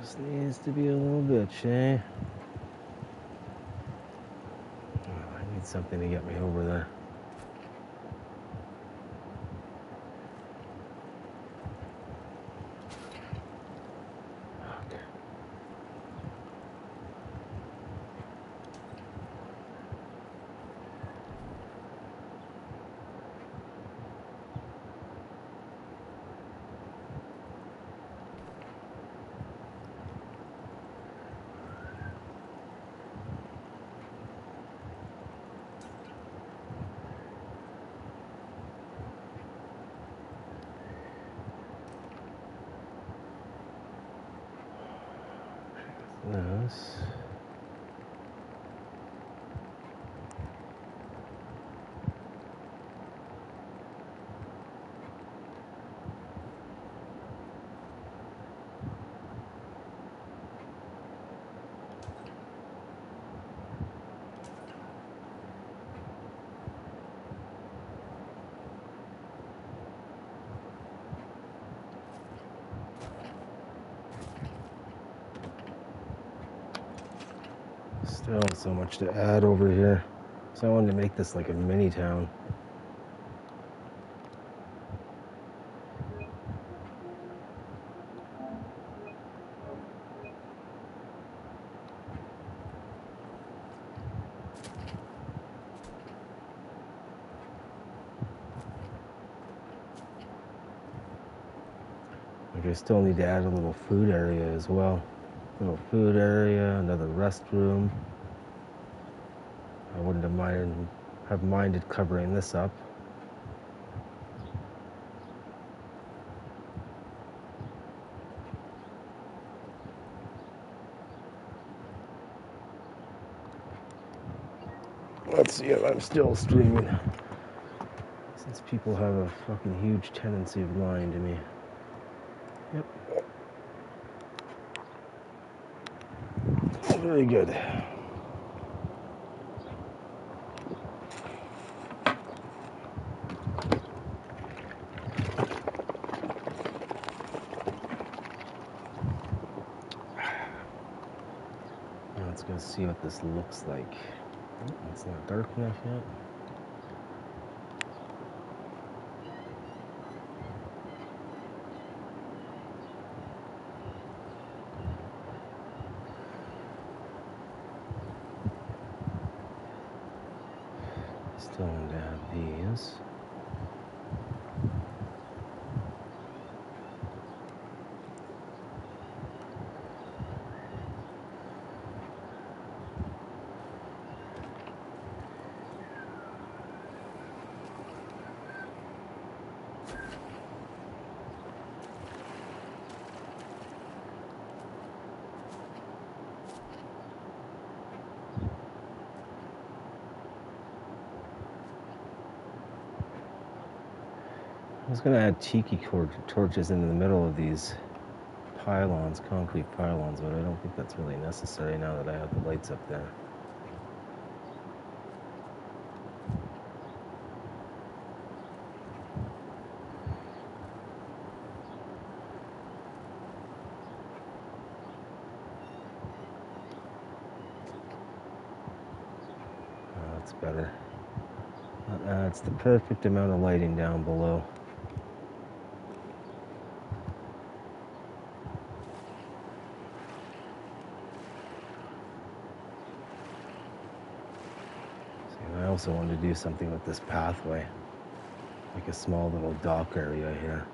Speaker 1: Just needs to be a little bitch, eh? Oh, I need something to get me over there. Okay. This. Still so much to add over here. So I wanted to make this like a mini town. Like I still need to add a little food area as well. A little food area, another restroom. I wouldn't have minded covering this up. Let's see if I'm still streaming. Since people have a fucking huge tendency of lying to me. Yep. Very good. Now let's go see what this looks like. Oh, it's not dark enough yet. Still want to have these. I was going to add tiki torches into the middle of these pylons, concrete pylons, but I don't think that's really necessary now that I have the lights up there. Oh, that's better. That adds the perfect amount of lighting down below. I also wanted to do something with this pathway, like a small little dock area here.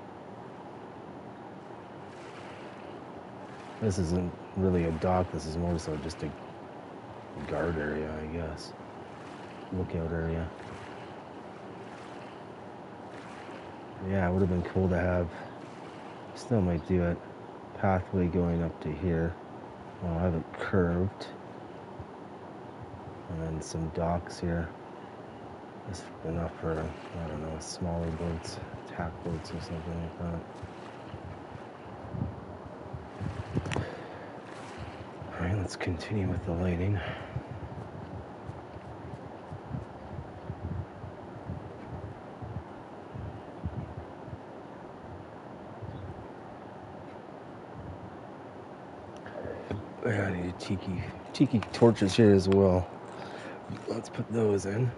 Speaker 1: This isn't really a dock, this is more so just a guard area, I guess. Lookout area. Yeah, it would have been cool to have, still might do it, pathway going up to here. I'll have it curved. And then some docks here. Just enough for, I don't know, smaller boats, tack boats or something like that. Alright, let's continue with the lighting. Yeah, I need tiki torches here as well. Let's put those in.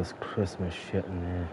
Speaker 1: this Christmas shit in there.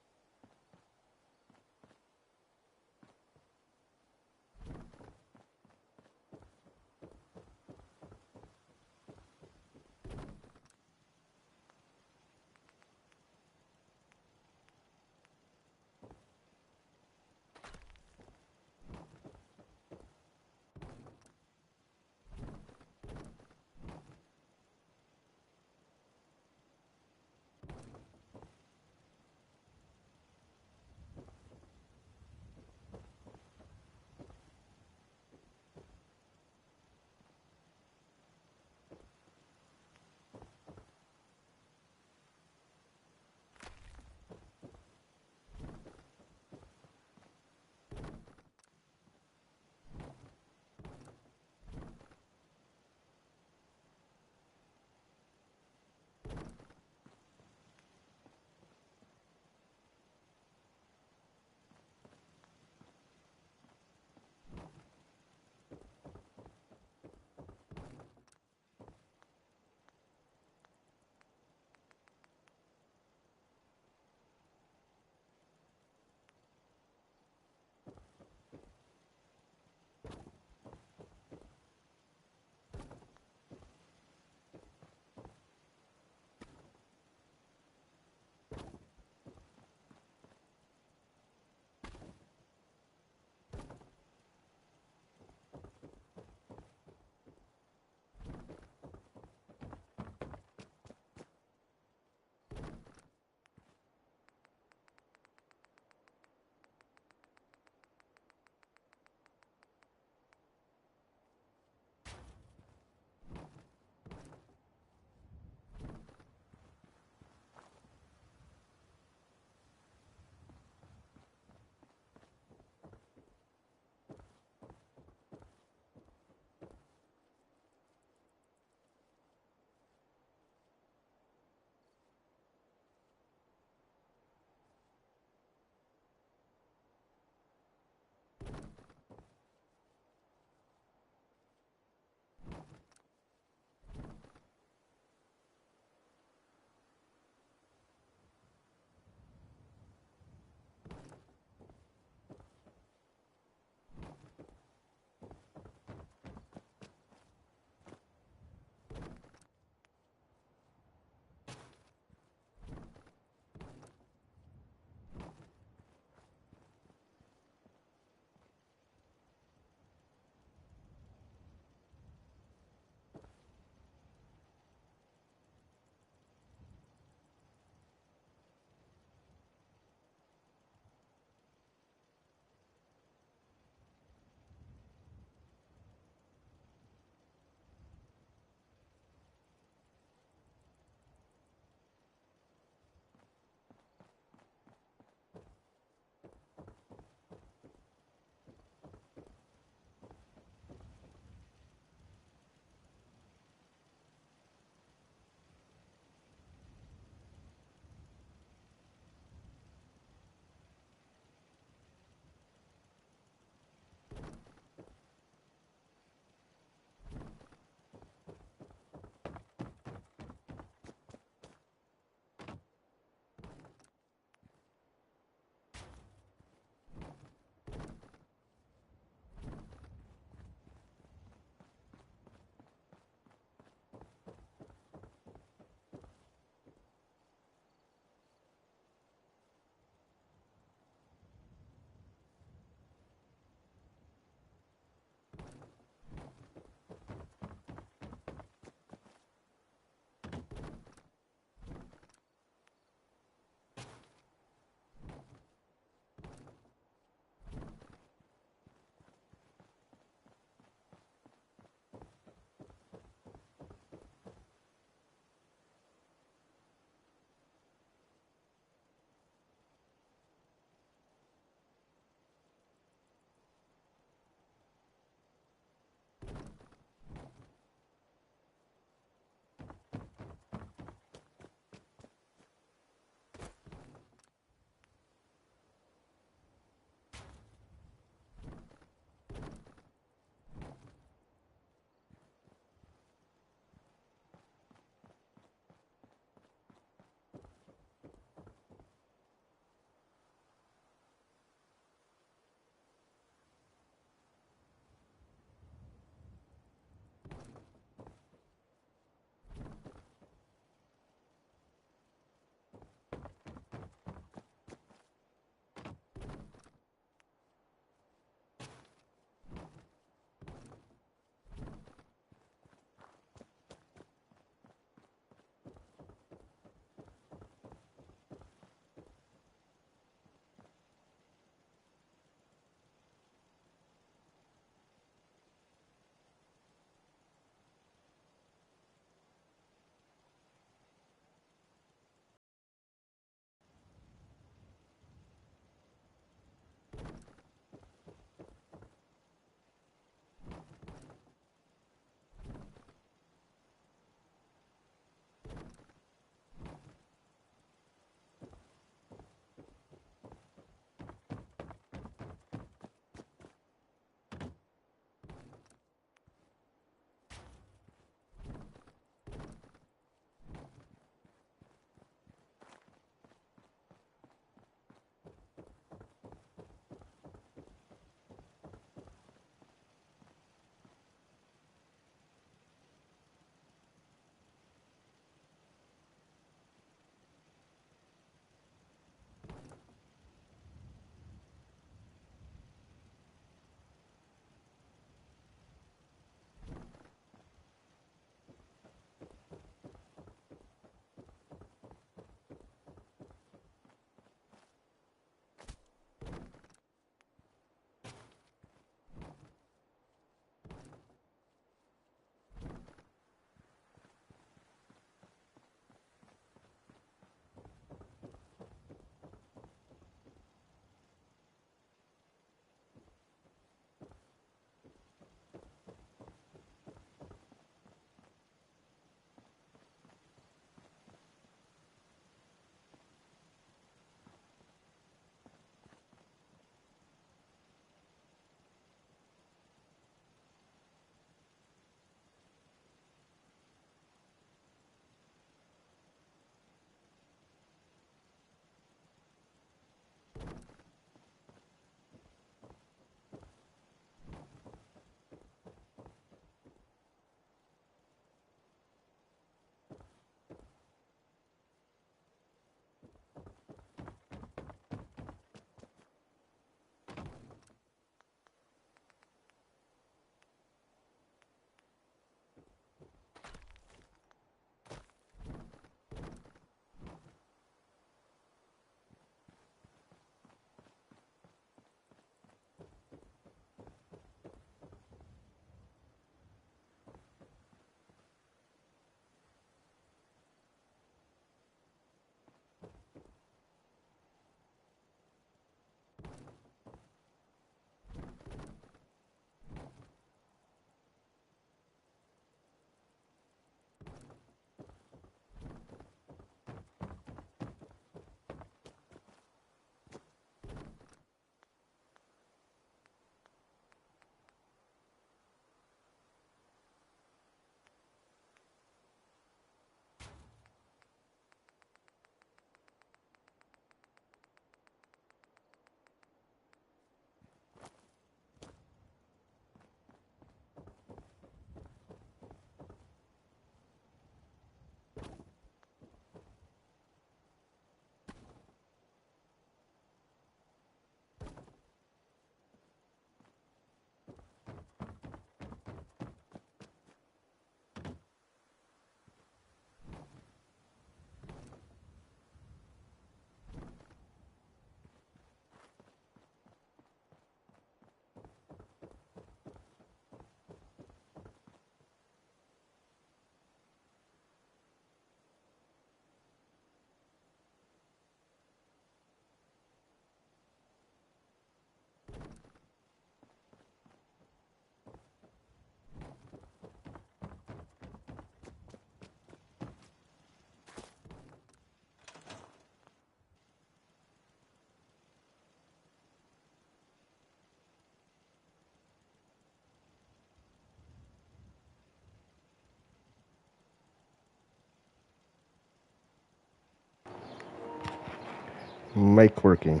Speaker 1: Mic working.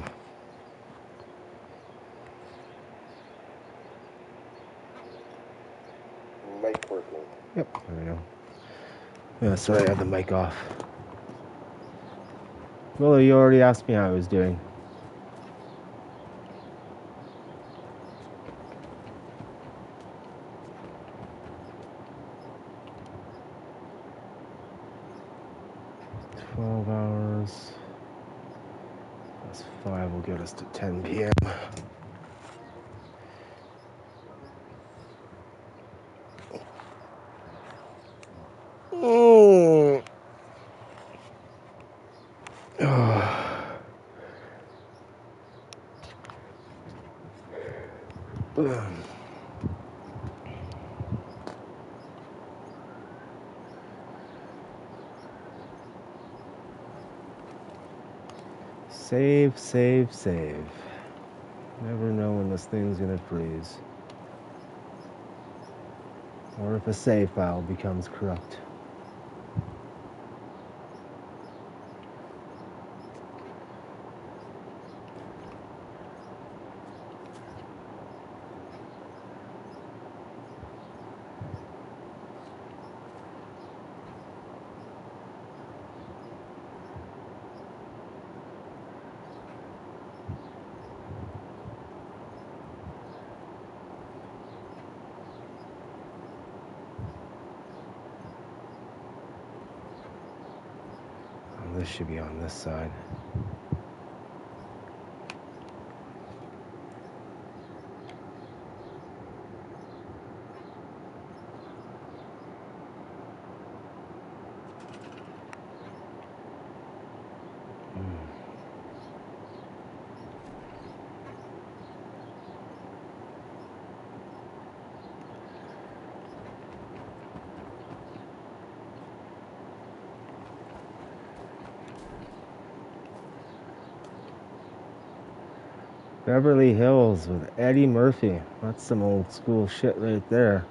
Speaker 1: Mic working. Yeah, sorry, I had the mic off. Well, you already asked me how I was doing. $12 plus 5 will get us to 10 p.m. Mm. Save, save, save. Never know when this thing's gonna freeze. Or if a save file becomes corrupt. Oh, this should be on this side. Beverly Hills with Eddie Murphy. That's some old school shit right there.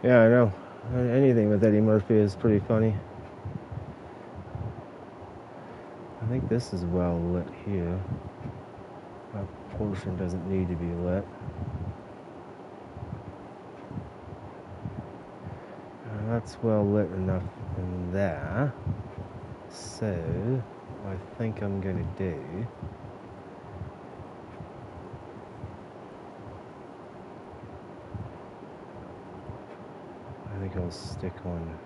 Speaker 1: Yeah, I know. Anything with Eddie Murphy is pretty funny. I think this is well lit here. That portion doesn't need to be lit. That's well lit enough in there. So, what I think I'm gonna do, I think I'll stick one.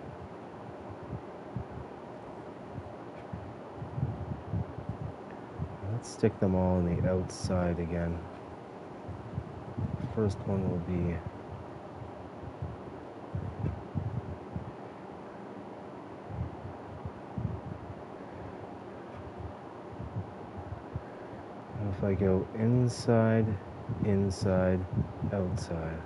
Speaker 1: Let's stick them all on the outside again. First one will be if I go inside, inside, outside.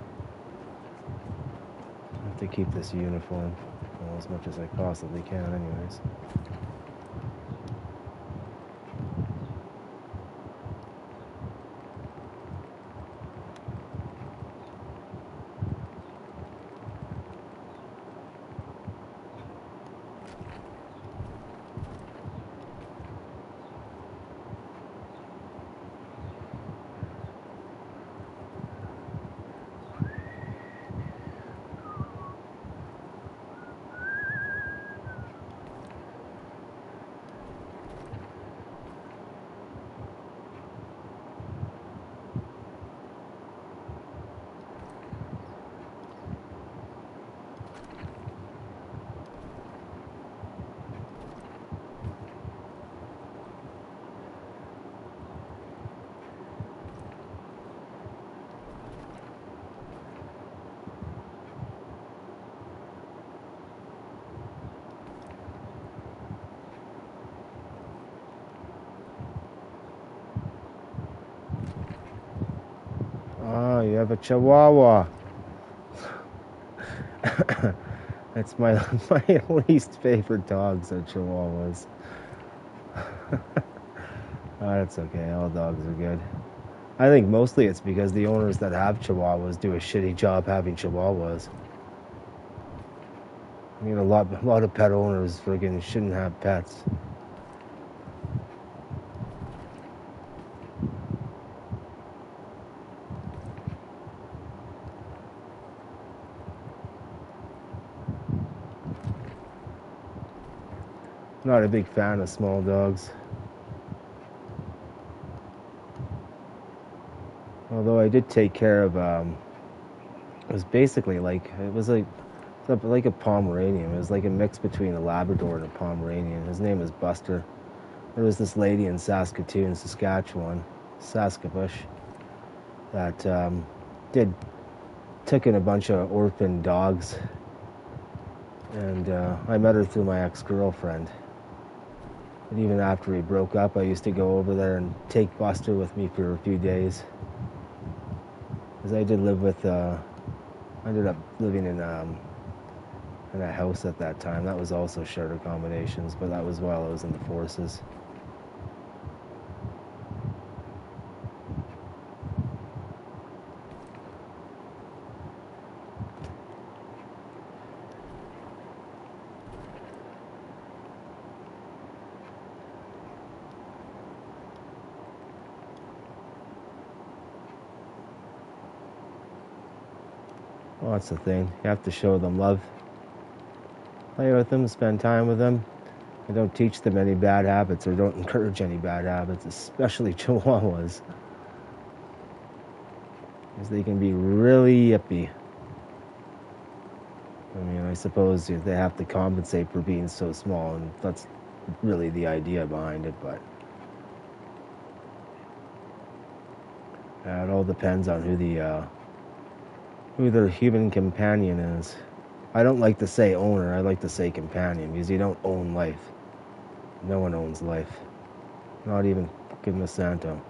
Speaker 1: I have to keep this uniform, well, as much as I possibly can anyways. you have a Chihuahua. That's my least favorite dogs are Chihuahuas. Oh, that's okay. All dogs are good. I think mostly it's because the owners that have Chihuahuas do a shitty job having Chihuahuas. I mean, a lot of pet owners friggin' shouldn't have pets. Not a big fan of small dogs. Although I did take care of, it was basically like, it was like a Pomeranian. It was like a mix between a Labrador and a Pomeranian. His name was Buster. There was this lady in Saskatoon, Saskatchewan, Saskabush, that took in a bunch of orphan dogs. And I met her through my ex-girlfriend. And even after we broke up, I used to go over there and take Buster with me for a few days. Because I did live with, I ended up living in a house at that time. That was also shared accommodations, but that was while I was in the forces. Well, that's the thing. You have to show them love. Play with them, spend time with them. And don't teach them any bad habits or don't encourage any bad habits, especially Chihuahuas. Because they can be really yippy. I mean, I suppose they have to compensate for being so small, and that's really the idea behind it, but it all depends on who their human companion is. I don't like to say owner, I like to say companion, because you don't own life. No one owns life. Not even goodness Santo.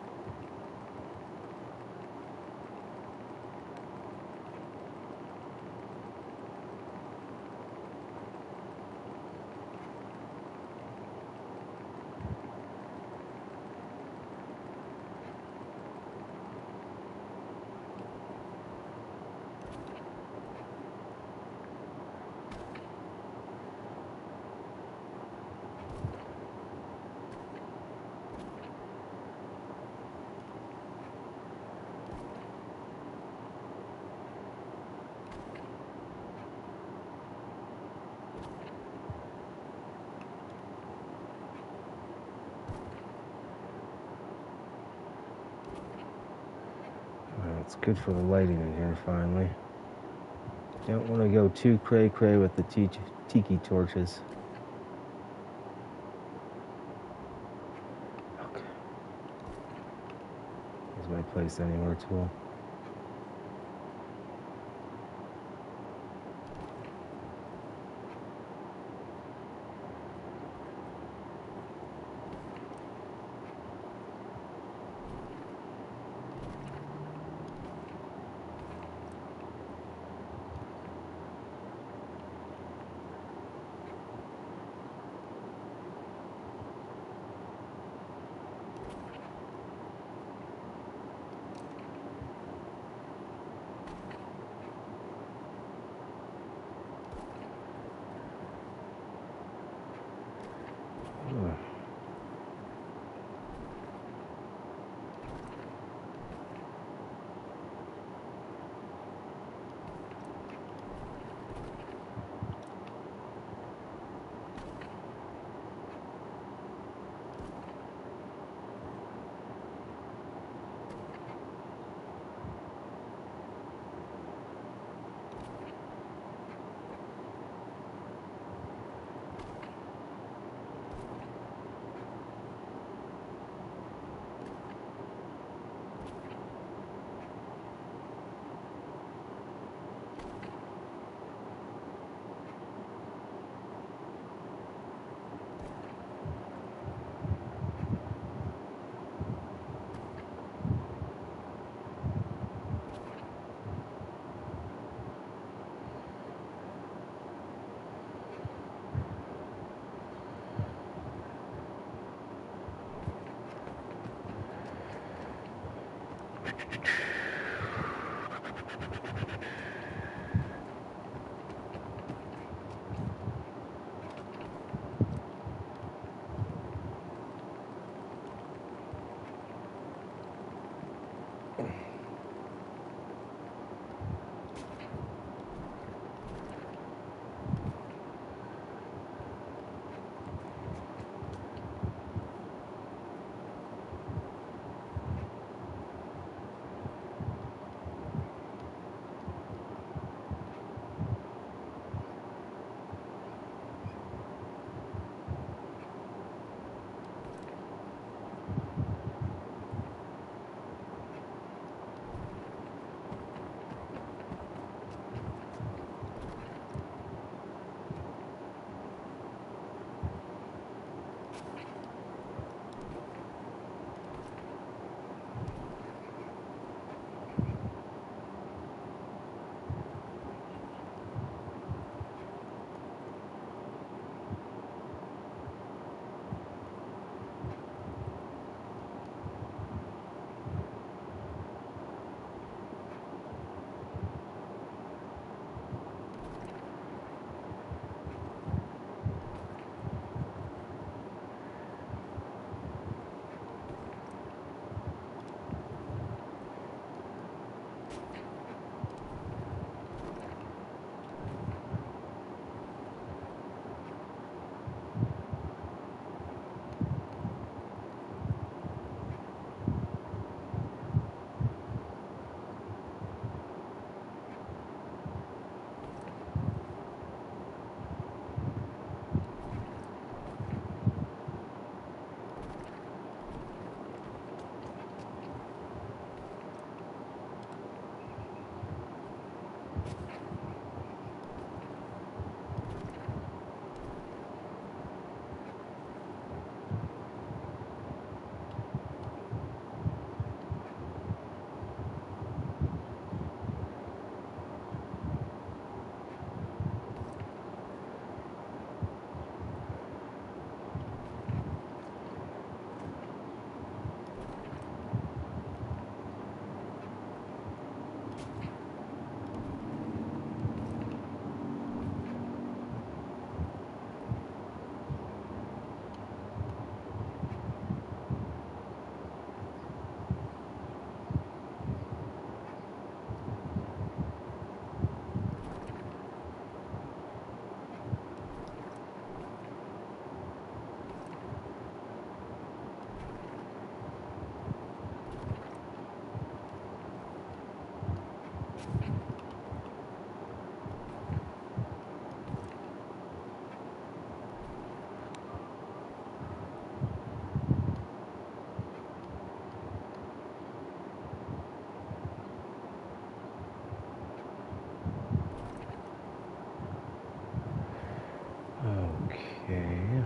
Speaker 1: It's good for the lighting in here, finally. Don't want to go too cray-cray with the tiki torches. Okay. Here's my place anywhere tool. Okay.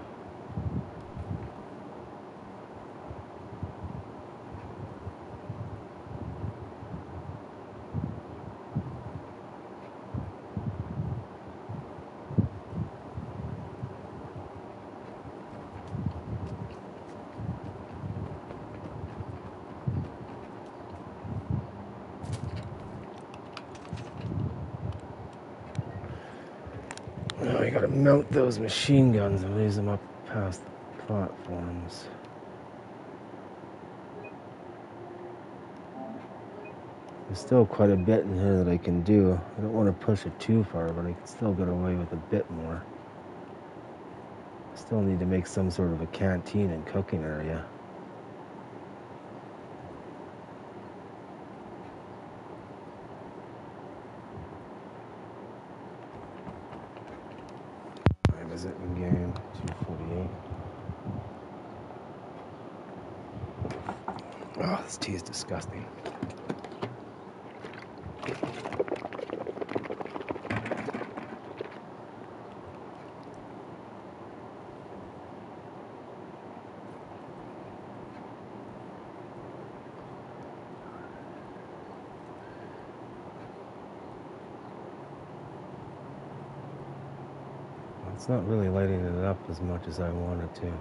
Speaker 1: Now I gotta mount those machine guns and raise them up past the platforms. There's still quite a bit in here that I can do. I don't want to push it too far, but I can still get away with a bit more. I still need to make some sort of a canteen and cooking area. Where is it in game? 248. Oh, this tea is disgusting. It's not really lighting it up as much as I want it to.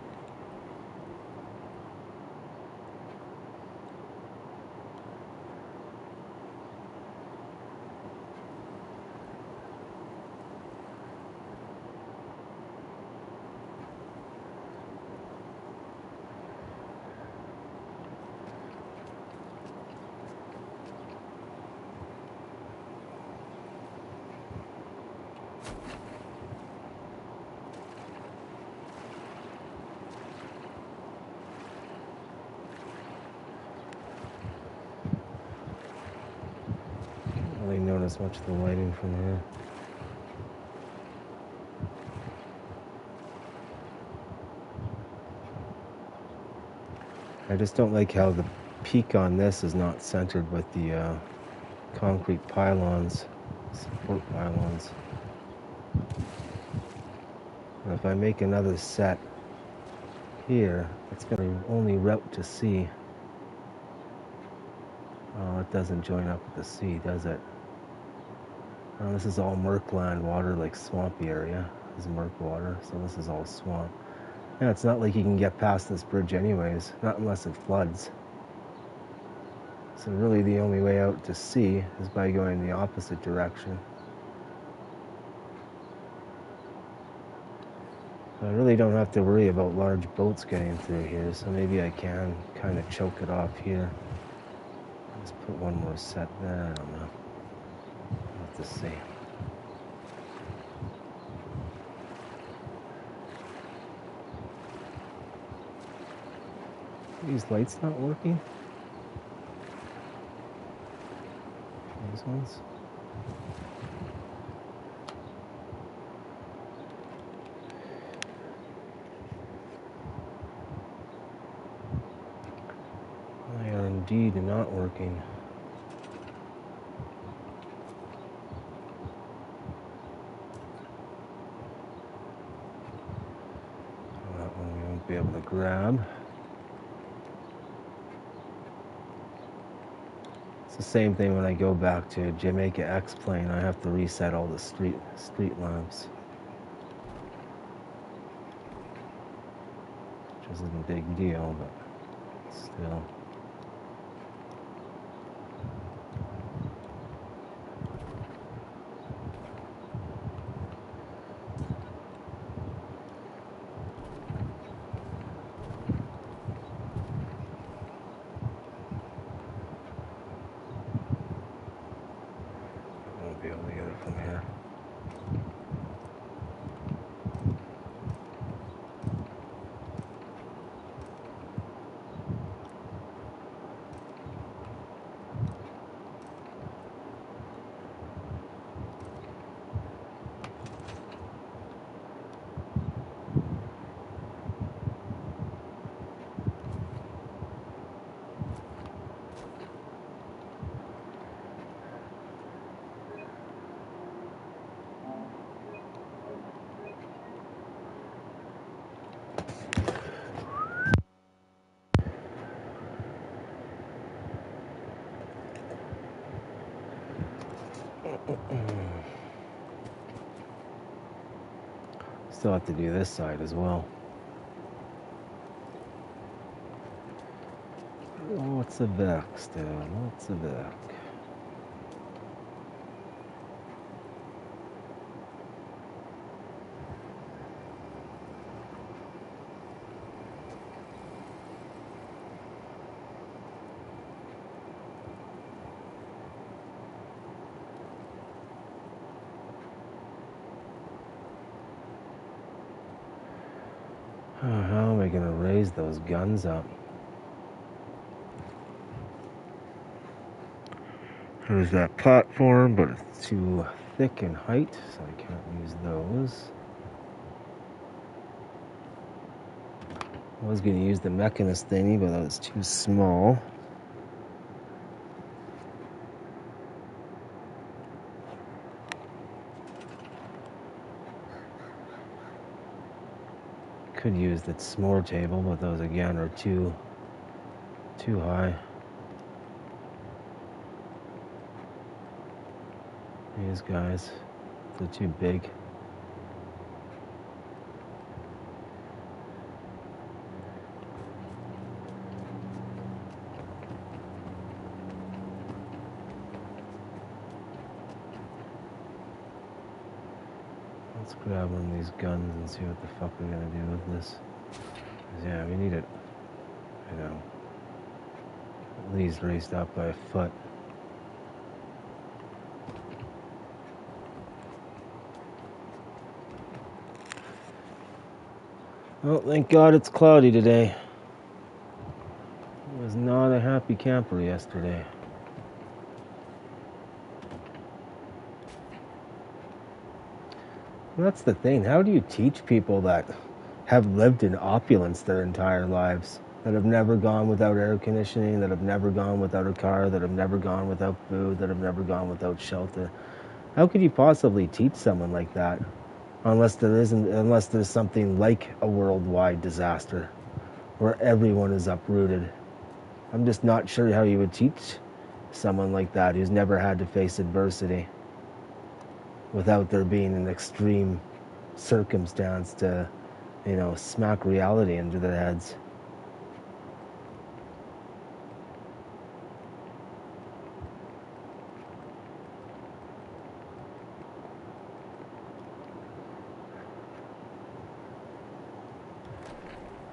Speaker 1: notice much of the lighting from here. I just don't like how the peak on this is not centered with the concrete pylons, support pylons. And if I make another set here, it's going to only route to C. Oh, it doesn't join up with the sea, does it? Oh, this is all Merkland water, like swampy area. This is Merk water, so this is all swamp. Yeah, it's not like you can get past this bridge anyways, not unless it floods. So really the only way out to sea is by going the opposite direction. I really don't have to worry about large boats getting through here, so maybe I can kind of choke it off here. Let's put one more set there, I don't know. We'll have to see. These lights not working? These ones? They are indeed not working. That one we won't be able to grab. It's the same thing when I go back to Jamaica X-Plane. I have to reset all the street lamps. Which isn't a big deal, but still. Be able to get it from here. Still have to do this side as well. What's the back still? What's the back? How am I going to raise those guns up? There's that platform, but it's too thick in height, so I can't use those. I was going to use the mechanist thingy, but that was too small. Could use the s'more table, but those again are too high. These guys, they're too big. Let's grab one of these guns and see what the fuck we're gonna do with this. 'Cause yeah, we need it, you know, at least raised up by a foot. Well, thank God it's cloudy today. I was not a happy camper yesterday. That's the thing. How do you teach people that have lived in opulence their entire lives, that have never gone without air conditioning, that have never gone without a car, that have never gone without food, that have never gone without shelter? How could you possibly teach someone like that unless there's something like a worldwide disaster where everyone is uprooted? I'm just not sure how you would teach someone like that who's never had to face adversity without there being an extreme circumstance to, smack reality into their heads.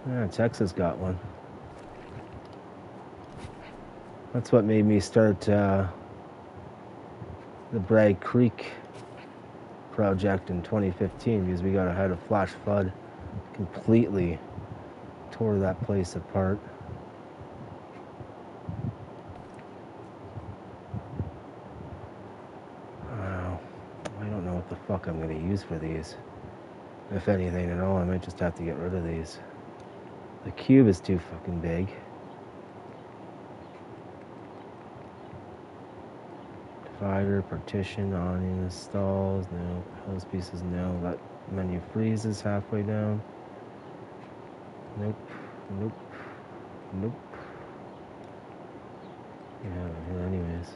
Speaker 1: Yeah, Texas got one. That's what made me start the Bragg Creek project in 2015, because we got ahead of flash flood, completely tore that place apart. Wow. I don't know what the fuck I'm going to use for these. If anything at all, I might just have to get rid of these. The cube is too fucking big. Divider, partition, awning, stalls, no. Hose pieces, no. That menu freezes halfway down. Nope. Nope. Nope. Yeah, anyways.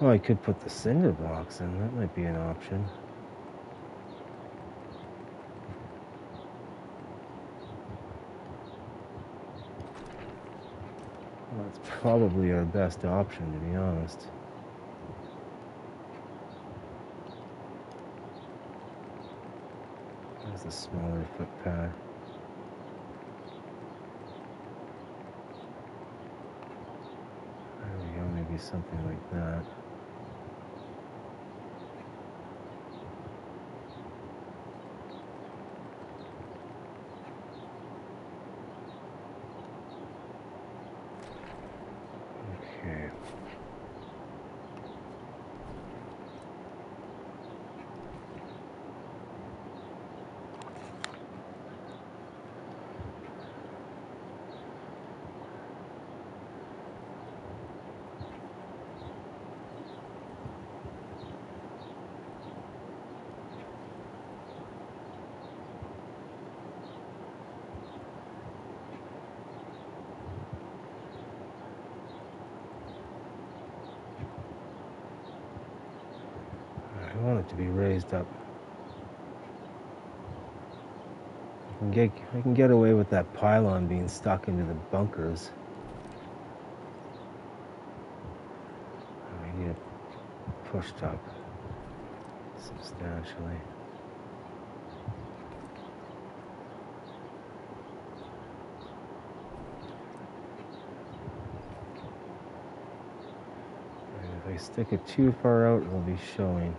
Speaker 1: Oh, I could put the cinder blocks in. That might be an option. Well, that's probably our best option, to be honest. There's a smaller footpad. There we go, maybe something like that. Okay. I want it to be raised up. I can get away with that pylon being stuck into the bunkers. We need it pushed up substantially. And if I stick it too far out, it'll be showing.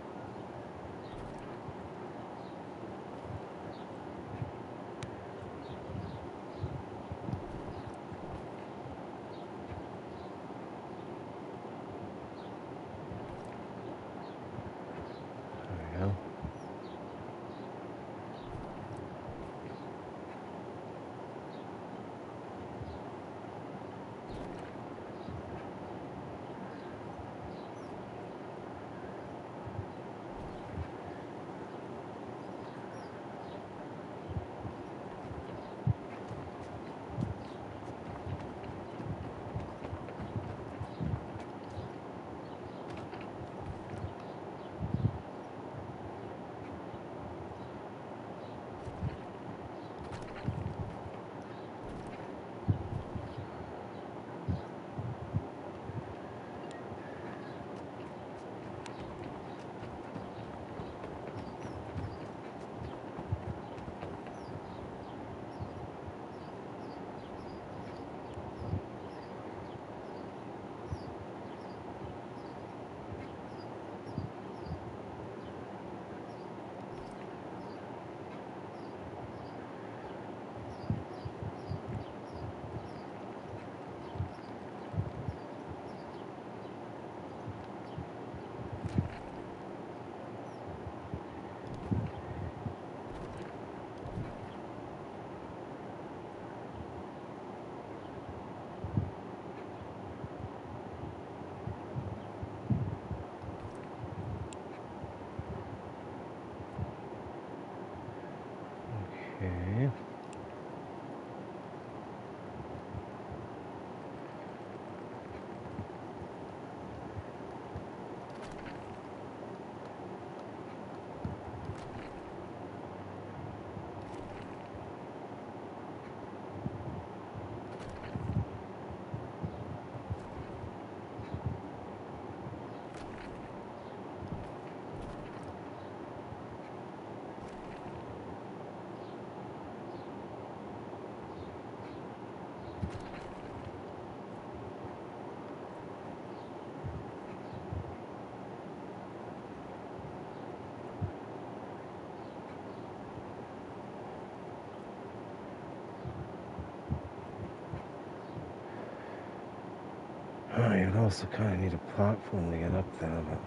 Speaker 1: You'd also kind of need a platform to get up there, but...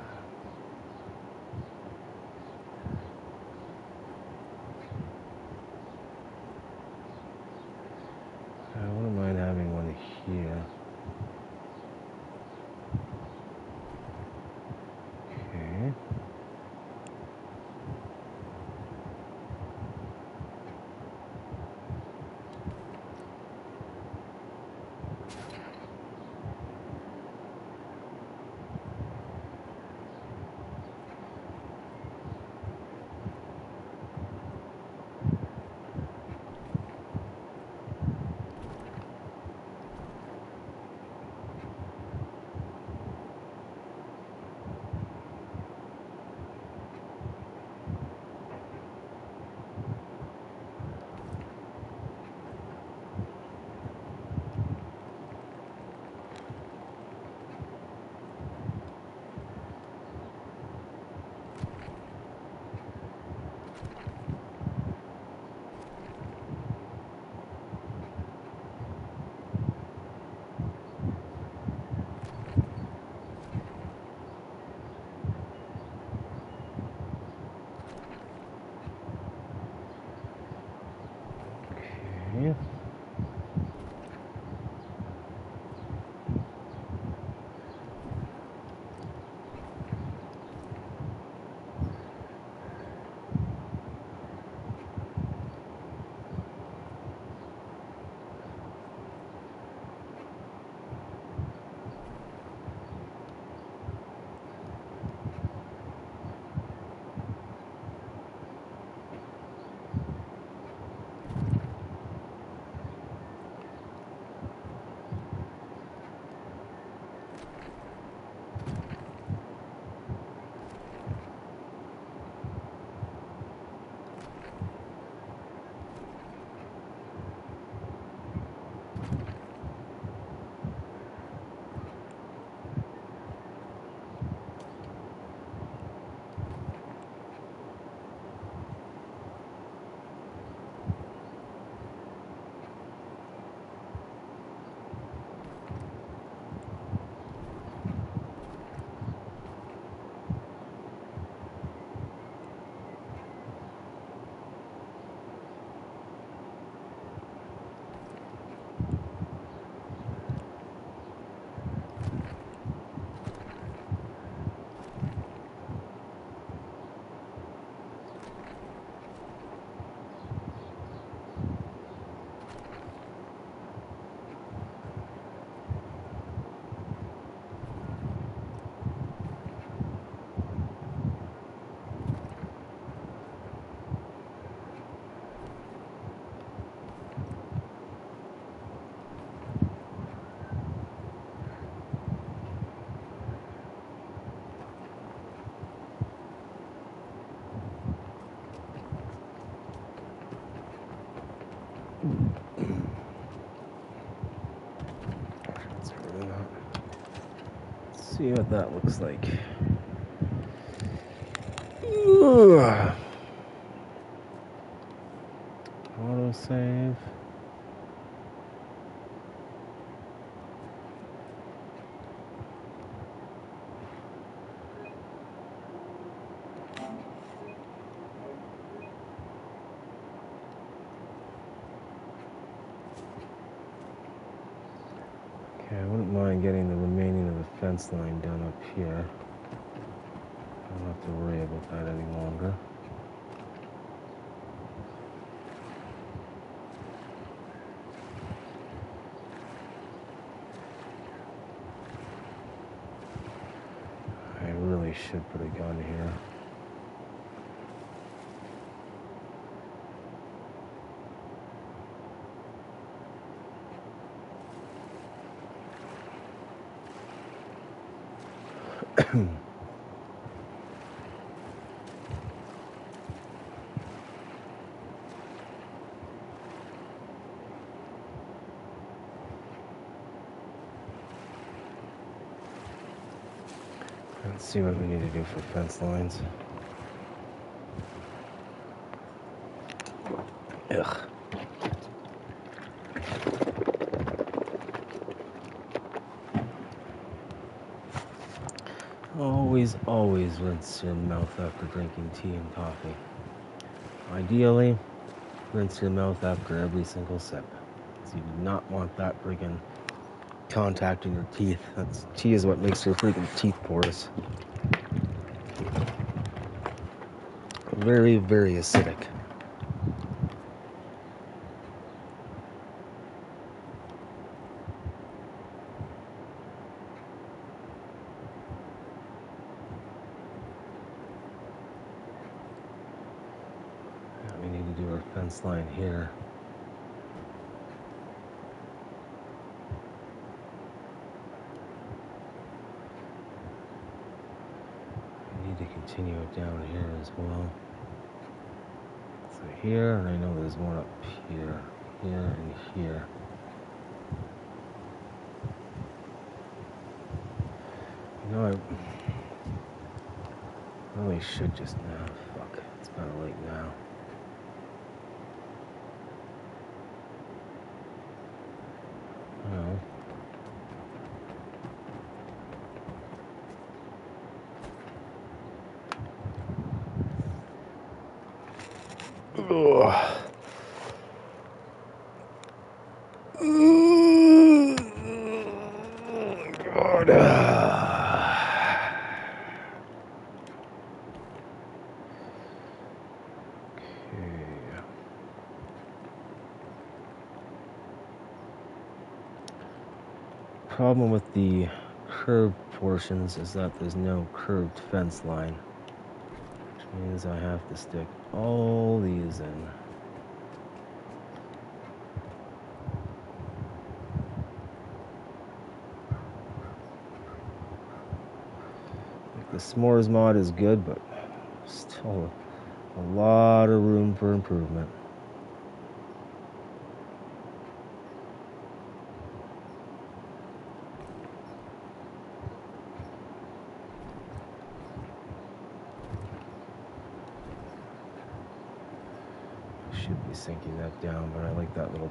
Speaker 1: I wouldn't mind having one here. Okay. Okay. Let's see what that looks like. Auto save. Okay, I wouldn't mind getting the remaining of the fence line done up here. I don't have to worry about that any longer. I really should put a gun here. Let's see what we need to do for fence lines. Ugh. always rinse your mouth after drinking tea and coffee. Ideally, rinse your mouth after every single sip. Because you do not want that friggin' contact in your teeth. Tea is what makes your friggin' teeth porous. Very, very acidic. We need to do our fence line here. We need to continue it down here as well. So here, and I know there's one up here, and here. You know, I really should just now. Fuck, it's kind of late now. Oh. God. Problem with the curved portions is that there's no curved fence line, which means I have to stick all these in. Like the s'mores mod is good, but still a lot of room for improvement. Should be sinking that down, but I like that little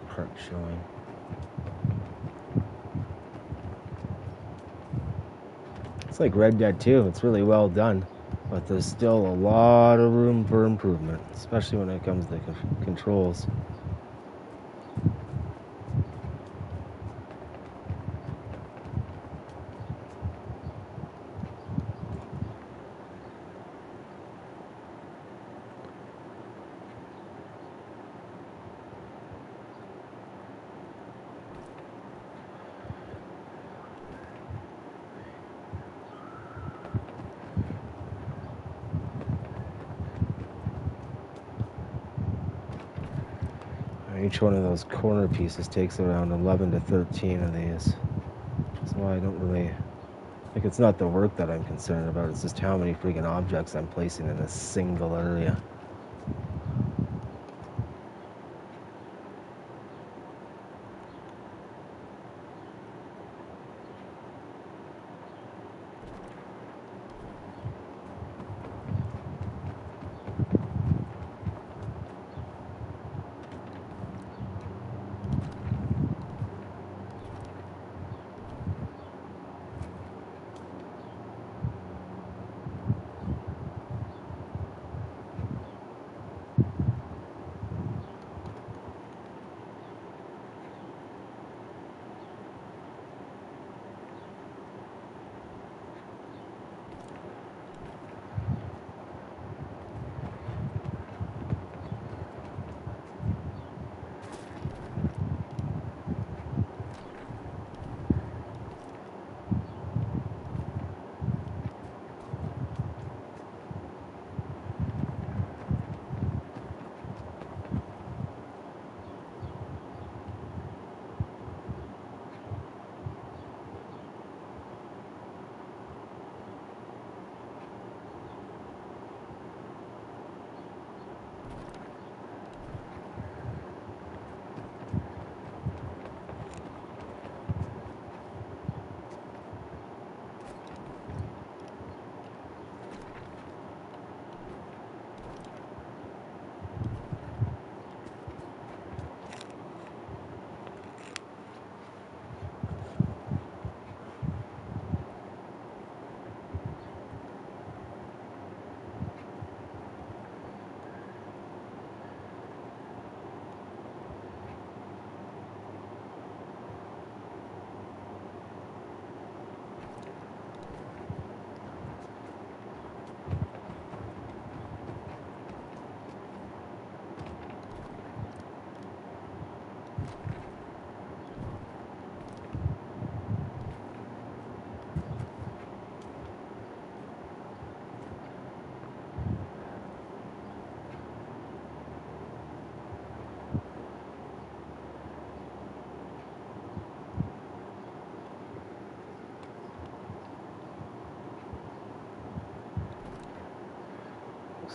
Speaker 1: part showing. It's like Red Dead 2, it's really well done, but there's still a lot of room for improvement, especially when it comes to controls. Each one of those corner pieces takes around 11 to 13 of these. That's why I don't really... Like, it's not the work that I'm concerned about, it's just how many freaking objects I'm placing in a single area.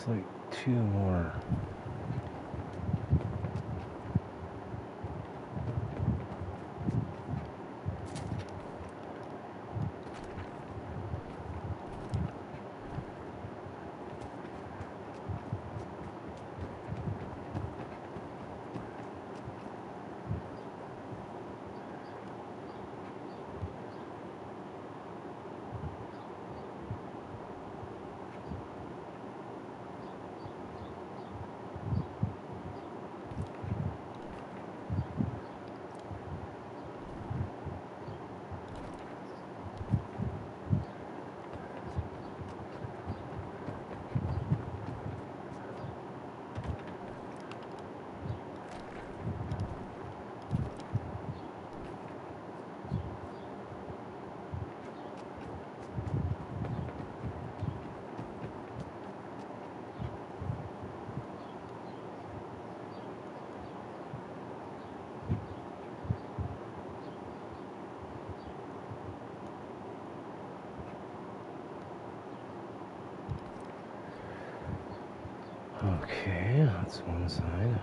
Speaker 1: Looks like 2 more. Okay, that's one side.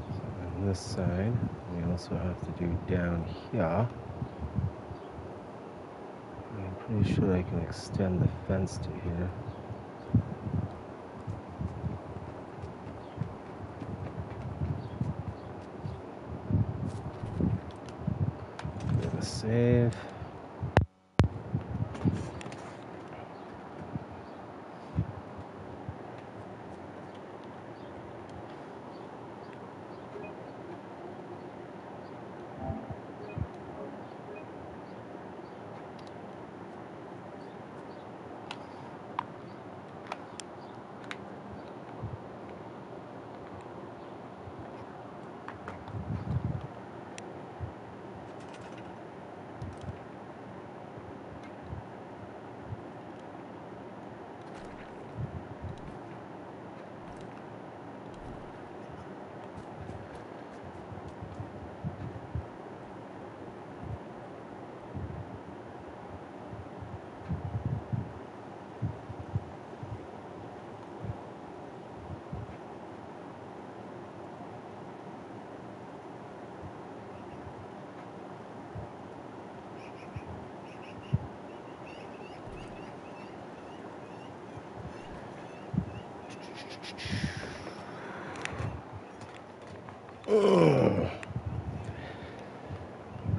Speaker 1: So on this side, we also have to do down here. I'm pretty sure I can extend the fence to here. Give it a save.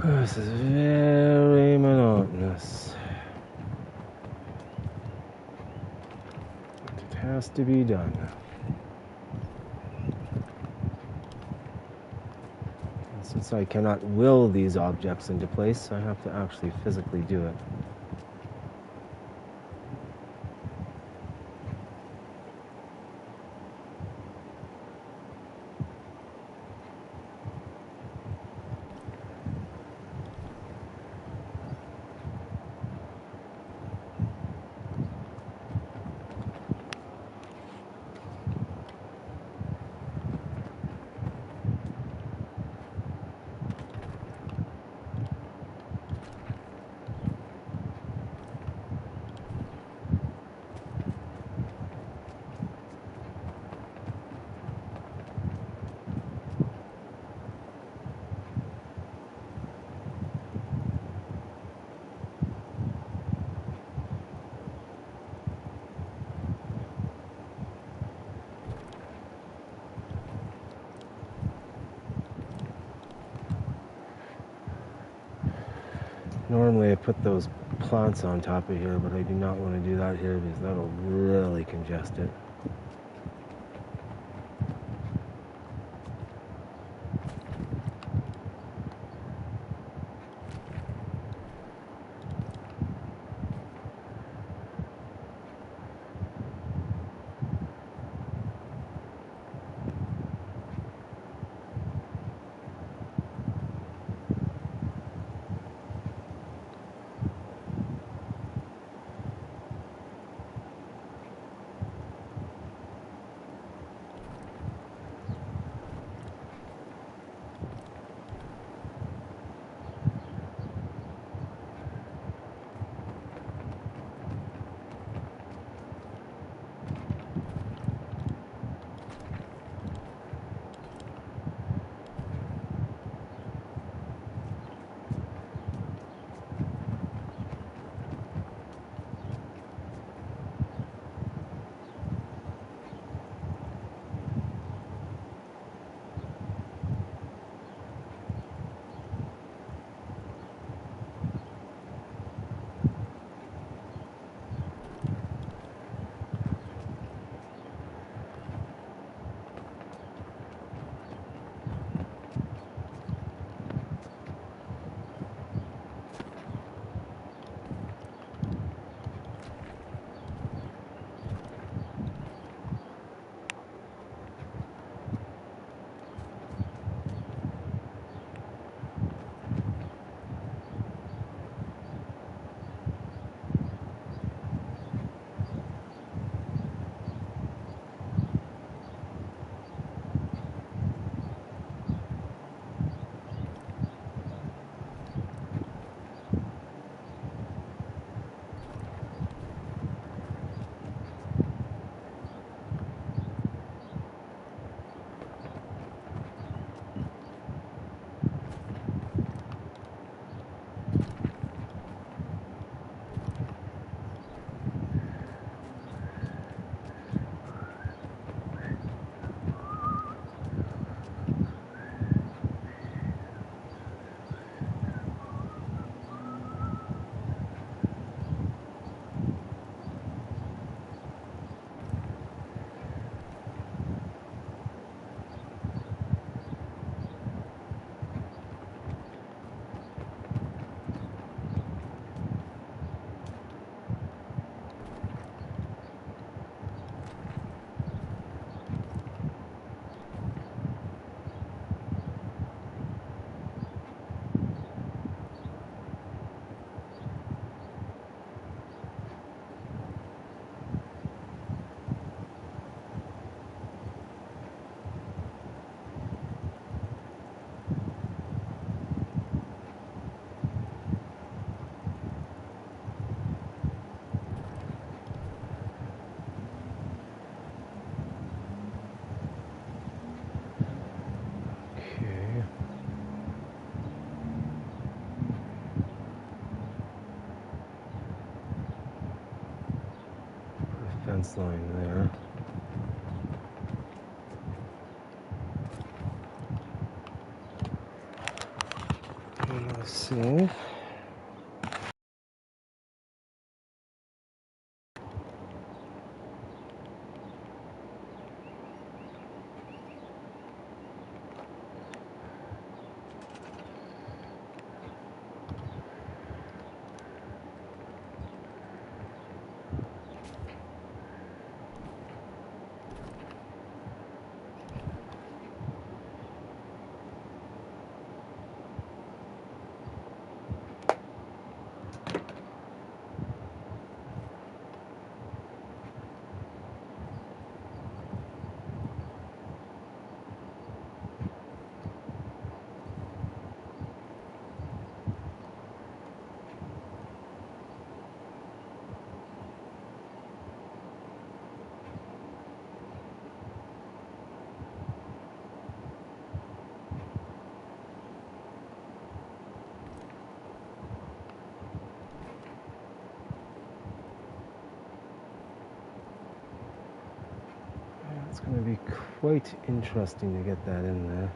Speaker 1: This is very monotonous. It has to be done. And since I cannot will these objects into place, I have to actually physically do it. Normally I put those plants on top of here, but I do not want to do that here because that'll really congest it. fence line there. And let's see. It's going to be quite interesting to get that in there.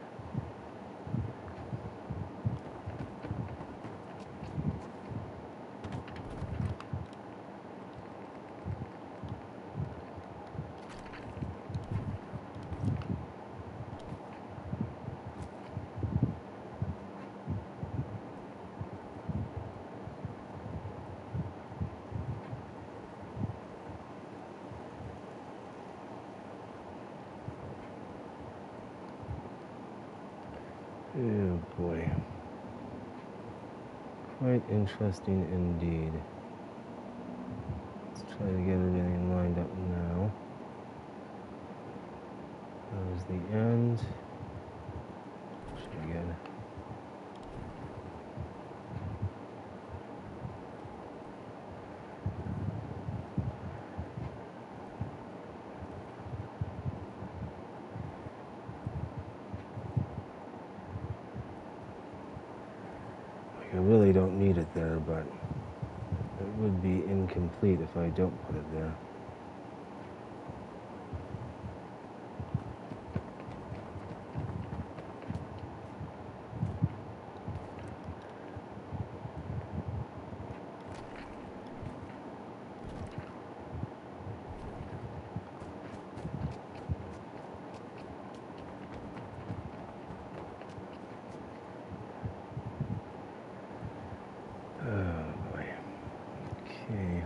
Speaker 1: Oh boy. Quite interesting indeed. Let's try to get everything lined up now. There's the end. Should be good. I really don't need it there, but it would be incomplete if I don't put it there. Oh boy. Okay.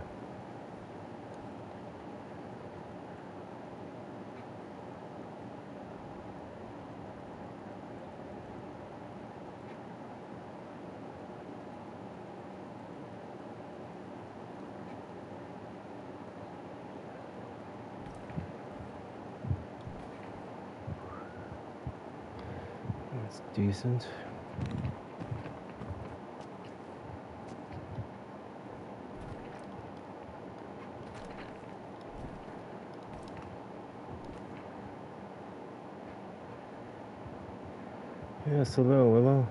Speaker 1: That's decent. Yes, hello, hello.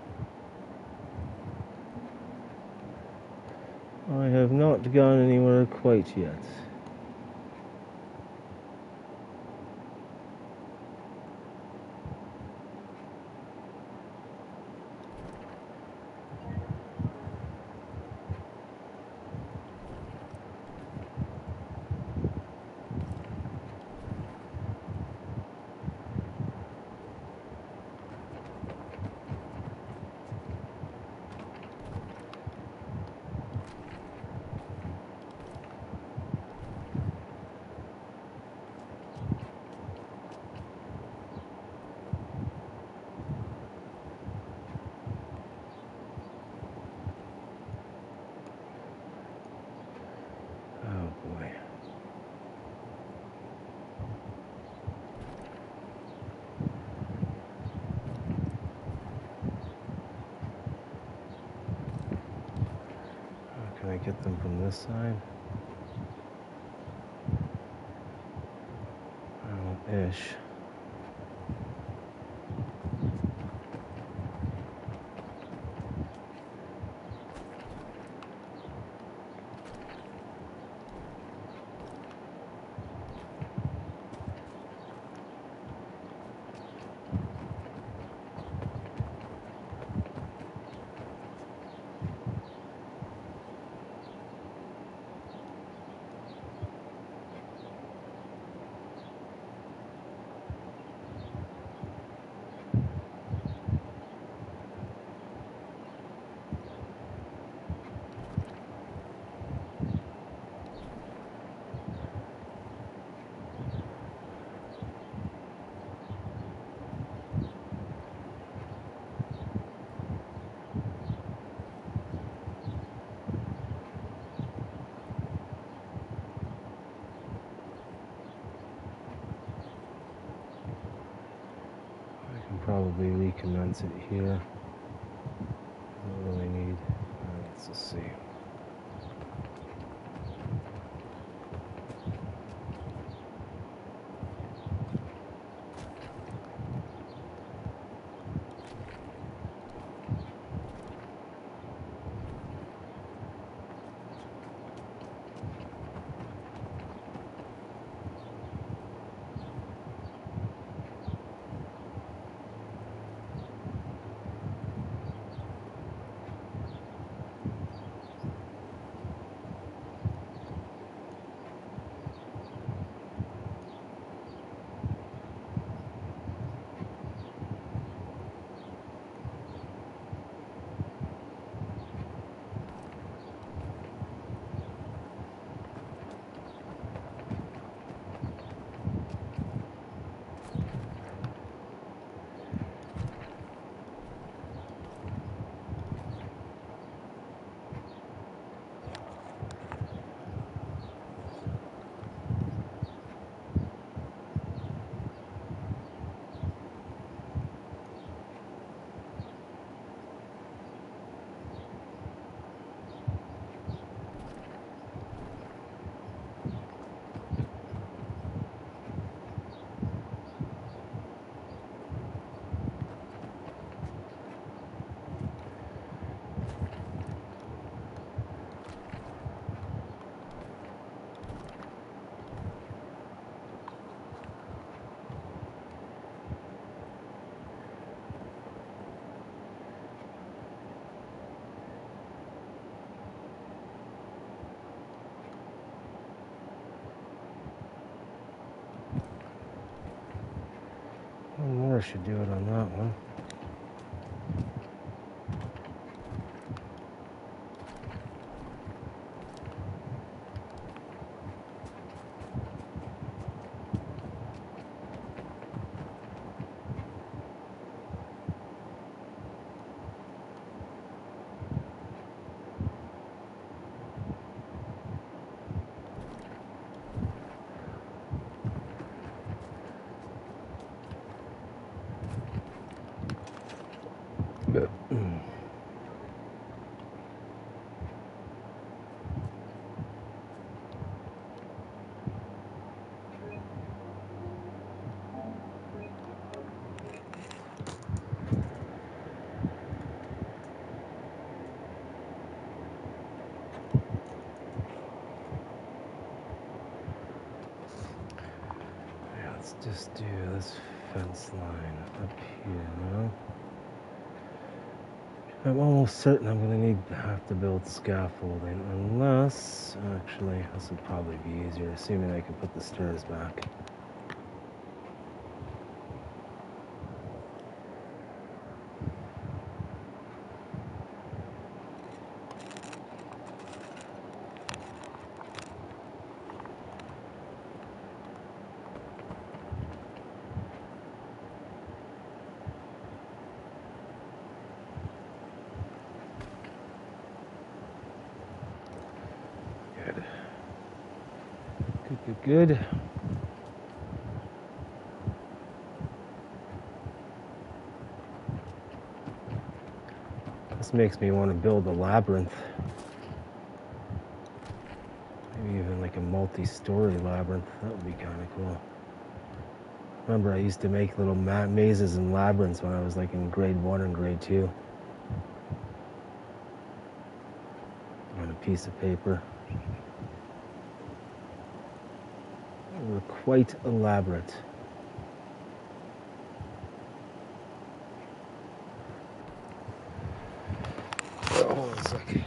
Speaker 1: I have not gone anywhere quite yet. Oh boy. Can I get them from this side? Oh, ish. probably recommence it here. Don't really need. Let's just see. One more should do it on that one. Let's just do this fence line up here now. I'm almost certain I'm going to have to build scaffolding, unless, actually, this would probably be easier, assuming I can put the stairs back. Good. This makes me want to build a labyrinth. Maybe even like a multi-story labyrinth. That would be kind of cool. Remember, I used to make little mazes and labyrinths when I was like in grade 1 and grade 2. On a piece of paper. They were quite elaborate. Oh, hold on a second.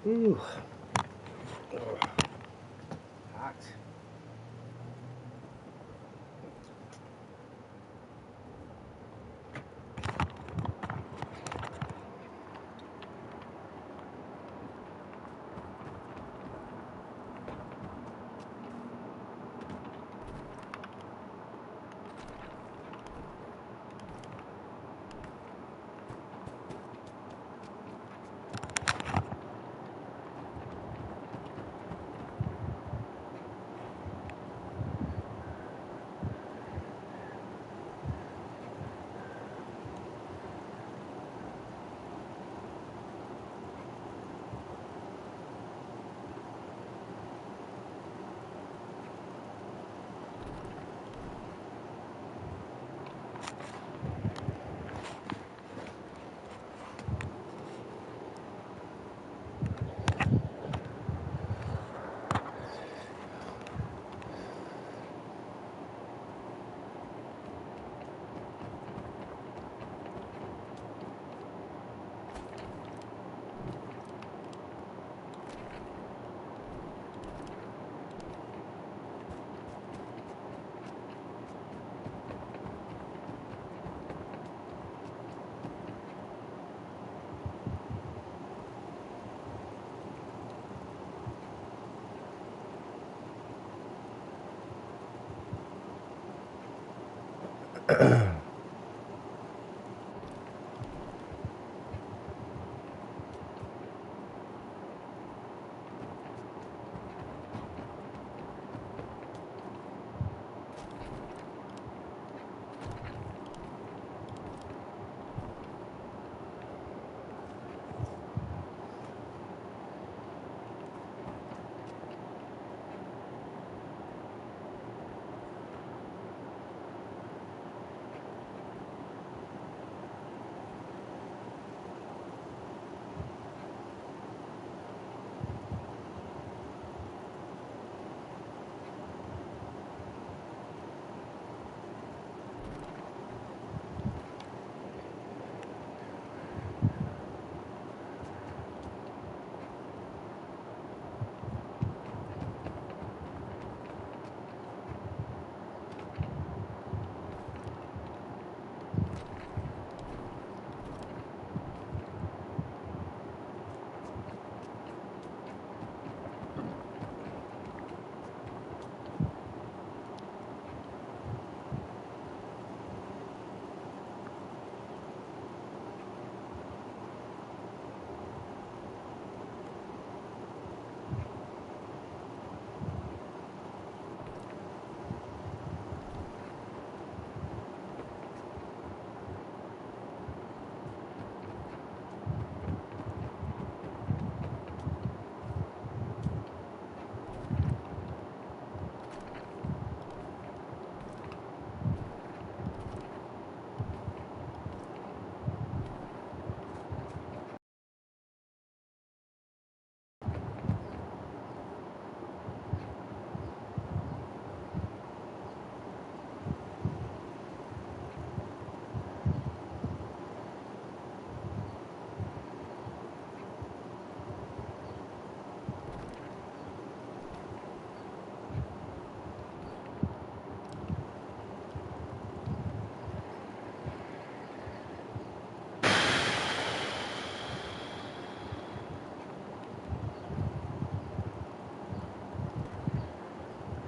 Speaker 1: Ooh. Hot.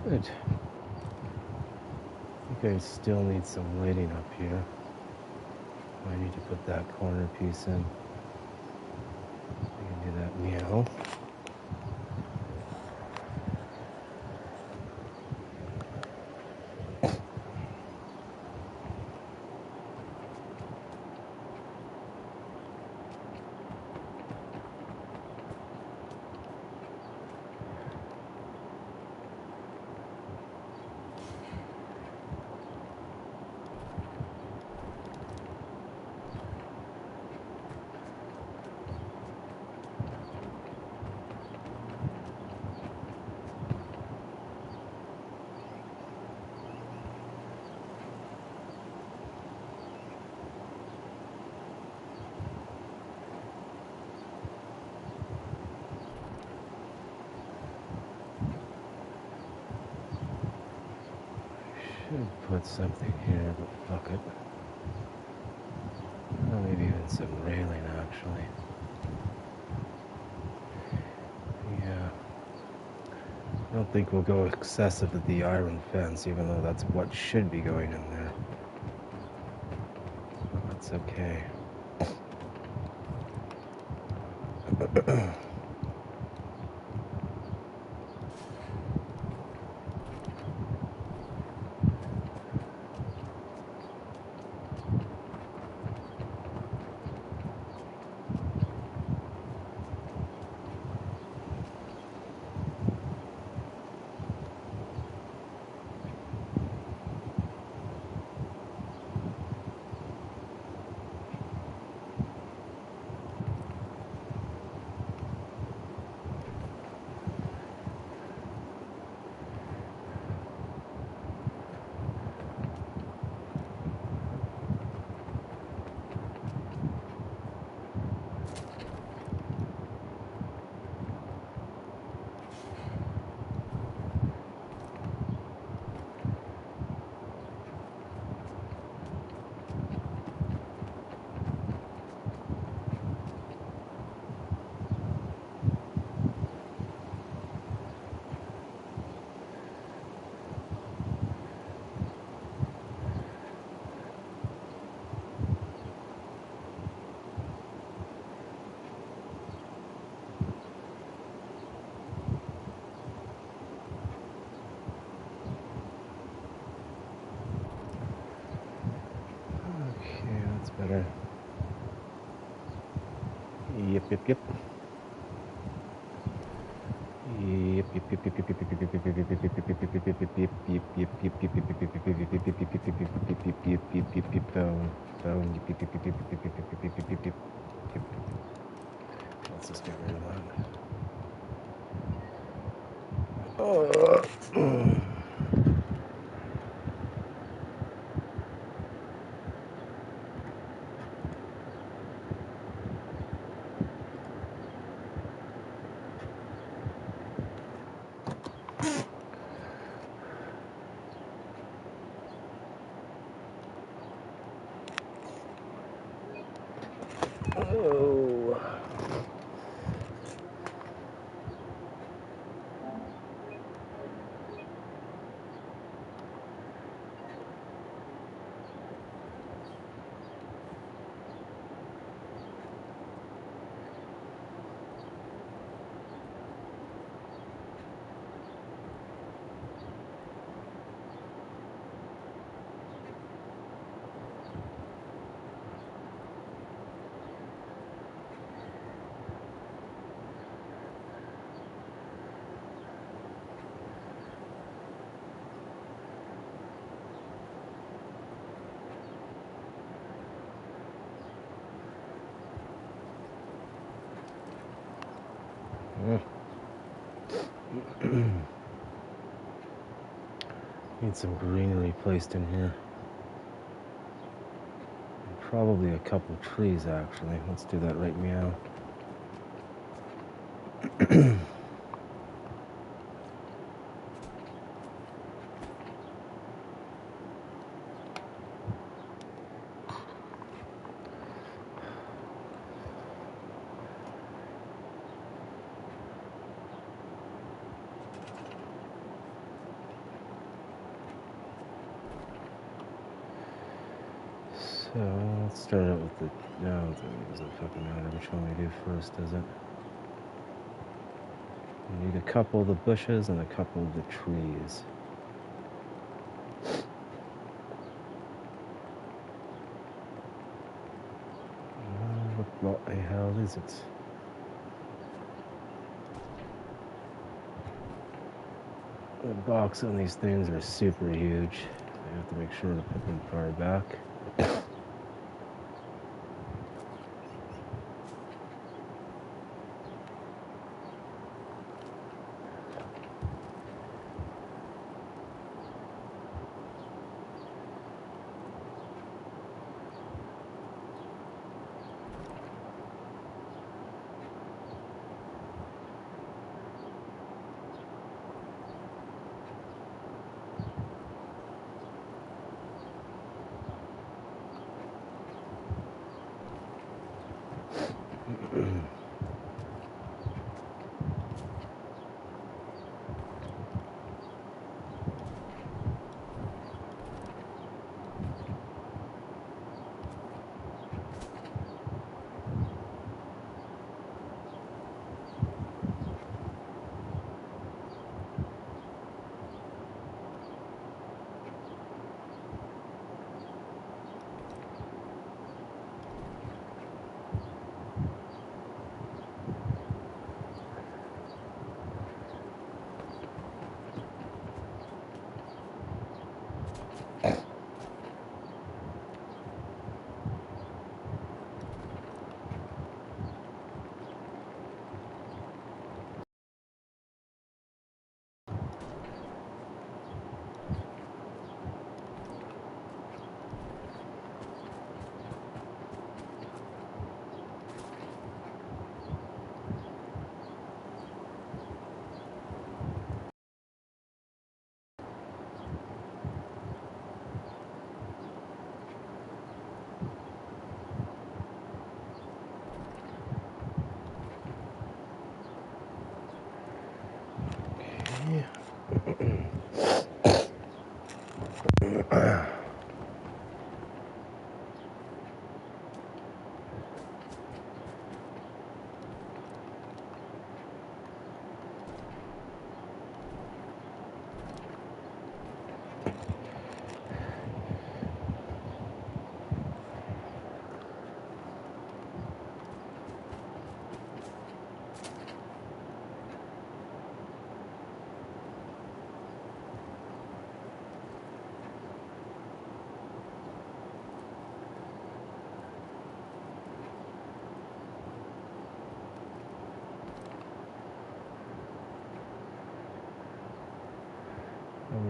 Speaker 1: Good. I think I still need some lighting up here. I need to put that corner piece in. I can do that meow. put something here, but fuck it. Well, maybe even some railing, actually. Yeah. I don't think we'll go excessive with the iron fence, even though that's what should be going in there. That's okay. Okay, that's better. Yep, yep, yep. Yep, yep, yep, yep, yep, yep, yep, yep, yep, yep. Let's just get rid of that. Oh. Need some greenery placed in here. Probably a couple trees, actually. Let's do that right meow. So, let's start out with the... No, it doesn't fucking matter which one we do first, does it? We need a couple of the bushes and a couple of the trees. What the hell is it? The box on these things are super huge. I have to make sure to put them far back.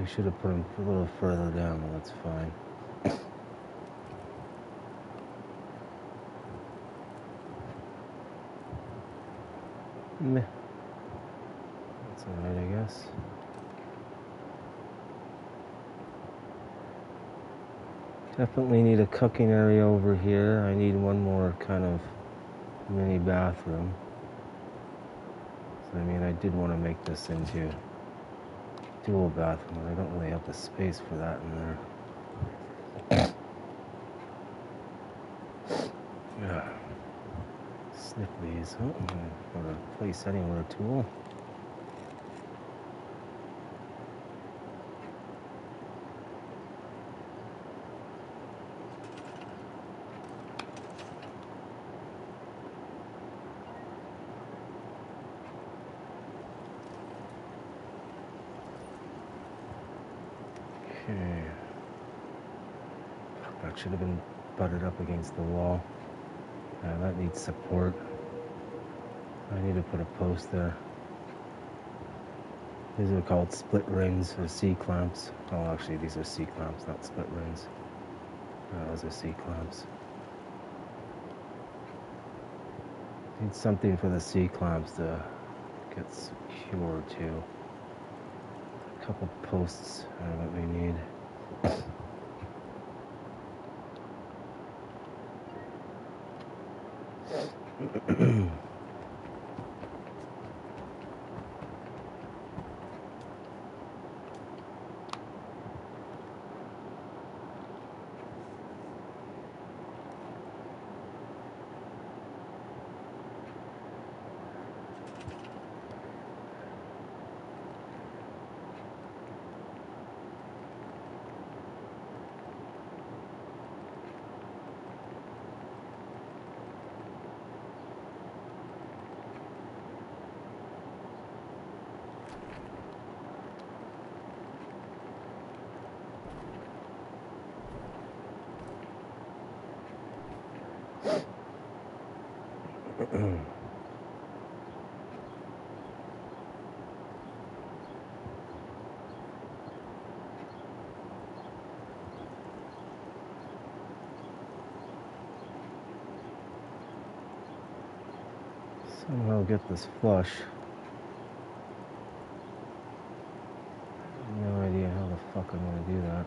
Speaker 1: I should have put them a little further down, but that's fine. Meh. That's alright, I guess. Definitely need a cooking area over here. I need one more kind of mini bathroom. So, I mean, I did want to make this into dual bathroom, but I don't really have the space for that in there. Yeah. Snifflies. Oh, I'm gonna put a place anywhere tool. Okay. That should have been butted up against the wall. That needs support. I need to put a post there. These are called split rings or C-clamps. Oh, actually, these are C-clamps, not split rings. Those are C-clamps. Need something for the C-clamps to get secure to. A couple posts are what we need. Somehow get this flush. No idea how the fuck I'm gonna do that.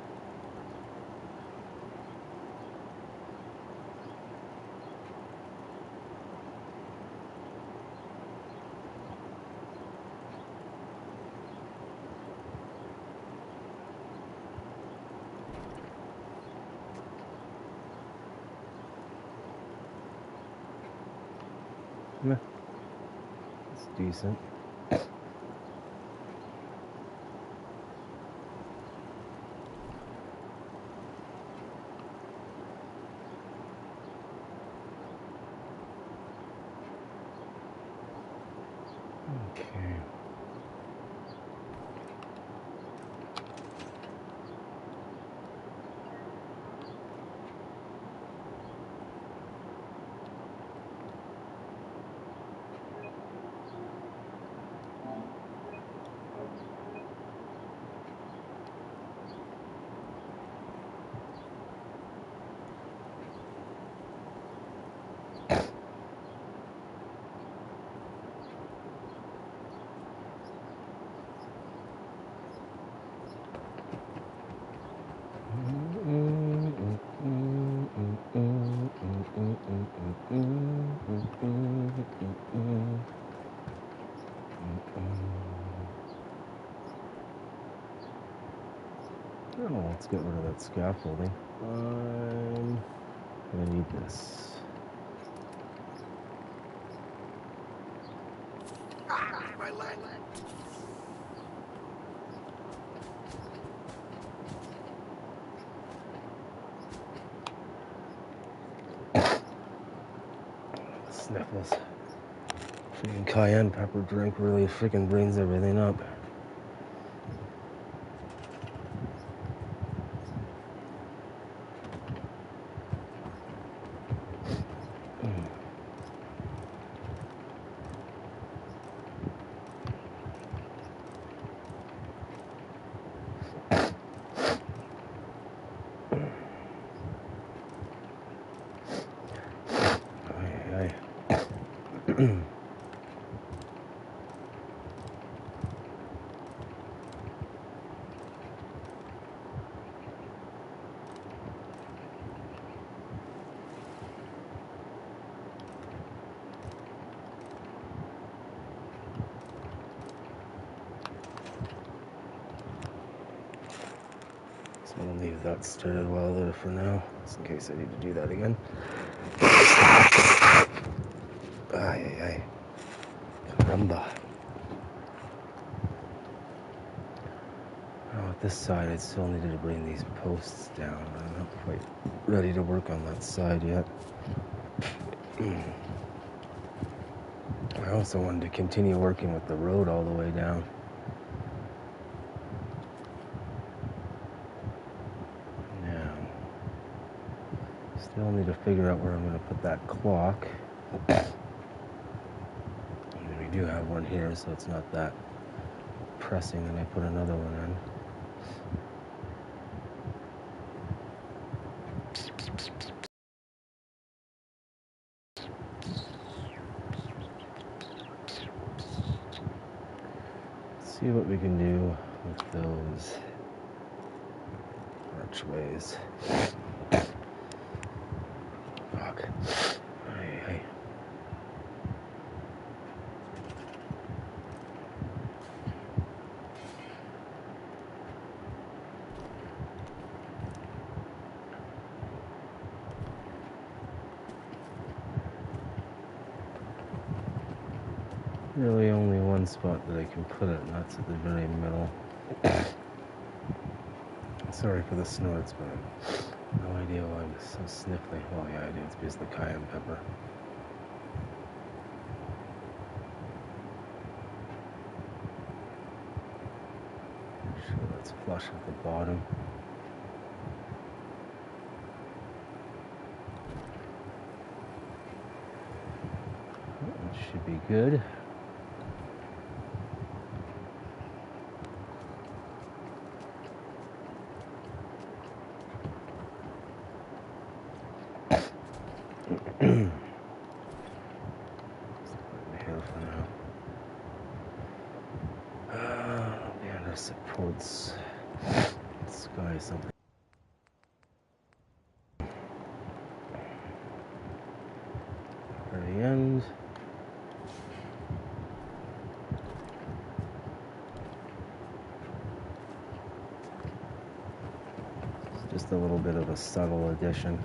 Speaker 1: Meh. It's decent. Okay. Oh, let's get rid of that scaffolding. I'm gonna need this.
Speaker 2: My leg.
Speaker 1: Sniffles. Freaking cayenne pepper drink really freaking brings everything up. I'm gonna leave that started welder for now, just in case I need to do that again. Ay, ay, ay. Caramba. Now with this side, I still needed to bring these posts down. I'm not quite ready to work on that side yet. I also wanted to continue working with the road all the way down. Now, still need to figure out where I'm going to put that clock. And we do have one here, so it's not that pressing that I put another one in. See what we can do with those archways. Fuck. Hey. Really only one spot that I can put it, and that's at the very middle. Sorry for the snorts, but I have no idea why I'm so sniffly. Well, yeah, I do. It's because of the cayenne pepper. Sure, that's flush at the bottom. That should be good. Here for now. Banter supports sky something. Very end. It's just a little bit of a subtle addition.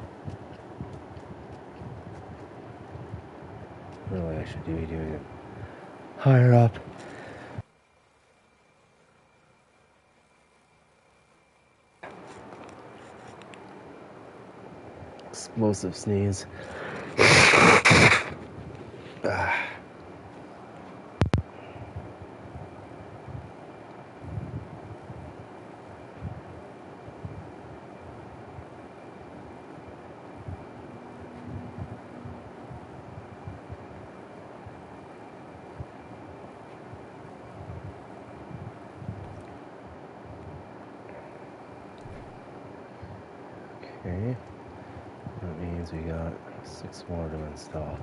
Speaker 1: Really, I should be doing it higher up. Explosive sneeze. Okay, that means we got 6 more to install.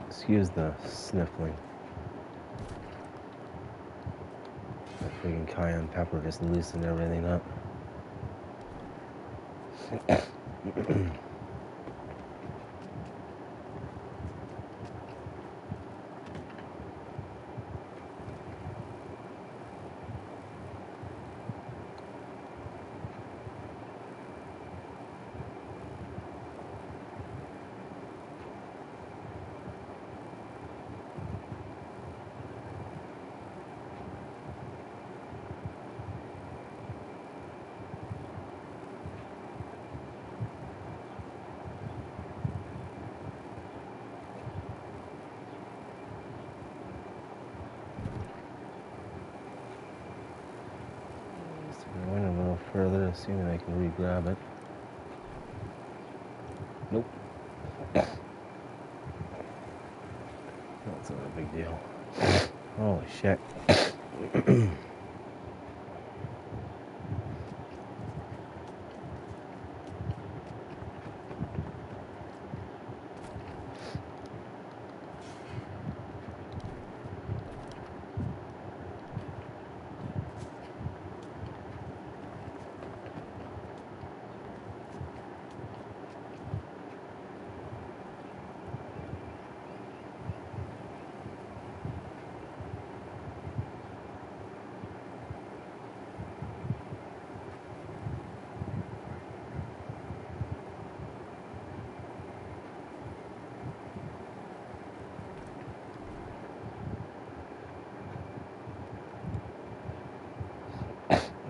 Speaker 1: Excuse the sniffling. That freaking cayenne pepper just loosened everything up. Going a little further, assuming I can re-grab it. Nope. That's not a big deal. Holy shit.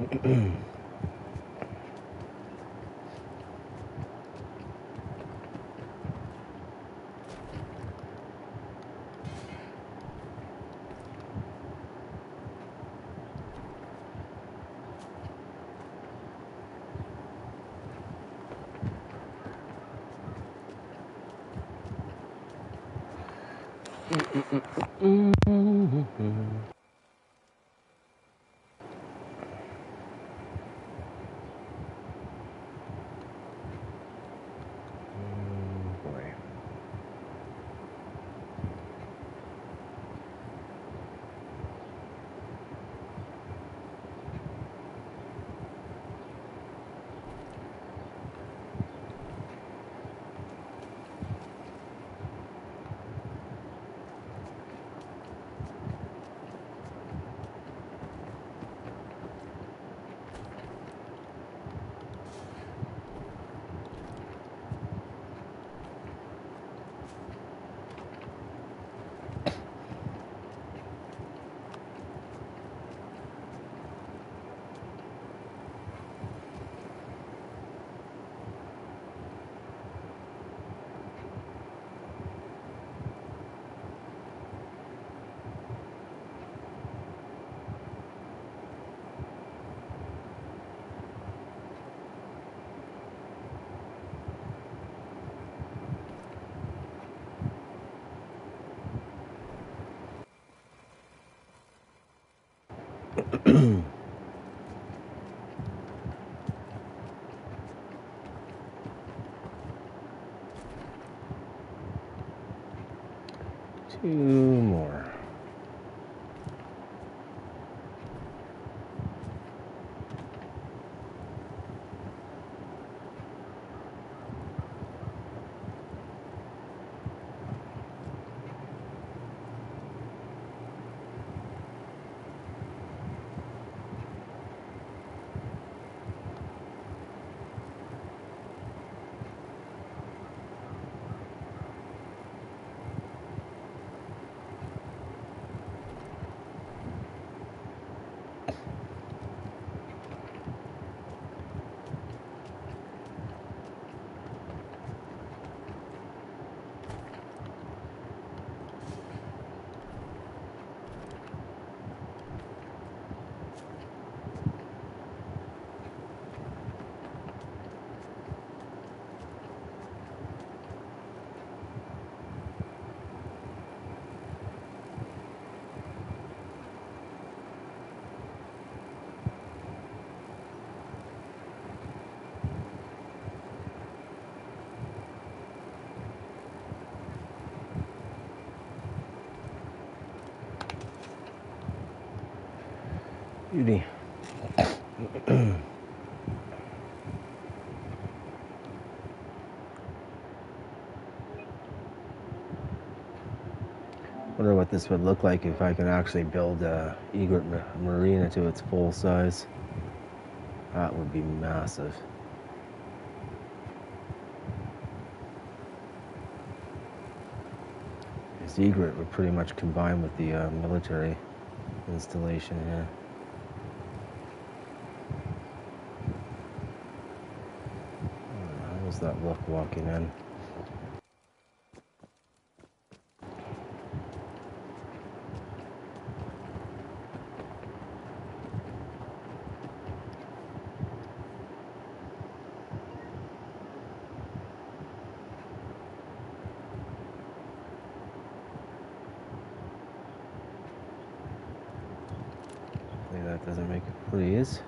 Speaker 1: Boy. Two more. Beauty. Wonder what this would look like if I can actually build a Egret Marina to its full size. That would be massive. This Egret would pretty much combine with the military installation here. How does that look walking in? That doesn't make it freeze.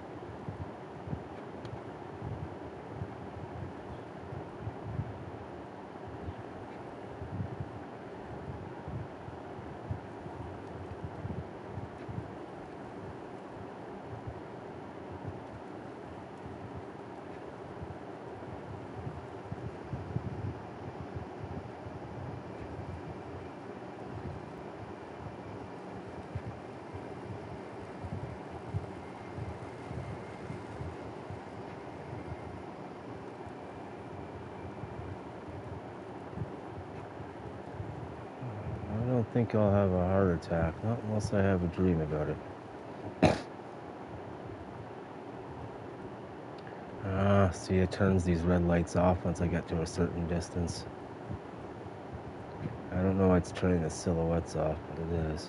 Speaker 1: I don't think I'll have a heart attack, not unless I have a dream about it. See, it turns these red lights off once I get to a certain distance. I don't know why it's turning the silhouettes off, but it is.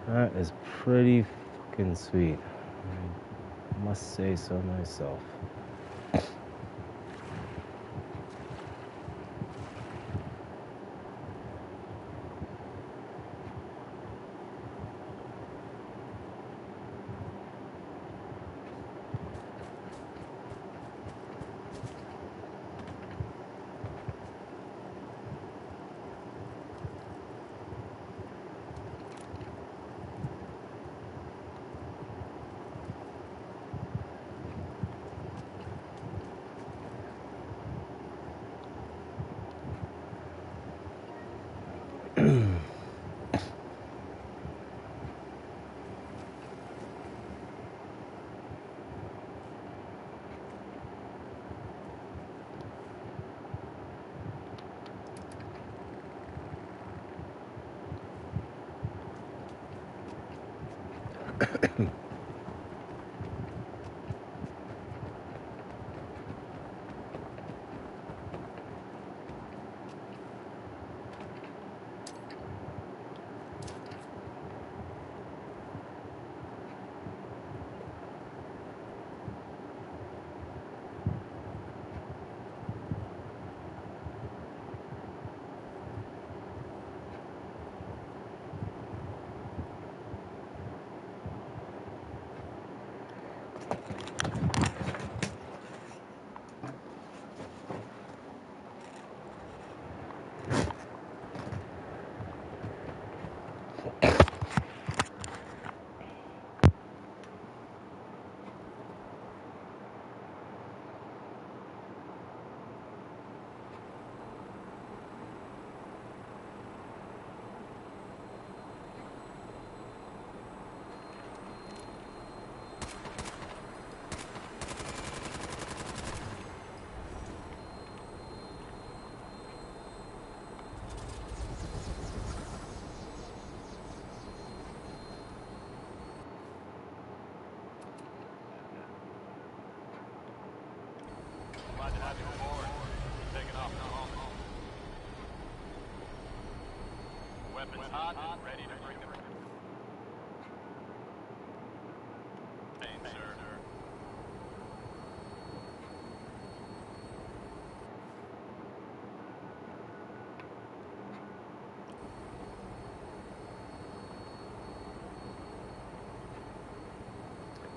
Speaker 1: That is pretty fucking sweet. I must say so myself.
Speaker 3: Glad to have you aboard. Taking off now. Weapons hot, ready to bring them. Pain, sir.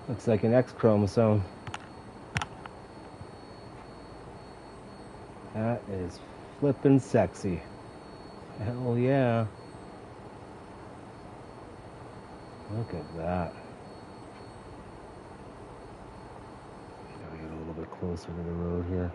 Speaker 1: Looks like an X chromosome. That is flippin' sexy. Hell yeah. Look at that. Gotta get a little bit closer to the road here.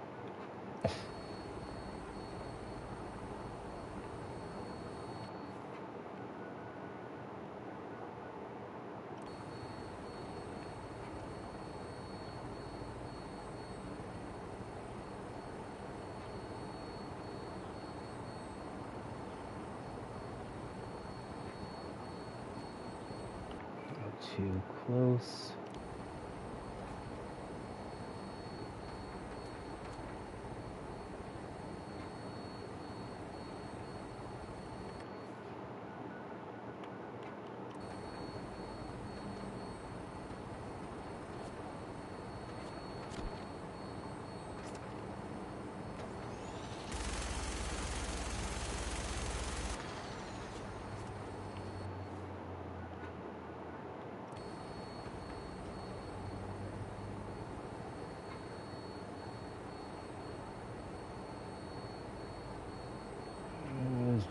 Speaker 1: Too close.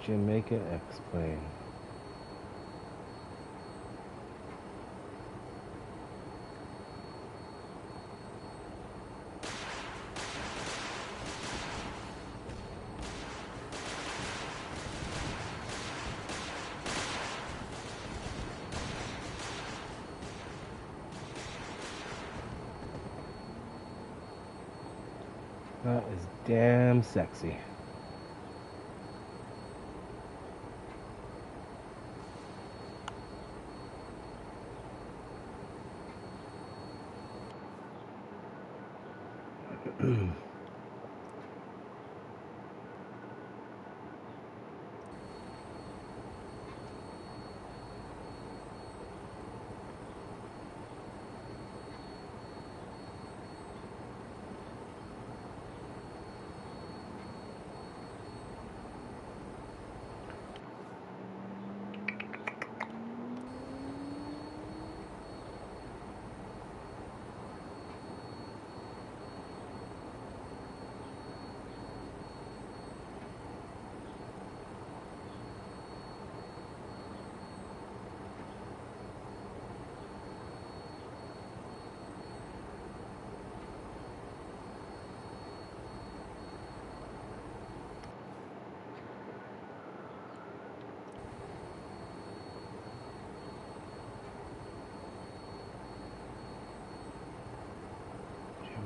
Speaker 1: Jamaica X-Plane. That is damn sexy.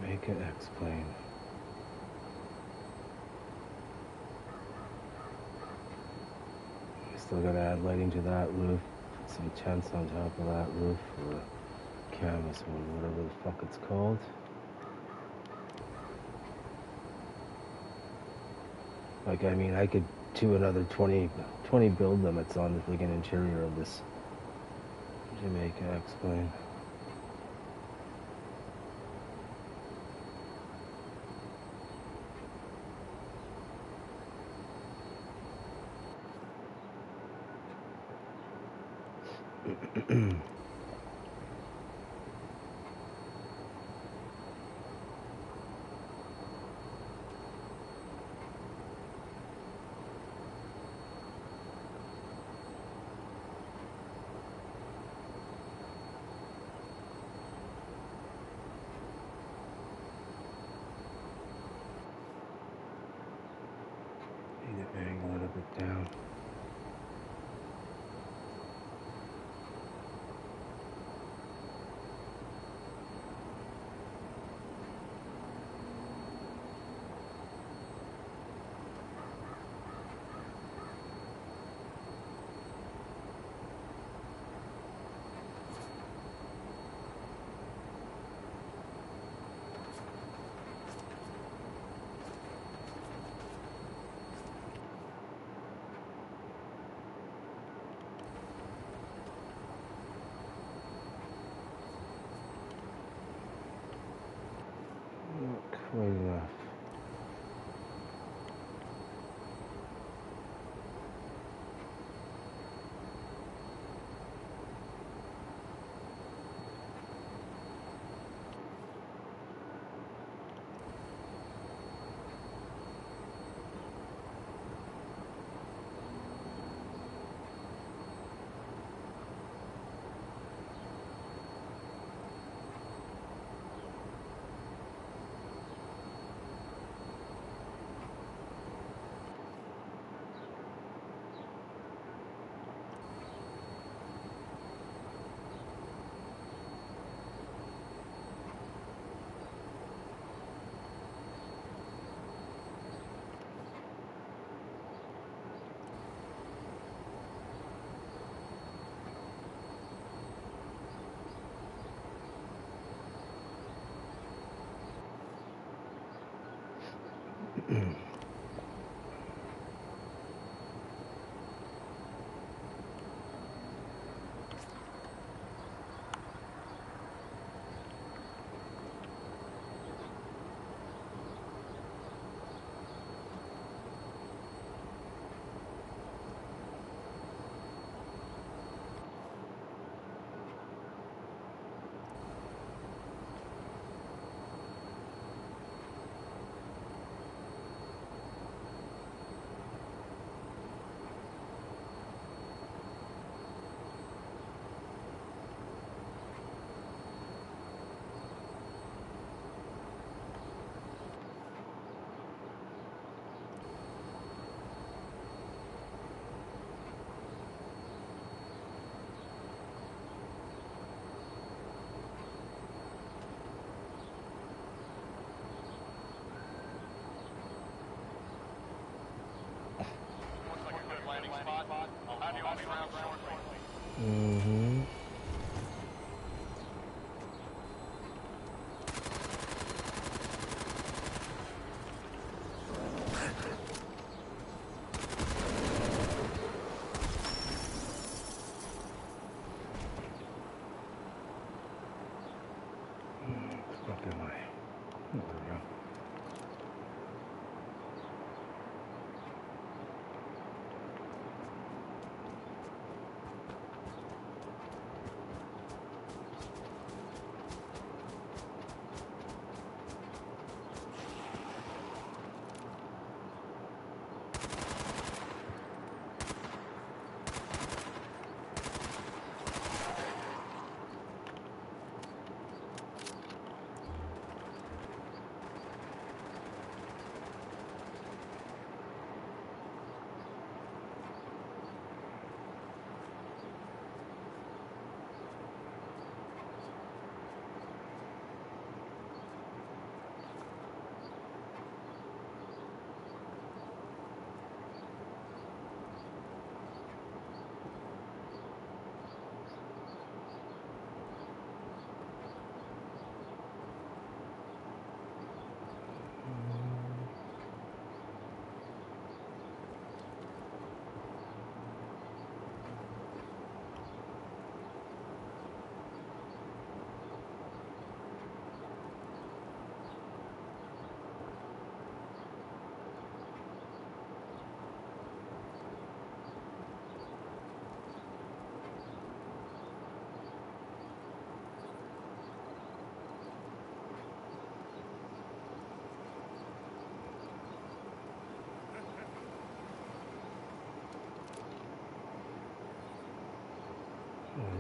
Speaker 1: Jamaica X-Plane. Still gotta add lighting to that roof. Put some tents on top of that roof, or canvas, or whatever the fuck it's called. Like, I mean, I could do another 20 build limits on the friggin' interior of this Jamaica X-Plane.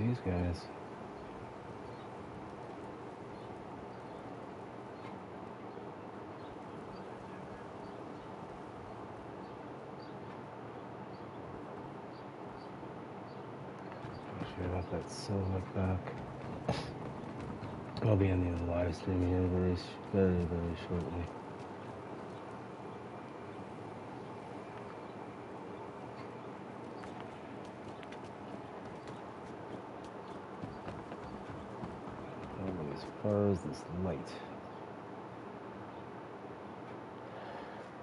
Speaker 1: these guys. Actually, I want that silver back. I'll be ending the live stream here very shortly. As far as this light.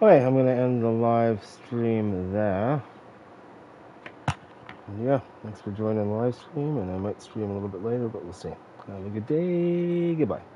Speaker 1: Okay, I'm going to end the live stream there. And yeah, thanks for joining the live stream, and I might stream a little bit later, but we'll see. Have a good day. Goodbye.